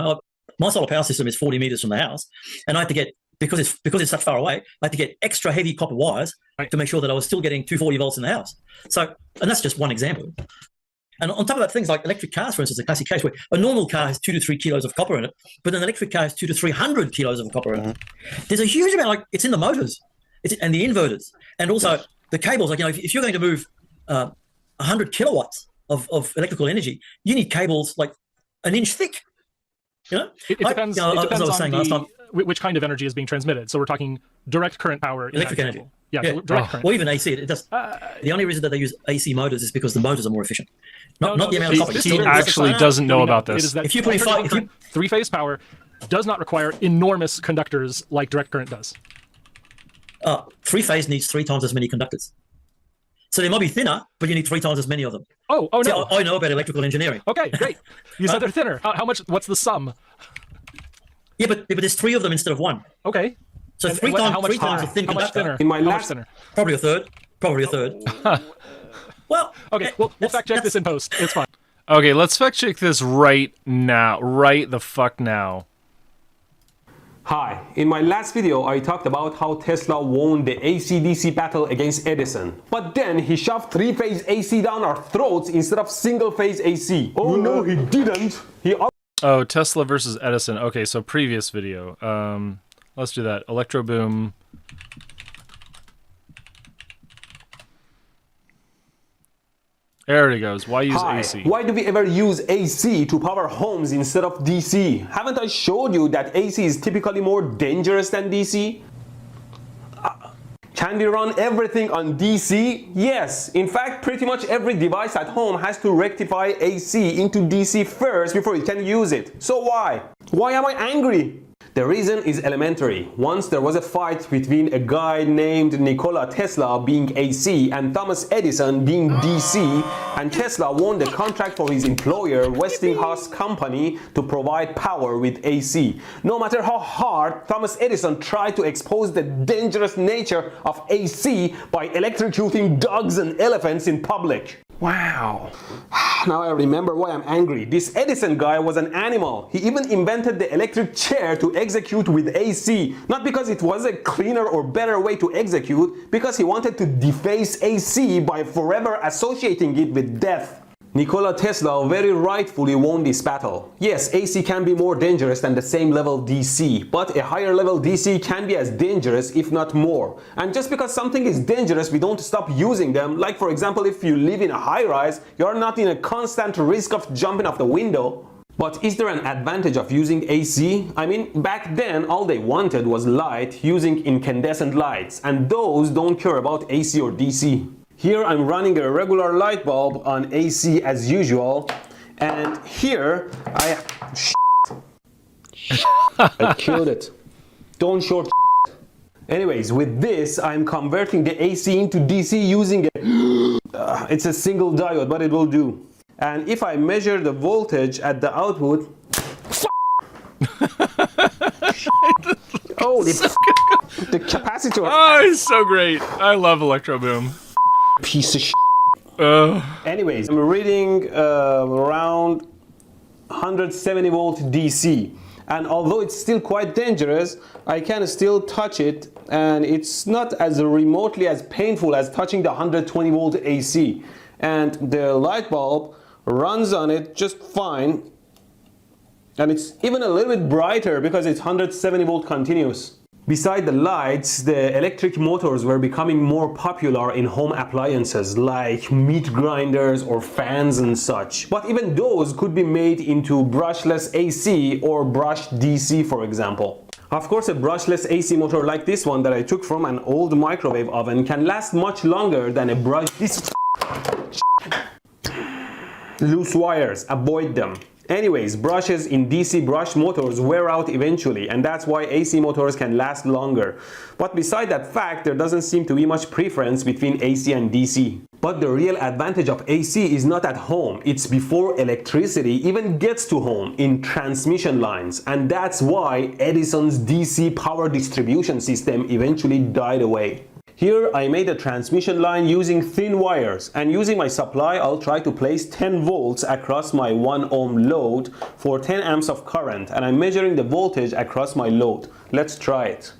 My solar power system is 40 meters from the house, and I had to get, because it's such far away, I had to get extra heavy copper wires to make sure that I was still getting 240 volts in the house. So, and that's just one example. And on top of that, things like electric cars, for instance, a classic case where a normal car has 2 to 3 kilos of copper in it, but an electric car has 200 to 300 kilos of copper in it. There's a huge amount, like, it's in the motors, and the inverters, and also the cables. Like, if you're going to move 100 kilowatts of electrical energy, you need cables like an inch thick. It depends, it depends on which kind of energy is being transmitted. So we're talking direct current power. Electric energy. Yeah, direct current. Or even AC. It does. The only reason that they use AC motors is because the motors are more efficient. Not the amount of copper. He actually doesn't know about this. If you put in 3-phase power, does not require enormous conductors like direct current does. Three-phase needs 3 times as many conductors. So they might be thinner, but you need 3 times as many of them. Oh See, no. I know about electrical engineering. Okay, great. You said they're thinner. How much? What's the sum? Yeah, but there's 3 of them instead of 1. Okay. So three times a thin how much conductor. thinner? How much thinner? Probably a third. Well, okay, we'll fact check this in post. It's fine. Okay, let's fact check this right now. Right the fuck now. Hi, in my last video I talked about how Tesla won the AC-DC battle against Edison. But then he shoved 3-phase AC down our throats instead of single-phase AC. Oh no, he didn't. Oh, Tesla versus Edison. Okay, so previous video. Let's do that. Electro boom. There it goes. Why use AC? Why do we ever use AC to power homes instead of DC? Haven't I showed you that AC is typically more dangerous than DC? Can we run everything on DC? Yes. In fact, pretty much every device at home has to rectify AC into DC first before it can use it. So why? Why am I angry? The reason is elementary. Once there was a fight between a guy named Nikola Tesla being AC and Thomas Edison being DC, and Tesla won the contract for his employer Westinghouse Company to provide power with AC. No matter how hard Thomas Edison tried to expose the dangerous nature of AC by electrocuting dogs and elephants in public. Wow. Now I remember why I'm angry. This Edison guy was an animal. He even invented the electric chair to execute with AC. Not because it was a cleaner or better way to execute, because he wanted to deface AC by forever associating it with death. Nikola Tesla very rightfully won this battle. Yes, AC can be more dangerous than the same level DC, but a higher level DC can be as dangerous, if not more. And just because something is dangerous, we don't stop using them. Like for example, if you live in a high-rise, you're not in a constant risk of jumping off the window. But is there an advantage of using AC? I mean, back then all they wanted was light using incandescent lights, and those don't care about AC or DC. Here I'm running a regular light bulb on AC as usual, and here I killed it. Don't short. Anyways, with this I'm converting the AC into DC using it's a single diode, but it will do. And if I measure the voltage at the output, oh, the capacitor. Oh, it's so great. I love Electro Boom. Piece of Anyways, I'm reading around 170 volt DC, and although it's still quite dangerous, I can still touch it, and it's not as remotely as painful as touching the 120 volt AC. And the light bulb runs on it just fine, and it's even a little bit brighter because it's 170 volt continuous. Beside the lights, the electric motors were becoming more popular in home appliances like meat grinders or fans and such. But even those could be made into brushless AC or brushed DC, for example. Of course, a brushless AC motor like this one that I took from an old microwave oven can last much longer than a brush. Loose wires, avoid them. Anyways, brushes in DC brush motors wear out eventually, and that's why AC motors can last longer. But beside that fact, there doesn't seem to be much preference between AC and DC. But the real advantage of AC is not at home, it's before electricity even gets to home, in transmission lines. And that's why Edison's DC power distribution system eventually died away. Here I made a transmission line using thin wires, and using my supply I'll try to place 10 volts across my 1 ohm load for 10 amps of current, and I'm measuring the voltage across my load. Let's try it.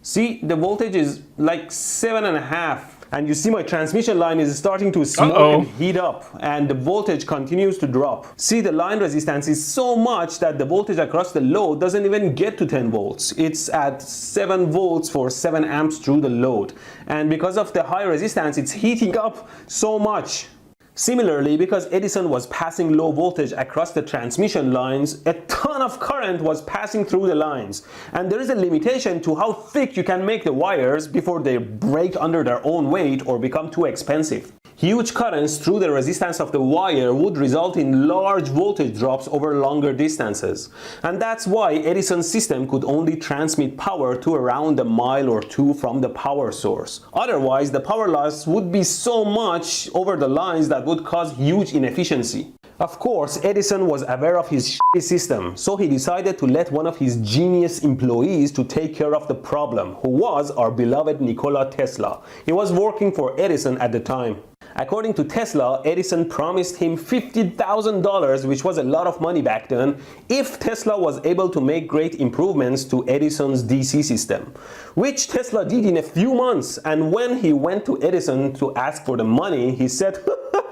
See, the voltage is like 7.5, and you see my transmission line is starting to smoke and heat up, and the voltage continues to drop. See, the line resistance is so much that the voltage across the load doesn't even get to 10 volts. It's at 7 volts for 7 amps through the load. And because of the high resistance, it's heating up so much. Similarly, because Edison was passing low voltage across the transmission lines, a ton of current was passing through the lines. And there is a limitation to how thick you can make the wires before they break under their own weight or become too expensive. Huge currents through the resistance of the wire would result in large voltage drops over longer distances. And that's why Edison's system could only transmit power to around a mile or two from the power source. Otherwise, the power loss would be so much over the lines that would cause huge inefficiency. Of course, Edison was aware of his shitty system, so he decided to let one of his genius employees to take care of the problem, who was our beloved Nikola Tesla. He was working for Edison at the time. According to Tesla, Edison promised him $50,000, which was a lot of money back then, if Tesla was able to make great improvements to Edison's DC system, which Tesla did in a few months. And when he went to Edison to ask for the money, he said,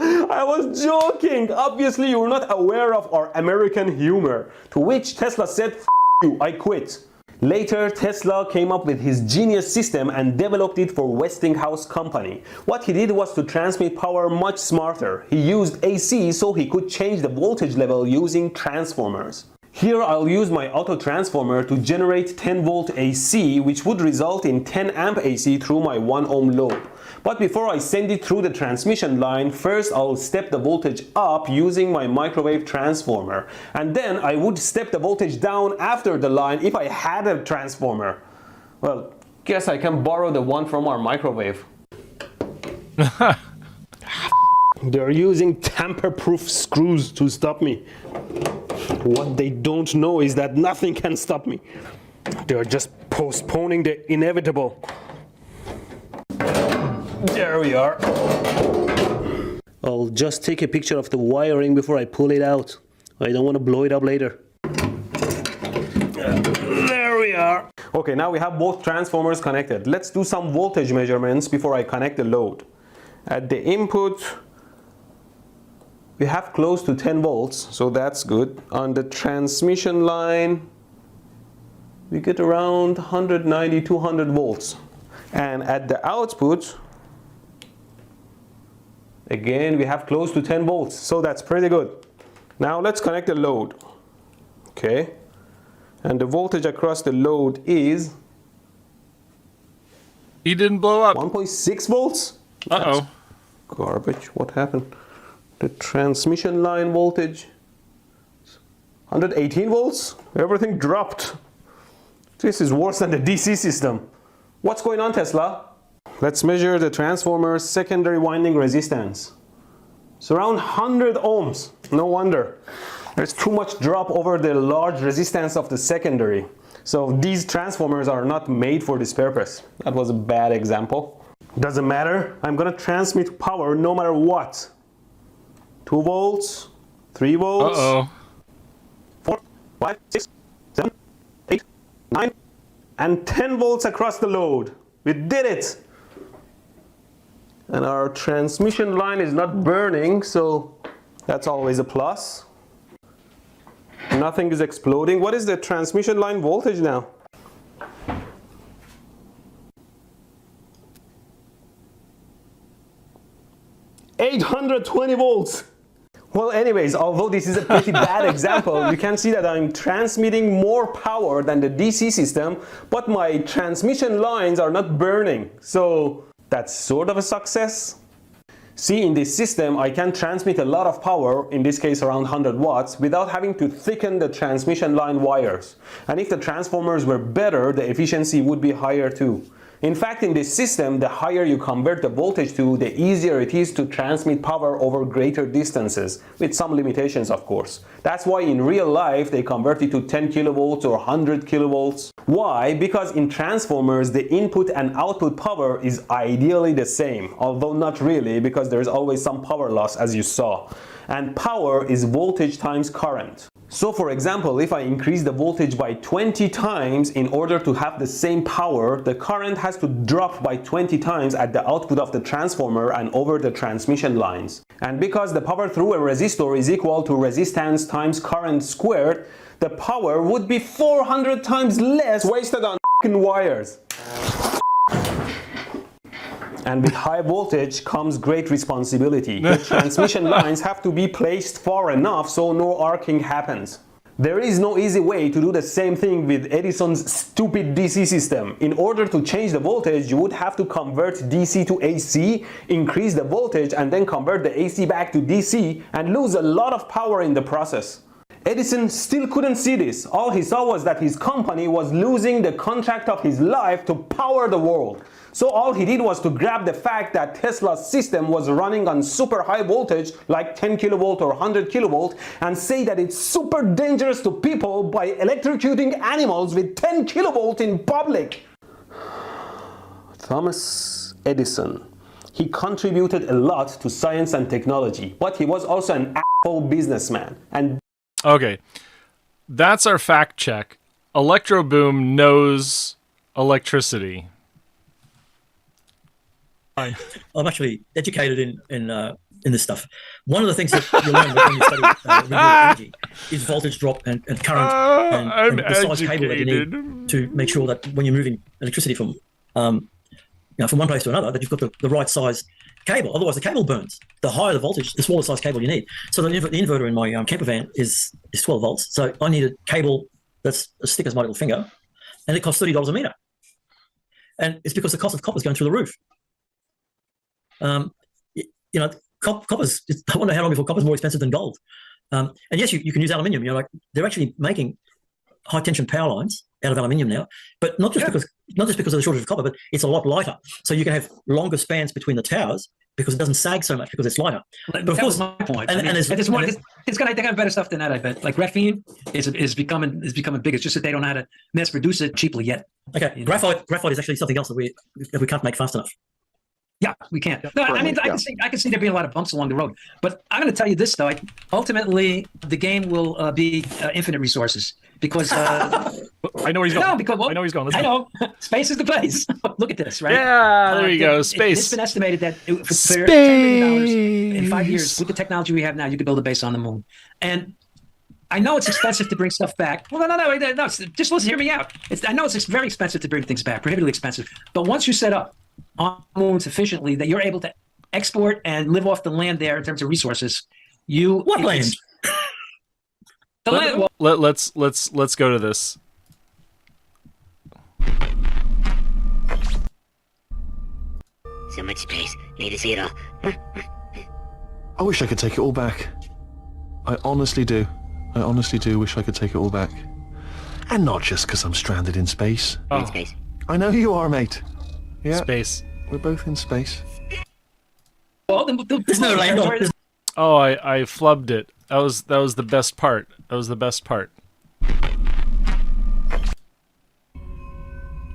I was joking. Obviously, you're not aware of our American humor. To which Tesla said, F you, I quit. Later, Tesla came up with his genius system and developed it for Westinghouse Company. What he did was to transmit power much smarter. He used AC so he could change the voltage level using transformers. Here I'll use my auto transformer to generate 10 volt AC, which would result in 10 amp AC through my 1 ohm load. But before I send it through the transmission line, first I'll step the voltage up using my microwave transformer. And then I would step the voltage down after the line if I had a transformer. Well, guess I can borrow the one from our microwave. They're using tamper-proof screws to stop me. What they don't know is that nothing can stop me. They're just postponing the inevitable. There we are. I'll just take a picture of the wiring before I pull it out. I don't want to blow it up later. There we are. Okay, now we have both transformers connected. Let's do some voltage measurements before I connect the load. At the input, we have close to 10 volts, so that's good. On the transmission line, we get around 190, 200 volts. And at the output, again, we have close to 10 volts, so that's pretty good. Now let's connect the load. Okay, and the voltage across the load is... He didn't blow up. 1.6 volts? Uh-oh. That's garbage. What happened? The transmission line voltage, 118 volts? Everything dropped. This is worse than the DC system. What's going on, Tesla? Let's measure the transformer's secondary winding resistance. It's around 100 ohms. No wonder. There's too much drop over the large resistance of the secondary. So these transformers are not made for this purpose. That was a bad example. Doesn't matter. I'm gonna transmit power no matter what. 2 volts, 3 volts, 4, 5, 6, 7, 8, 9, and 10 volts across the load. We did it! And our transmission line is not burning, so that's always a plus. Nothing is exploding. What is the transmission line voltage now? $820 volts! Well, anyways, although this is a pretty bad example, you can see that I'm transmitting more power than the DC system, but my transmission lines are not burning. So that's sort of a success. See, in this system, I can transmit a lot of power, in this case around 100 watts, without having to thicken the transmission line wires. And if the transformers were better, the efficiency would be higher too. In fact, in this system, the higher you convert the voltage to, the easier it is to transmit power over greater distances, with some limitations, of course. That's why in real life, they convert it to 10 kilovolts or 100 kilovolts. Why? Because in transformers, the input and output power is ideally the same, although not really, because there's always some power loss, as you saw. And power is voltage times current. So for example, if I increase the voltage by 20 times in order to have the same power, the current has to drop by 20 times at the output of the transformer and over the transmission lines. And because the power through a resistor is equal to resistance times current squared, the power would be 400 times less wasted on f***ing wires. And with high voltage comes great responsibility. The transmission lines have to be placed far enough so no arcing happens. There is no easy way to do the same thing with Edison's stupid DC system. In order to change the voltage, you would have to convert DC to AC, increase the voltage, and then convert the AC back to DC, and lose a lot of power in the process. Edison still couldn't see this. All he saw was that his company was losing the contract of his life to power the world. So all he did was to grab the fact that Tesla's system was running on super high voltage, like 10 kilovolt or 100 kilovolt, and say that it's super dangerous to people by electrocuting animals with 10 kilovolt in public. Thomas Edison. He contributed a lot to science and technology, but he was also an asshole businessman. And okay, that's our fact check. Electroboom knows electricity. I'm actually educated in this stuff. One of the things that you learn when you study renewable energy is voltage drop and current and the size cable that you need to make sure that when you're moving electricity from from one place to another, that you've got the right size cable. Otherwise, the cable burns. The higher the voltage, the smaller size cable you need. So the inverter in my camper van is 12 volts. So I need a cable that's as thick as my little finger, and it costs $30 a meter. And it's because the cost of copper is going through the roof. Copper's, I wonder how long before copper's more expensive than gold. And yes, you can use aluminium. They're actually making high tension power lines out of aluminium now, but not just because of the shortage of copper, but it's a lot lighter. So you can have longer spans between the towers because it doesn't sag so much because it's lighter. But of course, my point. And they got better stuff than that. I bet. Like graphene is becoming big. It's just that they don't know how to mass produce it cheaply yet. Okay, graphite is actually something else that we can't make fast enough. Yeah, we can't. No, I mean, I can see there being a lot of bumps along the road. But I'm going to tell you this, though. Ultimately, the game will be infinite resources because I know where he's going. No, because I know where he's going. I know space is the place. Look at this, right? Yeah, there you go. Space. It's been estimated that for $10 billion in 5 years, with the technology we have now, you could build a base on the moon. And I know it's expensive to bring stuff back. Well, no. Just listen, hear me out. I know it's very expensive to bring things back, prohibitively expensive. But once you set up on the moon sufficiently that you're able to export and live off the land there in terms of resources, what land? The land. Well, let's go to this. So much space. Need to see it all. I wish I could take it all back. I honestly do. I honestly do wish I could take it all back. And not just because I'm stranded in space. In space. I know you are, mate. Yeah. Space. We're both in space. Well, there's no land on. Oh, I flubbed it. That was the best part. That was the best part.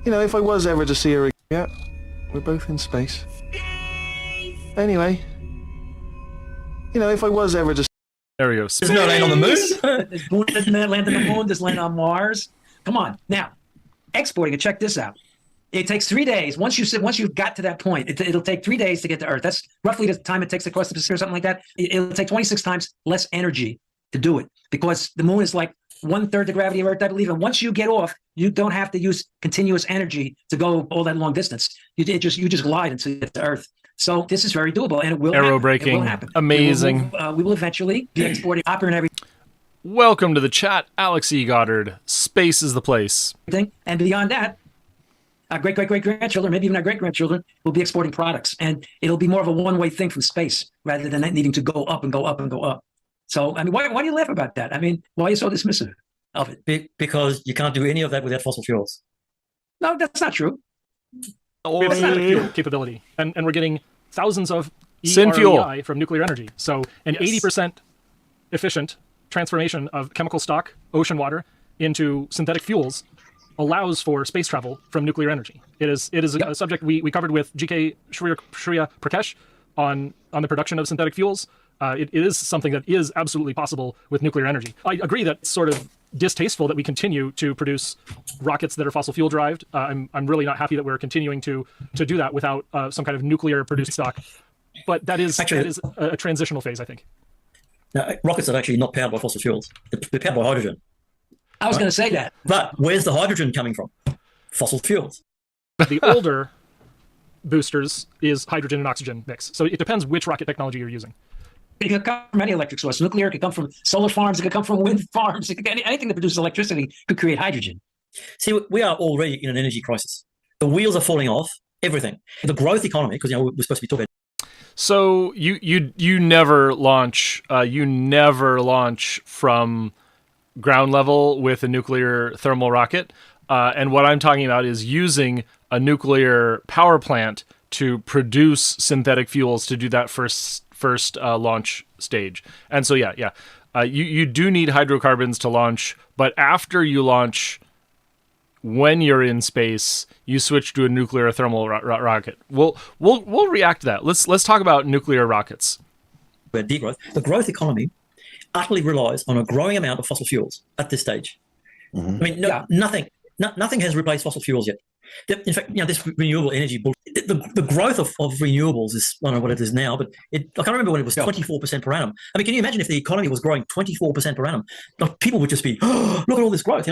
You know, if I was ever to see her again, yeah, we're both in space. Anyway, you know, if I was ever to. There we go. There's no land on the moon. There's land on the moon. There's land on Mars. Come on, now, exporting it. Check this out. It takes 3 days. Once you've got to that point, it'll take 3 days to get to Earth. That's roughly the time it takes to cross the Pacific or something like that. It'll take 26 times less energy to do it because the moon is like 1/3 the gravity of Earth, I believe. And once you get off, you don't have to use continuous energy to go all that long distance. You just glide until you get to Earth. So this is very doable, and it will Aero happen. braking. It will happen. Amazing. We will eventually be exporting copper and everything. Welcome to the chat, Alex E. Goddard. Space is the place. And beyond that, our great-great-great-grandchildren, maybe even our great-grandchildren, will be exporting products. And it'll be more of a one-way thing from space rather than needing to go up and go up and go up. So, I mean, why do you laugh about that? I mean, why are you so dismissive of it? Because you can't do any of that without fossil fuels. No, that's not true. That's not a fuel capability. And we're getting thousands of Synfuel from nuclear energy. So an 80% efficient transformation of chemical stock, ocean water, into synthetic fuels allows for space travel from nuclear energy. It is a subject we covered with GK Shriya Prakash on the production of synthetic fuels. It is something that is absolutely possible with nuclear energy. I agree that it's sort of distasteful that we continue to produce rockets that are fossil fuel derived. I'm really not happy that we're continuing to do that without some kind of nuclear produced stock. But that is a transitional phase, I think. Now, rockets are actually not powered by fossil fuels. They're powered by hydrogen. I was going to say that. But where's the hydrogen coming from? Fossil fuels. The older boosters is hydrogen and oxygen mix. So it depends which rocket technology you're using. It could come from any electric source. Nuclear could come from solar farms. It could come from wind farms. It could, anything that produces electricity could create hydrogen. See, we are already in an energy crisis. The wheels are falling off. Everything. The growth economy, because we're supposed to be talking. So you never launch from ground level with a nuclear thermal rocket, and what I'm talking about is using a nuclear power plant to produce synthetic fuels to do that first launch stage. And so you do need hydrocarbons to launch, but after you launch, when you're in space, you switch to a nuclear thermal rocket. We'll react to that. Let's talk about nuclear rockets. Degrowth. The growth economy utterly relies on a growing amount of fossil fuels at this stage. I mean, nothing has replaced fossil fuels yet. In fact, this renewable energy, the growth of renewables is, I don't know what it is now, but I can't remember when it was 24% per annum. I mean, can you imagine if the economy was growing 24% per annum? People would just be, oh, look at all this growth,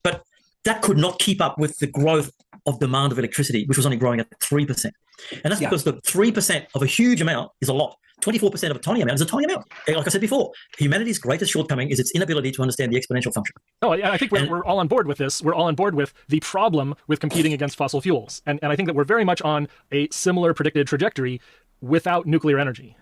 But that could not keep up with the growth of demand of electricity, which was only growing at 3%. And that's because the 3% of a huge amount is a lot. 24% of a tiny amount is a tiny amount. Like I said before, humanity's greatest shortcoming is its inability to understand the exponential function. Oh, yeah, I think we're all on board with this. We're all on board with the problem with competing against fossil fuels. And I think that we're very much on a similar predicted trajectory without nuclear energy.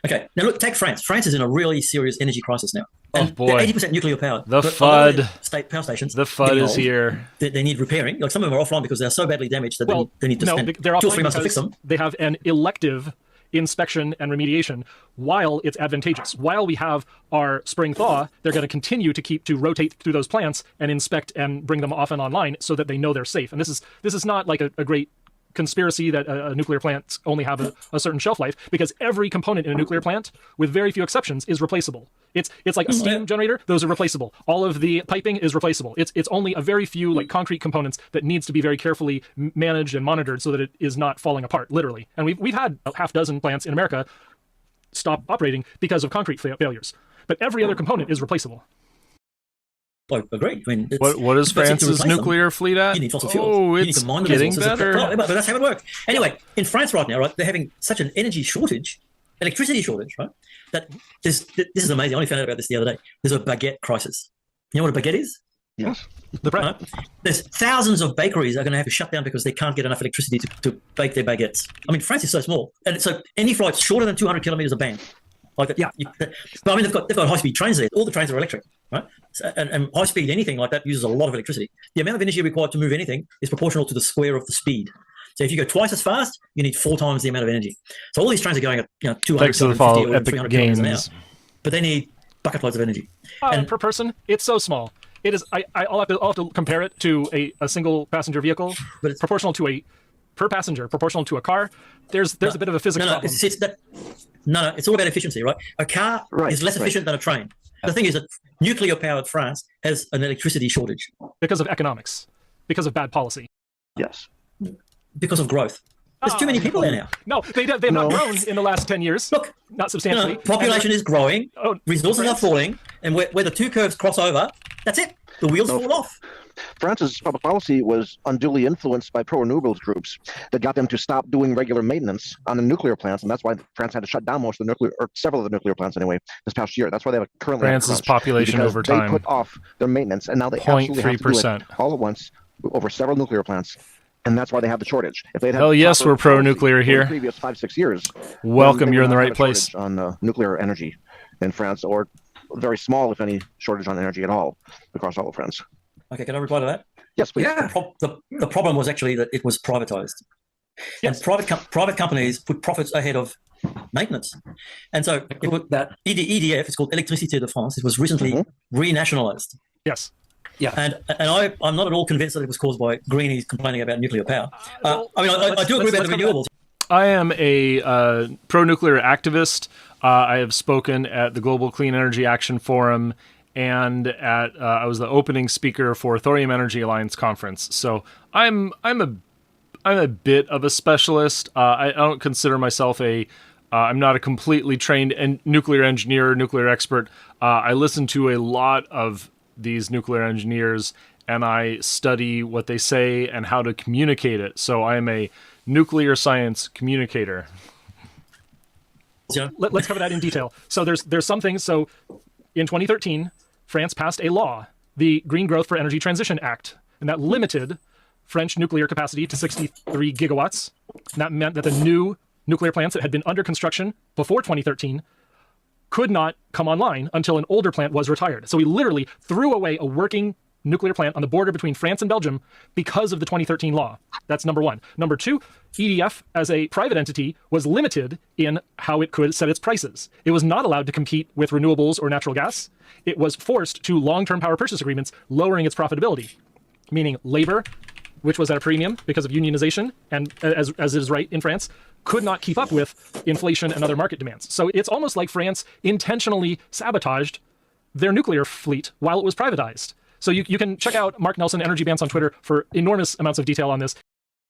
Okay, now look, take France. France is in a really serious energy crisis now. And boy, 80% nuclear powered. The FUD. State power stations. The FUD is here. They need repairing. Like some of them are offline because they're so badly damaged that they need to spend 2 or 3 months to fix them. They have an elective inspection and remediation while it's advantageous. While we have our spring thaw, they're going to continue to rotate through those plants and inspect and bring them off and online so that they know they're safe. And this is not like a great conspiracy that a nuclear plants only have a certain shelf life, because every component in a nuclear plant, with very few exceptions, is replaceable. It's like a steam generator; those are replaceable. All of the piping is replaceable. It's only a very few like concrete components that needs to be very carefully managed and monitored so that it is not falling apart, literally. And we've had a half dozen plants in America stop operating because of concrete failures. But every other component is replaceable. I agree. I mean, what is France's nuclear fleet at? You need fossil fuels. Oh, you it's need to mine the getting resources. better. But that's how it works. Anyway, in France right now, right, they're having such an energy shortage, electricity shortage, right, that this is amazing. I only found out about this the other day. There's a baguette crisis. You know what a baguette is? Yes. The bread. Right? There's thousands of bakeries are going to have to shut down because they can't get enough electricity to bake their baguettes. I mean, France is so small, and so any flights shorter than 200 kilometers are banned. Like, but I mean, they've got high-speed trains there. All the trains are electric, right? And high-speed anything like that uses a lot of electricity. The amount of energy required to move anything is proportional to the square of the speed. So if you go twice as fast, you need 4 times the amount of energy. So all these trains are going at 200, 250, or 300 kilometers an hour, but they need bucket loads of energy. And per person, it's so small. It is. I'll have to compare it to a single passenger vehicle, but it's proportional to a per passenger, proportional to a car. There's a bit of a physics problem. It's all about efficiency, right? A car is less efficient than a train. The thing is that nuclear-powered France has an electricity shortage. Because of economics. Because of bad policy. Yes. Because of growth. There's too many people there now. No, they've not grown in the last 10 years. Look, not substantially. Population is growing, resources are falling, and where the two curves cross over, that's it. The wheels fall off. France's public policy was unduly influenced by pro-renewables groups that got them to stop doing regular maintenance on the nuclear plants, and that's why France had to shut down most of the nuclear, or several of the nuclear plants anyway, this past year. That's why they have currently France's population over time. They put off their maintenance, and now they absolutely have to do it all at once over several nuclear plants. And that's why they have the shortage. If they'd had hell yes, we're pro-nuclear here. The previous 5-6 years. Welcome, you're in the right place. On nuclear energy in France, or very small, if any, shortage on energy at all across all of France. Okay, can I reply to that? Yes, please. Yeah. The problem was actually that it was privatized. Yes. And private companies put profits ahead of maintenance. And so that EDF, it's called Électricité de France, it was recently renationalized. Yes. Yeah, and I'm not at all convinced that it was caused by greenies complaining about nuclear power. I do agree about the renewables. I am a pro-nuclear activist. I have spoken at the Global Clean Energy Action Forum, and I was the opening speaker for Thorium Energy Alliance conference. So I'm a bit of a specialist. I don't consider myself I'm not a completely trained nuclear engineer or nuclear expert. I listen to a lot of these nuclear engineers, and I study what they say and how to communicate it. So I am a nuclear science communicator. Let's cover that in detail. So there's some things. So in 2013, France passed a law, the Green Growth for Energy Transition Act, and that limited French nuclear capacity to 63 gigawatts. And that meant that the new nuclear plants that had been under construction before 2013 could not come online until an older plant was retired. So we literally threw away a working nuclear plant on the border between France and Belgium because of the 2013 law. That's number one. Number two, EDF as a private entity was limited in how it could set its prices. It was not allowed to compete with renewables or natural gas. It was forced to long-term power purchase agreements, lowering its profitability, meaning labor, which was at a premium because of unionization, and as it is right in France, could not keep up with inflation and other market demands. So it's almost like France intentionally sabotaged their nuclear fleet while it was privatized. So you can check out Mark Nelson, Energy Bants on Twitter for enormous amounts of detail on this.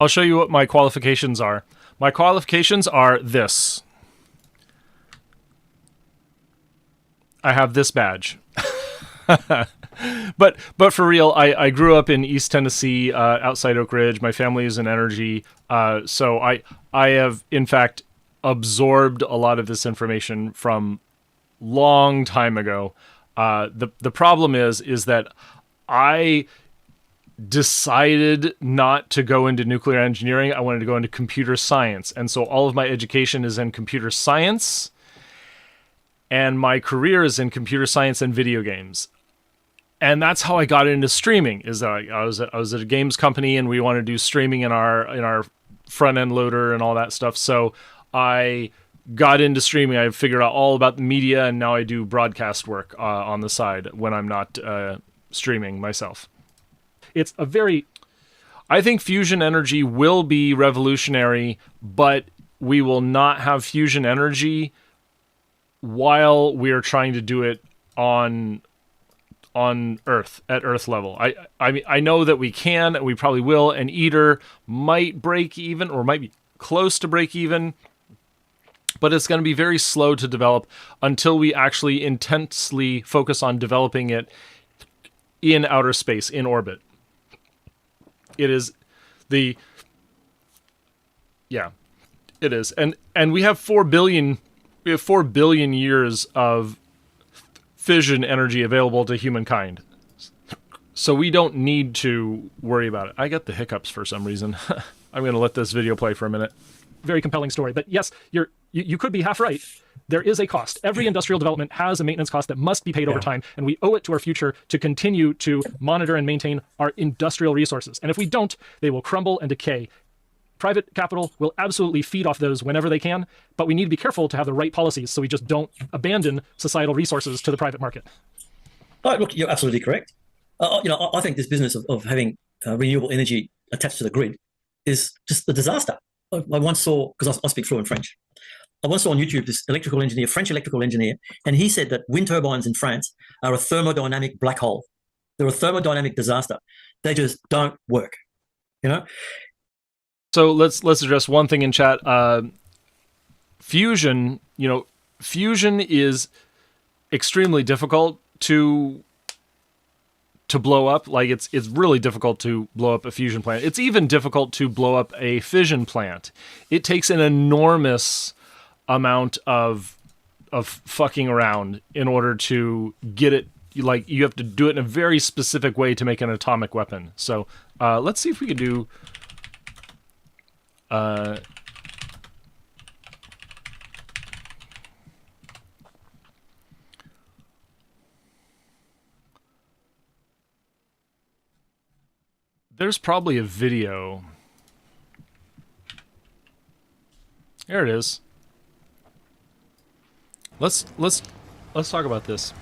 I'll show you what my qualifications are. My qualifications are this. I have this badge. But for real, I grew up in East Tennessee, outside Oak Ridge. My family is in energy, so I have in fact absorbed a lot of this information from long time ago. The problem is that I decided not to go into nuclear engineering. I wanted to go into computer science, and so all of my education is in computer science, and my career is in computer science and video games. And that's how I got into streaming. Is that I was at a games company, and we wanted to do streaming in our front end loader and all that stuff. So I got into streaming. I figured out all about the media, and now I do broadcast work on the side when I'm not streaming myself. It's a very... I think fusion energy will be revolutionary, but we will not have fusion energy while we are trying to do it on Earth, at Earth level. I mean, I know that we can, and we probably will, and ITER might break even, or might be close to break even, but it's going to be very slow to develop until we actually intensely focus on developing it in outer space, in orbit. It is the... Yeah, it is. And we have 4 billion years of fission energy available to humankind. So we don't need to worry about it. I get the hiccups for some reason. I'm going to let this video play for a minute. Very compelling story. But yes, you could be half right. There is a cost. Every industrial development has a maintenance cost that must be paid over time, and we owe it to our future to continue to monitor and maintain our industrial resources. And if we don't, they will crumble and decay. Private capital will absolutely feed off those whenever they can, but we need to be careful to have the right policies so we just don't abandon societal resources to the private market. Oh, look, you're absolutely correct. I think this business of having renewable energy attached to the grid is just a disaster. I once saw, because I speak fluent French, I once saw on YouTube this French electrical engineer, and he said that wind turbines in France are a thermodynamic black hole. They're a thermodynamic disaster. They just don't work, So let's address one thing in chat. Fusion, fusion is extremely difficult to blow up. Like it's really difficult to blow up a fusion plant. It's even difficult to blow up a fission plant. It takes an enormous amount of fucking around in order to get it. Like you have to do it in a very specific way to make an atomic weapon. So let's see if we can do. There's probably a video. There it is. Let's talk about this.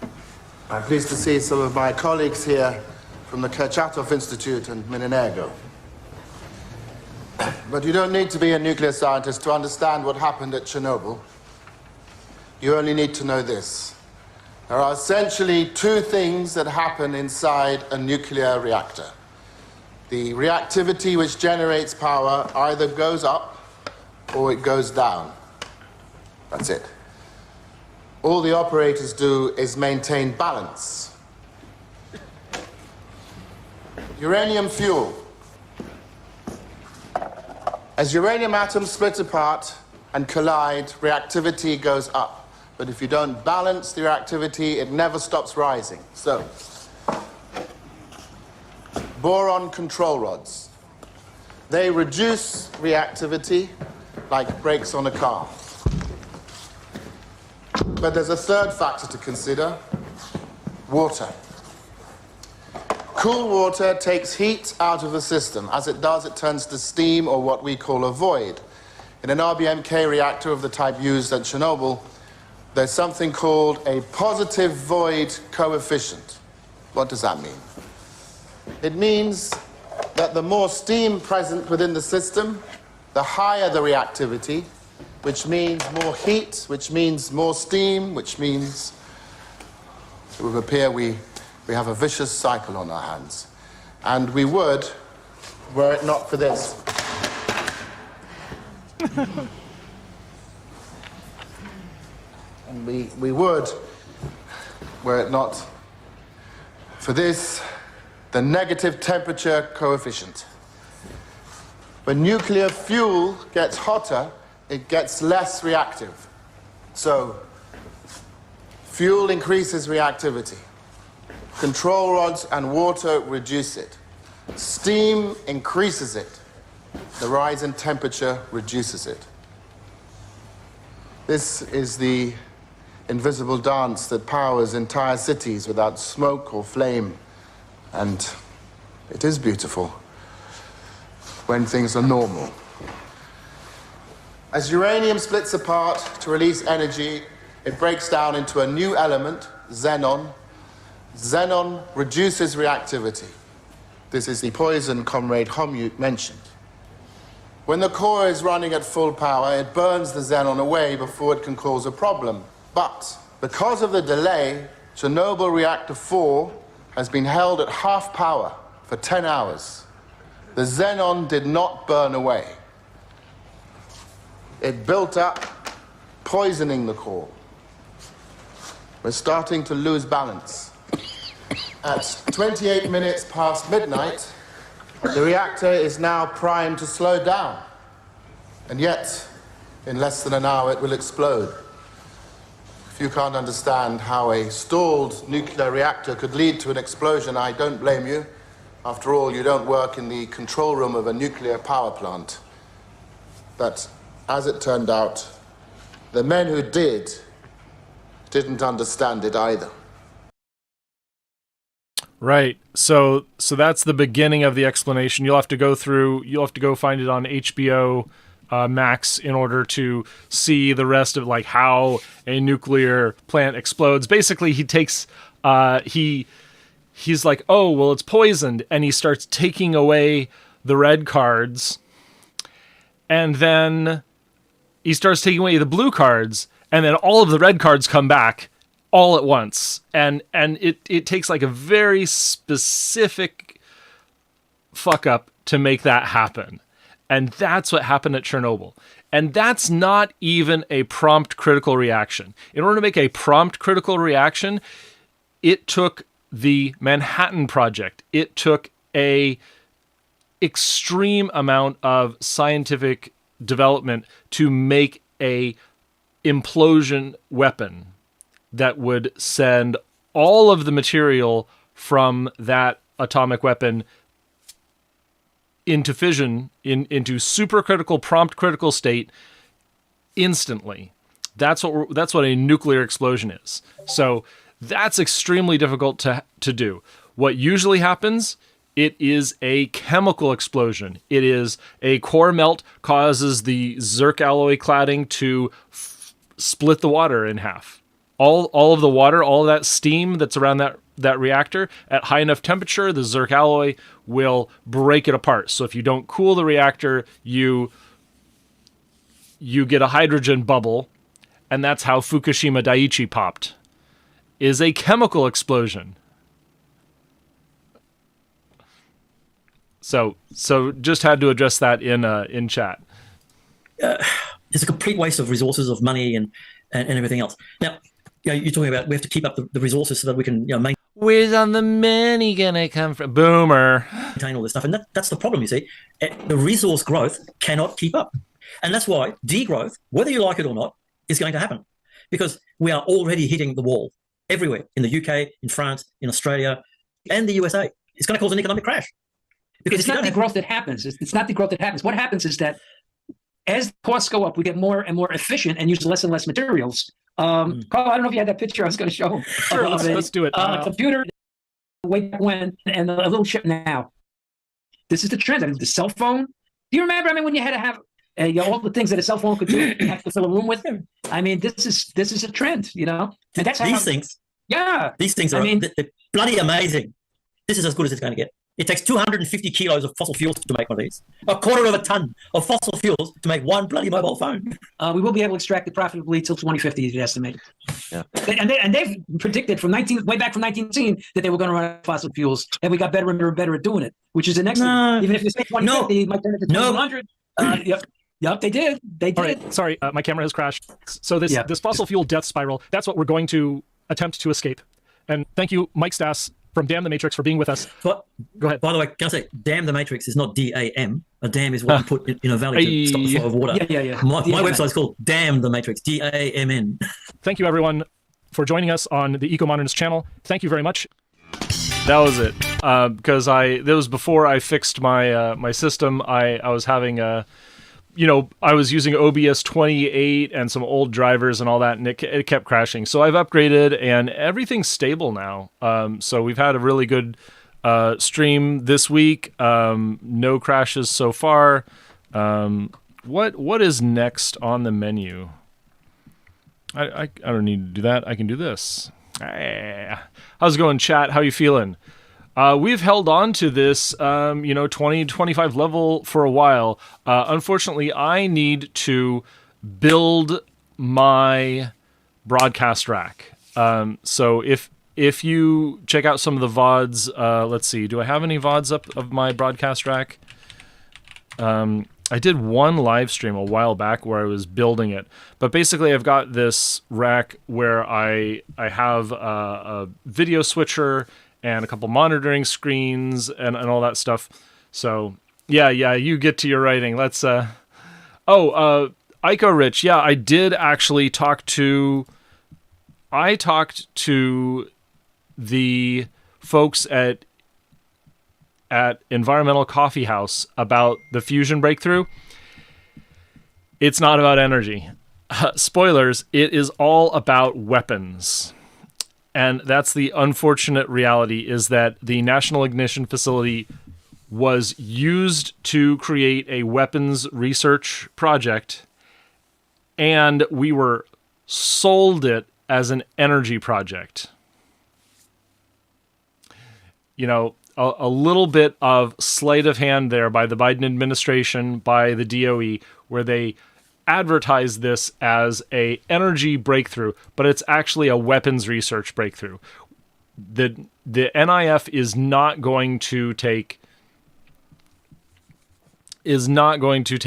I'm pleased to see some of my colleagues here from the Kurchatov Institute and Minenergo. But you don't need to be a nuclear scientist to understand what happened at Chernobyl. You only need to know this. There are essentially two things that happen inside a nuclear reactor. The reactivity which generates power either goes up or it goes down. That's it. All the operators do is maintain balance. Uranium fuel. As uranium atoms split apart, and collide, reactivity goes up. But if you don't balance the reactivity, it never stops rising. So, boron control rods. They reduce reactivity like brakes on a car. But there's a third factor to consider: water. Cool water takes heat out of the system. As it does, it turns to steam, or what we call a void. In an RBMK reactor of the type used at Chernobyl, there's something called a positive void coefficient. What does that mean? It means that the more steam present within the system, the higher the reactivity, which means more heat, which means more steam, which means it would appear we have a vicious cycle on our hands. And we would, were it not for this. And we would, were it not for this, the negative temperature coefficient. When nuclear fuel gets hotter, it gets less reactive. So, fuel increases reactivity. Control rods and water reduce it. Steam increases it. The rise in temperature reduces it. This is the invisible dance that powers entire cities without smoke or flame. And it is beautiful when things are normal. As uranium splits apart to release energy, it breaks down into a new element, xenon. Xenon reduces reactivity. This is the poison Comrade Homut mentioned. When the core is running at full power, it burns the xenon away before it can cause a problem. But because of the delay, Chernobyl Reactor 4 has been held at half power for 10 hours. The xenon did not burn away. It built up, poisoning the core. We're starting to lose balance. At 28 minutes past midnight, the reactor is now primed to slow down. And yet, in less than an hour, it will explode. If you can't understand how a stalled nuclear reactor could lead to an explosion, I don't blame you. After all, you don't work in the control room of a nuclear power plant. But as it turned out, the men who didn't understand it either. Right. So that's the beginning of the explanation. You'll have to go find it on HBO Max in order to see the rest of like how a nuclear plant explodes. Basically, he takes he's like, "Oh, well, it's poisoned," and he starts taking away the red cards. And then he starts taking away the blue cards, and then all of the red cards come back all at once. And it takes like a very specific fuck up to make that happen. And that's what happened at Chernobyl. And that's not even a prompt critical reaction. In order to make a prompt critical reaction, it took the Manhattan Project. It took a extreme amount of scientific development to make a implosion weapon that would send all of the material from that atomic weapon into fission, into supercritical, prompt critical state instantly. That's what a nuclear explosion is. So that's extremely difficult to do. What usually happens, it is a chemical explosion. It is a core melt causes the Zirc alloy cladding to split the water in half. All of the water, all of that steam that's around that reactor, at high enough temperature, the Zirc alloy will break it apart. So if you don't cool the reactor, you get a hydrogen bubble, and that's how Fukushima Daiichi popped, is a chemical explosion. So just had to address that in chat. It's a complete waste of resources, of money, and everything else. Now, you're talking about we have to keep up the resources so that we can maintain. Where's on the money gonna come from? Boomer. Maintain all this stuff, and that's the problem. You see, the resource growth cannot keep up. And that's why degrowth, whether you like it or not, is going to happen, because we are already hitting the wall everywhere, in the UK, in France, in Australia, and the USA. It's going to cause an economic crash. Because it's not degrowth that happens. It's not degrowth that happens. What happens is that as costs go up, we get more and more efficient and use less and less materials. Carl, I don't know if you had that picture I was going to show. Sure, let's do it. Computer way back when and a little chip now. This is the trend. I mean, the cell phone. Do you remember? I mean, when you had to have all the things that a cell phone could do, you have to fill a room with them. I mean, this is a trend, you know. And that's these things. Yeah, these things are they're bloody amazing. This is as good as it's going to get. It takes 250 kilos of fossil fuels to make one of these. A quarter of a ton of fossil fuels to make one bloody mobile phone. We will be able to extract it profitably till 2050, you estimate. Yeah. And they've predicted way back from 1910 that they were going to run out of fossil fuels, and we got better and better at doing it, which is the next thing. Even if you say 2050, it might turn into 2100. Yep, they did. They did. All right, sorry, my camera has crashed. So this fossil fuel death spiral, that's what we're going to attempt to escape. And thank you, Mike Stass from Damn the Matrix, for being with us. Go ahead. By the way, can I say, Damn the Matrix is not DAM. A dam is what you put in a valley to stop the flow of water. Yeah. My website is called Damn the Matrix, DAMN. Thank you, everyone, for joining us on the Eco-Modernist channel. Thank you very much. That was it. Because that was before I fixed my my system. I was having a... I was using OBS 28 and some old drivers and all that, and it kept crashing. So I've upgraded, and everything's stable now. So we've had a really good stream this week. No crashes so far. What is next on the menu? I don't need to do that. I can do this. How's it going, chat? How you feeling? We've held on to this, 20, 25 level for a while. Unfortunately, I need to build my broadcast rack. So if you check out some of the VODs, let's see, do I have any VODs up of my broadcast rack? I did one live stream a while back where I was building it, but basically I've got this rack where I have a video switcher and a couple monitoring screens and all that stuff. So yeah, you get to your writing. Let's Ico Rich, yeah, I did actually talked to the folks at Environmental Coffee House about the fusion breakthrough. It's not about energy. Spoilers, it is all about weapons. And that's the unfortunate reality, is that the National Ignition Facility was used to create a weapons research project, and we were sold it as an energy project. A little bit of sleight of hand there by the Biden administration, by the DOE, where they advertise this as a energy breakthrough, but it's actually a weapons research breakthrough. The NIF is not going to take it's not going to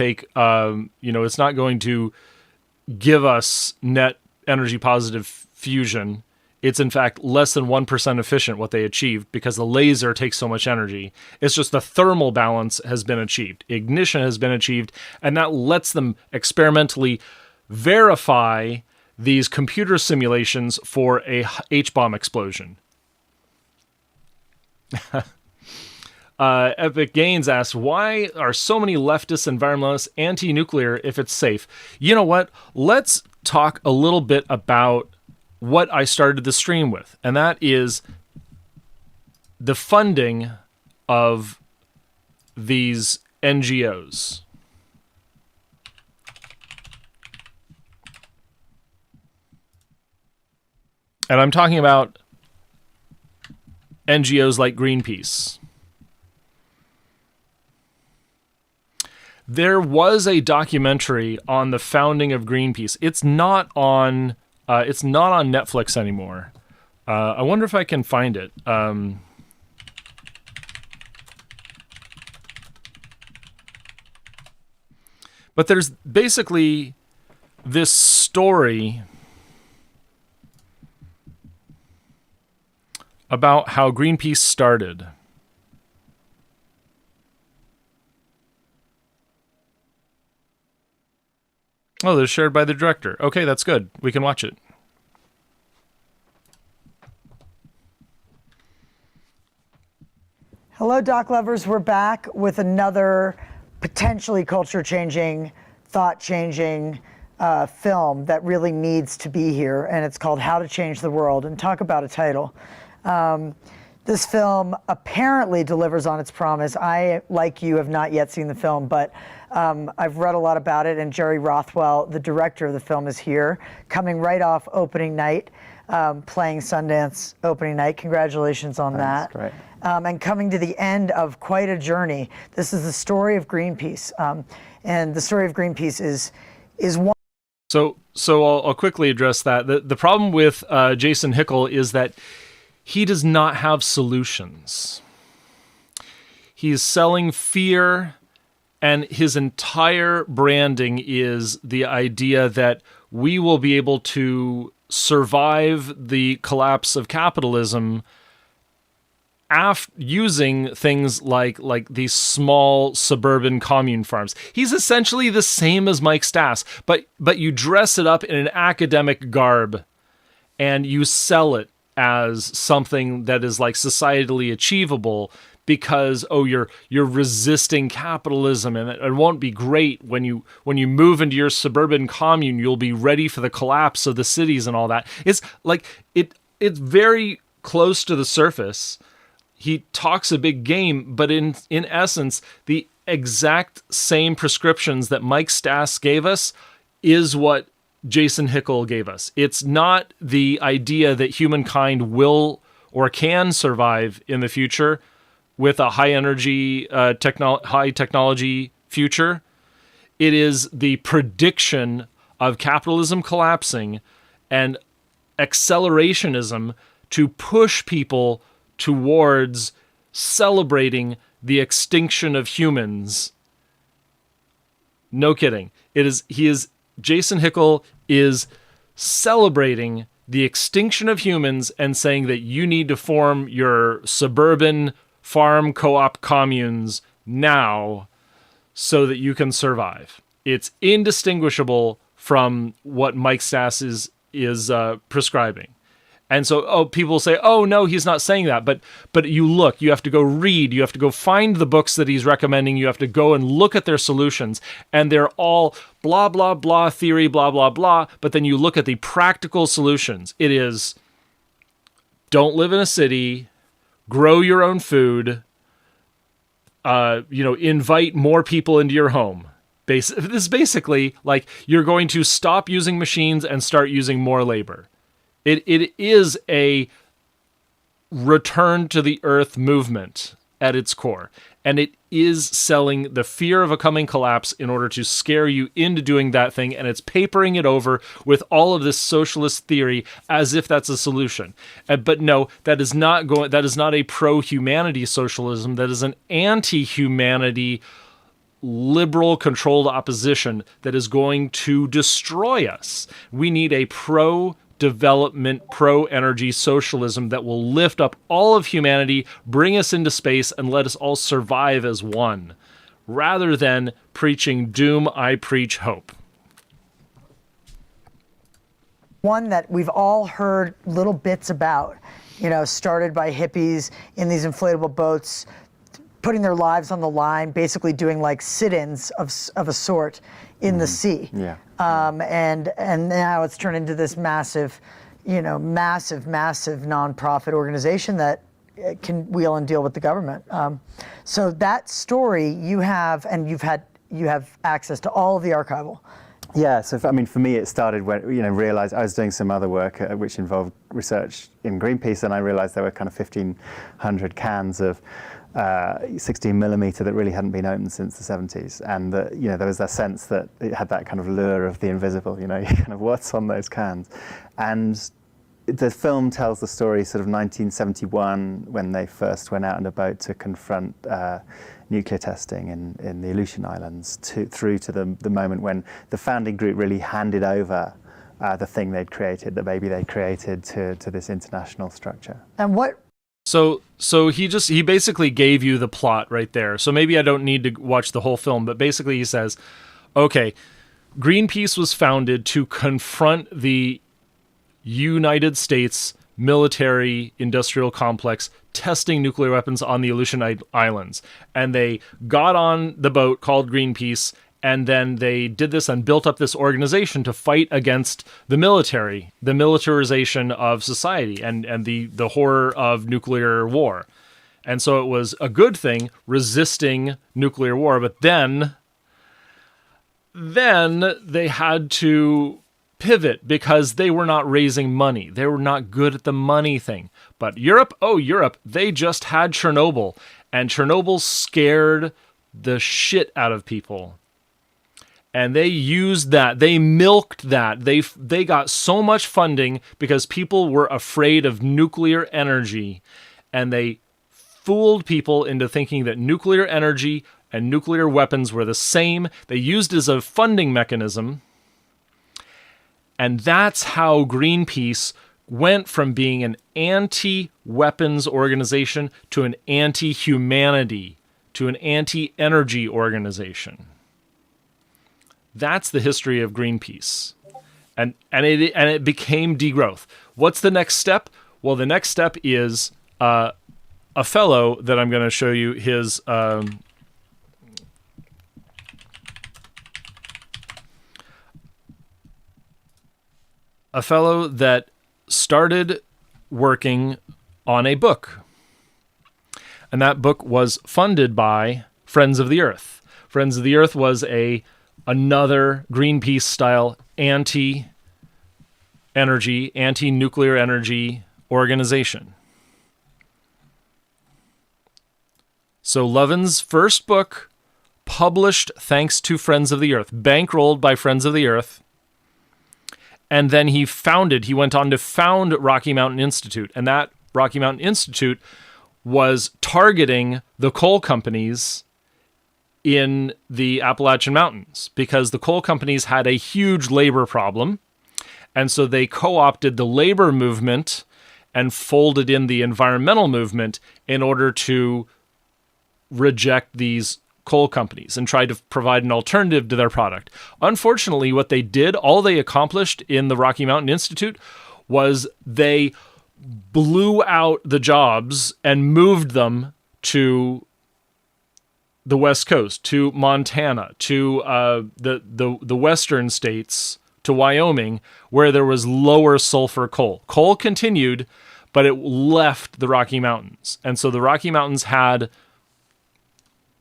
give us net energy positive fusion. It's in fact less than 1% efficient what they achieved, because the laser takes so much energy. It's just the thermal balance has been achieved. Ignition has been achieved, and that lets them experimentally verify these computer simulations for a H-bomb explosion. Epic Gains asks, why are so many leftists and environmentalists anti-nuclear if it's safe? You know what? Let's talk a little bit about what I started the stream with, and that is the funding of these NGOs. And I'm talking about NGOs like Greenpeace. There was a documentary on the founding of Greenpeace. It's not on Netflix anymore. I wonder if I can find it. But there's basically this story about how Greenpeace started. Oh, they're shared by the director. Okay, that's good. We can watch it. Hello, Doc lovers. We're back with another potentially culture-changing, thought-changing film that really needs to be here, and it's called How to Change the World. And talk about a title. This film apparently delivers on its promise. I, like you, have not yet seen the film, but I've read a lot about it, and Jerry Rothwell, the director of the film, is here, coming right off opening night, playing Sundance opening night. Congratulations on that. Great. And coming to the end of quite a journey. This is the story of Greenpeace, and the story of Greenpeace is one. So I'll quickly address that. The problem with Jason Hickel is that he does not have solutions. He's selling fear, and his entire branding is the idea that we will be able to survive the collapse of capitalism using things like these small suburban commune farms. He's essentially the same as Mike Stass, but you dress it up in an academic garb and you sell it as something that is like societally achievable because you're resisting capitalism, and it won't be great when you move into your suburban commune. You'll be ready for the collapse of the cities and all that. It's like it's very close to the surface. He talks a big game, but in essence, the exact same prescriptions that Mike Stass gave us is what Jason Hickel gave us. It's not the idea that humankind will or can survive in the future with a high energy, high technology future. It is the prediction of capitalism collapsing and accelerationism to push people towards celebrating the extinction of humans. No kidding. Jason Hickel is celebrating the extinction of humans and saying that you need to form your suburban farm co-op communes now so that you can survive. It's indistinguishable from what Mike Stass is prescribing. And so, people say, oh, no, he's not saying that. But you have to go read, you have to go find the books that he's recommending, you have to go and look at their solutions, and they're all blah, blah, blah, theory, blah, blah, blah. But then you look at the practical solutions. It is, don't live in a city, grow your own food, invite more people into your home. This is basically like you're going to stop using machines and start using more labor. It is a return to the earth movement at its core. And it is selling the fear of a coming collapse in order to scare you into doing that thing. And it's papering it over with all of this socialist theory as if that's a solution. But no, that is not a pro-humanity socialism. That is an anti-humanity liberal controlled opposition that is going to destroy us. We need a pro-development, pro-energy socialism that will lift up all of humanity, bring us into space, and let us all survive as one. Rather than preaching doom, I preach hope. One that we've all heard little bits about, started by hippies in these inflatable boats, putting their lives on the line, basically doing like sit-ins of a sort in the sea. Yeah. And now it's turned into this massive nonprofit organization that can wheel and deal with the government. So that story you have access to all of the archival. Yeah, so for me it started when realized I was doing some other work which involved research in Greenpeace, and I realized there were kind of 1,500 cans of 16 millimeter that really hadn't been opened since the 70s, and that there was that sense that it had that kind of lure of the invisible, kind of what's on those cans. And the film tells the story sort of 1971 when they first went out on a boat to confront nuclear testing in the Aleutian Islands through to the moment when the founding group really handed over the thing they'd created, the baby they'd created, to this international structure. And what? So he basically gave you the plot right there. So maybe I don't need to watch the whole film, but basically he says, okay, Greenpeace was founded to confront the United States military industrial complex testing nuclear weapons on the Aleutian Islands. And they got on the boat called Greenpeace, and then they did this and built up this organization to fight against the military, the militarization of society, and the horror of nuclear war. And so it was a good thing resisting nuclear war, but then they had to pivot because they were not raising money. They were not good at the money thing. But Europe, they just had Chernobyl, and Chernobyl scared the shit out of people. And they used that. They milked that. They got so much funding because people were afraid of nuclear energy, and they fooled people into thinking that nuclear energy and nuclear weapons were the same. They used it as a funding mechanism. And that's how Greenpeace went from being an anti-weapons organization to an anti-humanity, to an anti-energy organization. That's the history of Greenpeace. And it became degrowth. What's the next step? Well, the next step is a fellow that I'm going to show you his a fellow that started working on a book. And that book was funded by Friends of the Earth. Friends of the Earth was another Greenpeace-style anti-energy, anti-nuclear energy organization. So Levin's first book, published thanks to Friends of the Earth, bankrolled by Friends of the Earth. And then he went on to found Rocky Mountain Institute. And that Rocky Mountain Institute was targeting the coal companies in the Appalachian Mountains because the coal companies had a huge labor problem. And so they co-opted the labor movement and folded in the environmental movement in order to reject these coal companies and tried to provide an alternative to their product. Unfortunately, what they did, all they accomplished in the Rocky Mountain Institute was they blew out the jobs and moved them to the West Coast, to Montana, to the western states, to Wyoming, where there was lower sulfur coal. Coal continued, but it left the Rocky Mountains. And so the Rocky Mountains had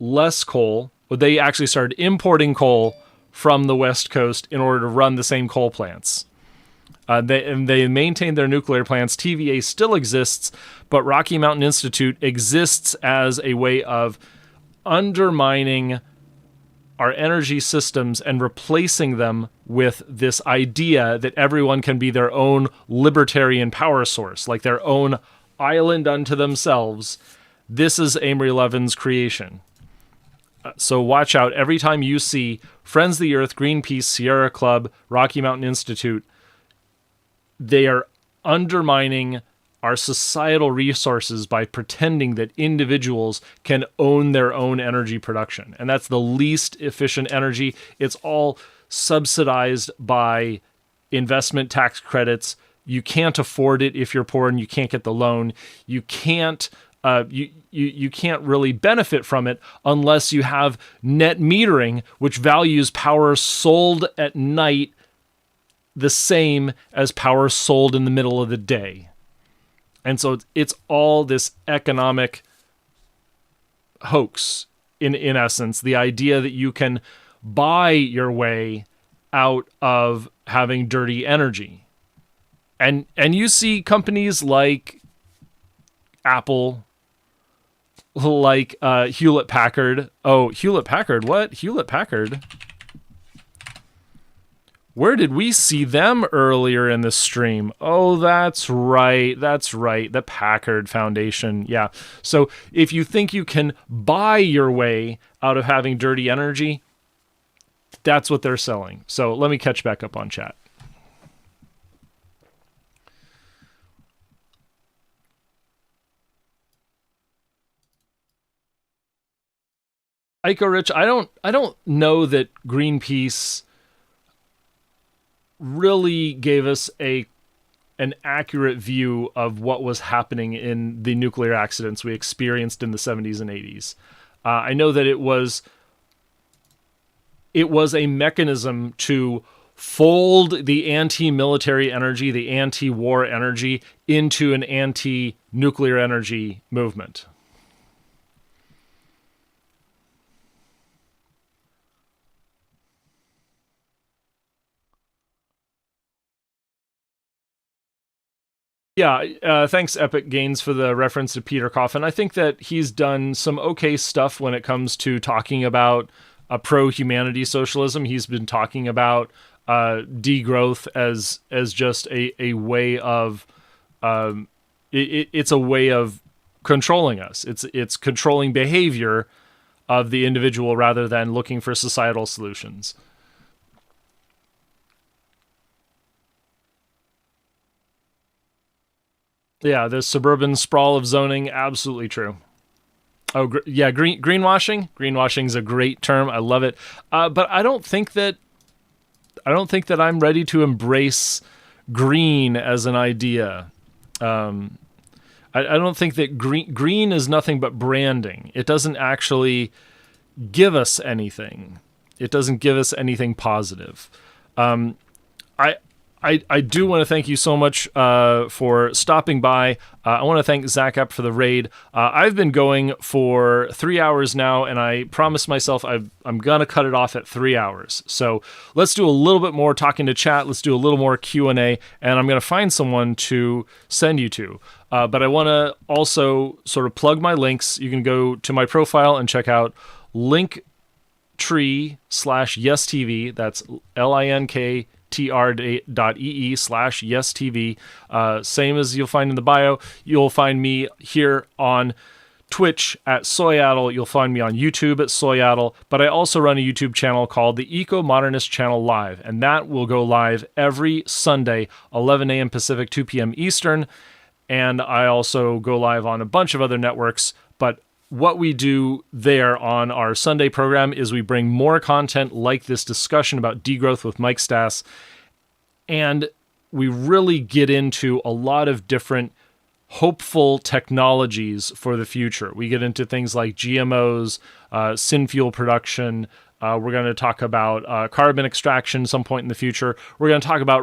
less coal, but they actually started importing coal from the West Coast in order to run the same coal plants. They maintained their nuclear plants. TVA still exists, but Rocky Mountain Institute exists as a way of undermining our energy systems and replacing them with this idea that everyone can be their own libertarian power source, like their own island unto themselves. This is Amory Levin's creation. So watch out. Every time you see Friends of the Earth, Greenpeace, Sierra Club, Rocky Mountain Institute, they are undermining our societal resources by pretending that individuals can own their own energy production. And that's the least efficient energy. It's all subsidized by investment tax credits. You can't afford it if you're poor and you can't get the loan. You can't you can't really benefit from it unless you have net metering, which values power sold at night the same as power sold in the middle of the day. And so it's all this economic hoax in essence, the idea that you can buy your way out of having dirty energy. And you see companies like Apple, like Hewlett Packard. Oh, Hewlett Packard, what? Hewlett Packard? Where did we see them earlier in the stream? Oh, that's right. The Packard Foundation. Yeah. So if you think you can buy your way out of having dirty energy, that's what they're selling. So let me catch back up on chat. Ico Rich, I don't know that Greenpeace really gave us an accurate view of what was happening in the nuclear accidents we experienced in the 70s and 80s. I know that it was a mechanism to fold the anti-military energy, the anti-war energy, into an anti-nuclear energy movement. Yeah, thanks Epic Gains for the reference to Peter Coffin. I think that he's done some okay stuff when it comes to talking about pro-humanity socialism. He's been talking about degrowth as just a way of it's a way of controlling us. It's controlling behavior of the individual rather than looking for societal solutions. Yeah, the suburban sprawl of zoning, absolutely true. Oh, yeah, greenwashing. Greenwashing is a great term. I love it. But I don't think that I'm ready to embrace green as an idea. I don't think that green is nothing but branding. It doesn't actually give us anything. It doesn't give us anything positive. I do want to thank you so much for stopping by. I want to thank Zach Epp for the raid. I've been going for 3 hours now, and I promised myself I'm going to cut it off at 3 hours. So let's do a little bit more talking to chat. Let's do a little more Q&A, and I'm going to find someone to send you to. But I want to also sort of plug my links. You can go to my profile and check out linktree/YesTV. That's linktr.ee/YesTV. Same as you'll find in the bio. You'll find me here on Twitch at Soyaddle. You'll find me on YouTube at Soyaddle. But I also run a YouTube channel called the Eco Modernist Channel Live, and that will go live every Sunday, 11 a.m. Pacific, 2 p.m. Eastern. And I also go live on a bunch of other networks. But what we do there on our Sunday program is we bring more content like this discussion about degrowth with Mike Stass, and we really get into a lot of different hopeful technologies for the future. We get into things like GMOs, synfuel production. We're going to talk about carbon extraction some point in the future. We're going to talk about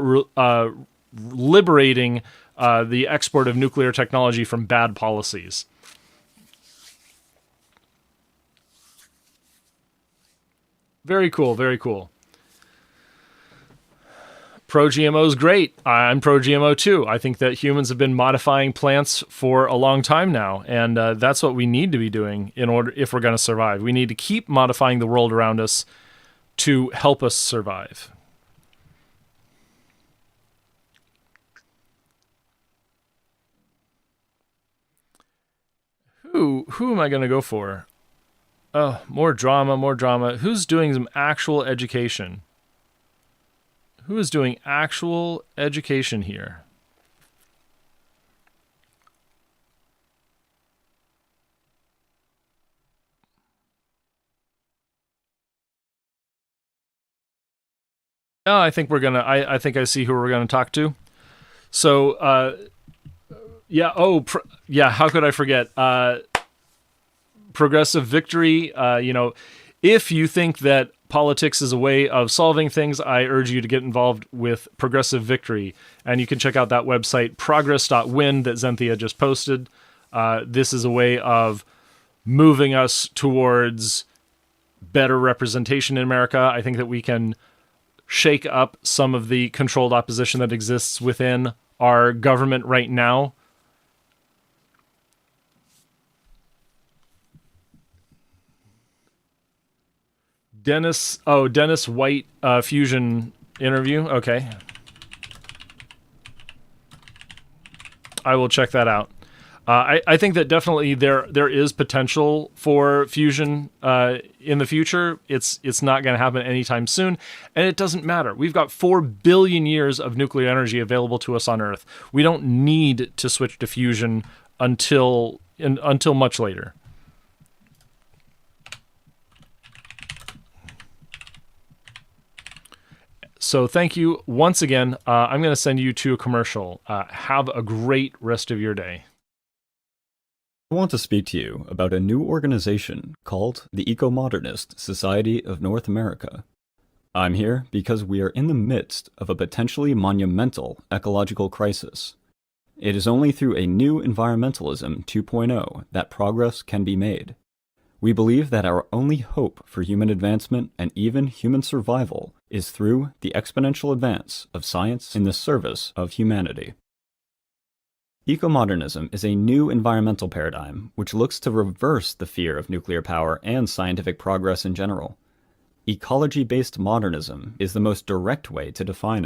liberating the export of nuclear technology from bad policies. Very cool, very cool. Pro-GMO is great. I'm pro-GMO too. I think that humans have been modifying plants for a long time now, and that's what we need to be doing if we're going to survive. We need to keep modifying the world around us to help us survive. Who am I going to go for? Oh, more drama, more drama. Who's doing some actual education? Who is doing actual education here? Oh, I think we're gonna. I think I see who we're gonna talk to. So, yeah. Oh, yeah. How could I forget? Progressive Victory. If you think that politics is a way of solving things, I urge you to get involved with Progressive Victory. And you can check out that website, progress.win, that Zenthia just posted. This is a way of moving us towards better representation in America. I think that we can shake up some of the controlled opposition that exists within our government right now. Dennis White Fusion interview. Okay. I will check that out. I think that definitely there is potential for fusion in the future. It's not going to happen anytime soon, and it doesn't matter. We've got 4 billion years of nuclear energy available to us on Earth. We don't need to switch to fusion until much later. So thank you once again. I'm going to send you to a commercial. Have a great rest of your day. I want to speak to you about a new organization called the Eco-Modernist Society of North America. I'm here because we are in the midst of a potentially monumental ecological crisis. It is only through a new environmentalism 2.0 that progress can be made. We believe that our only hope for human advancement and even human survival is through the exponential advance of science in the service of humanity. Eco-modernism is a new environmental paradigm which looks to reverse the fear of nuclear power and scientific progress in general. Ecology-based modernism is the most direct way to define it.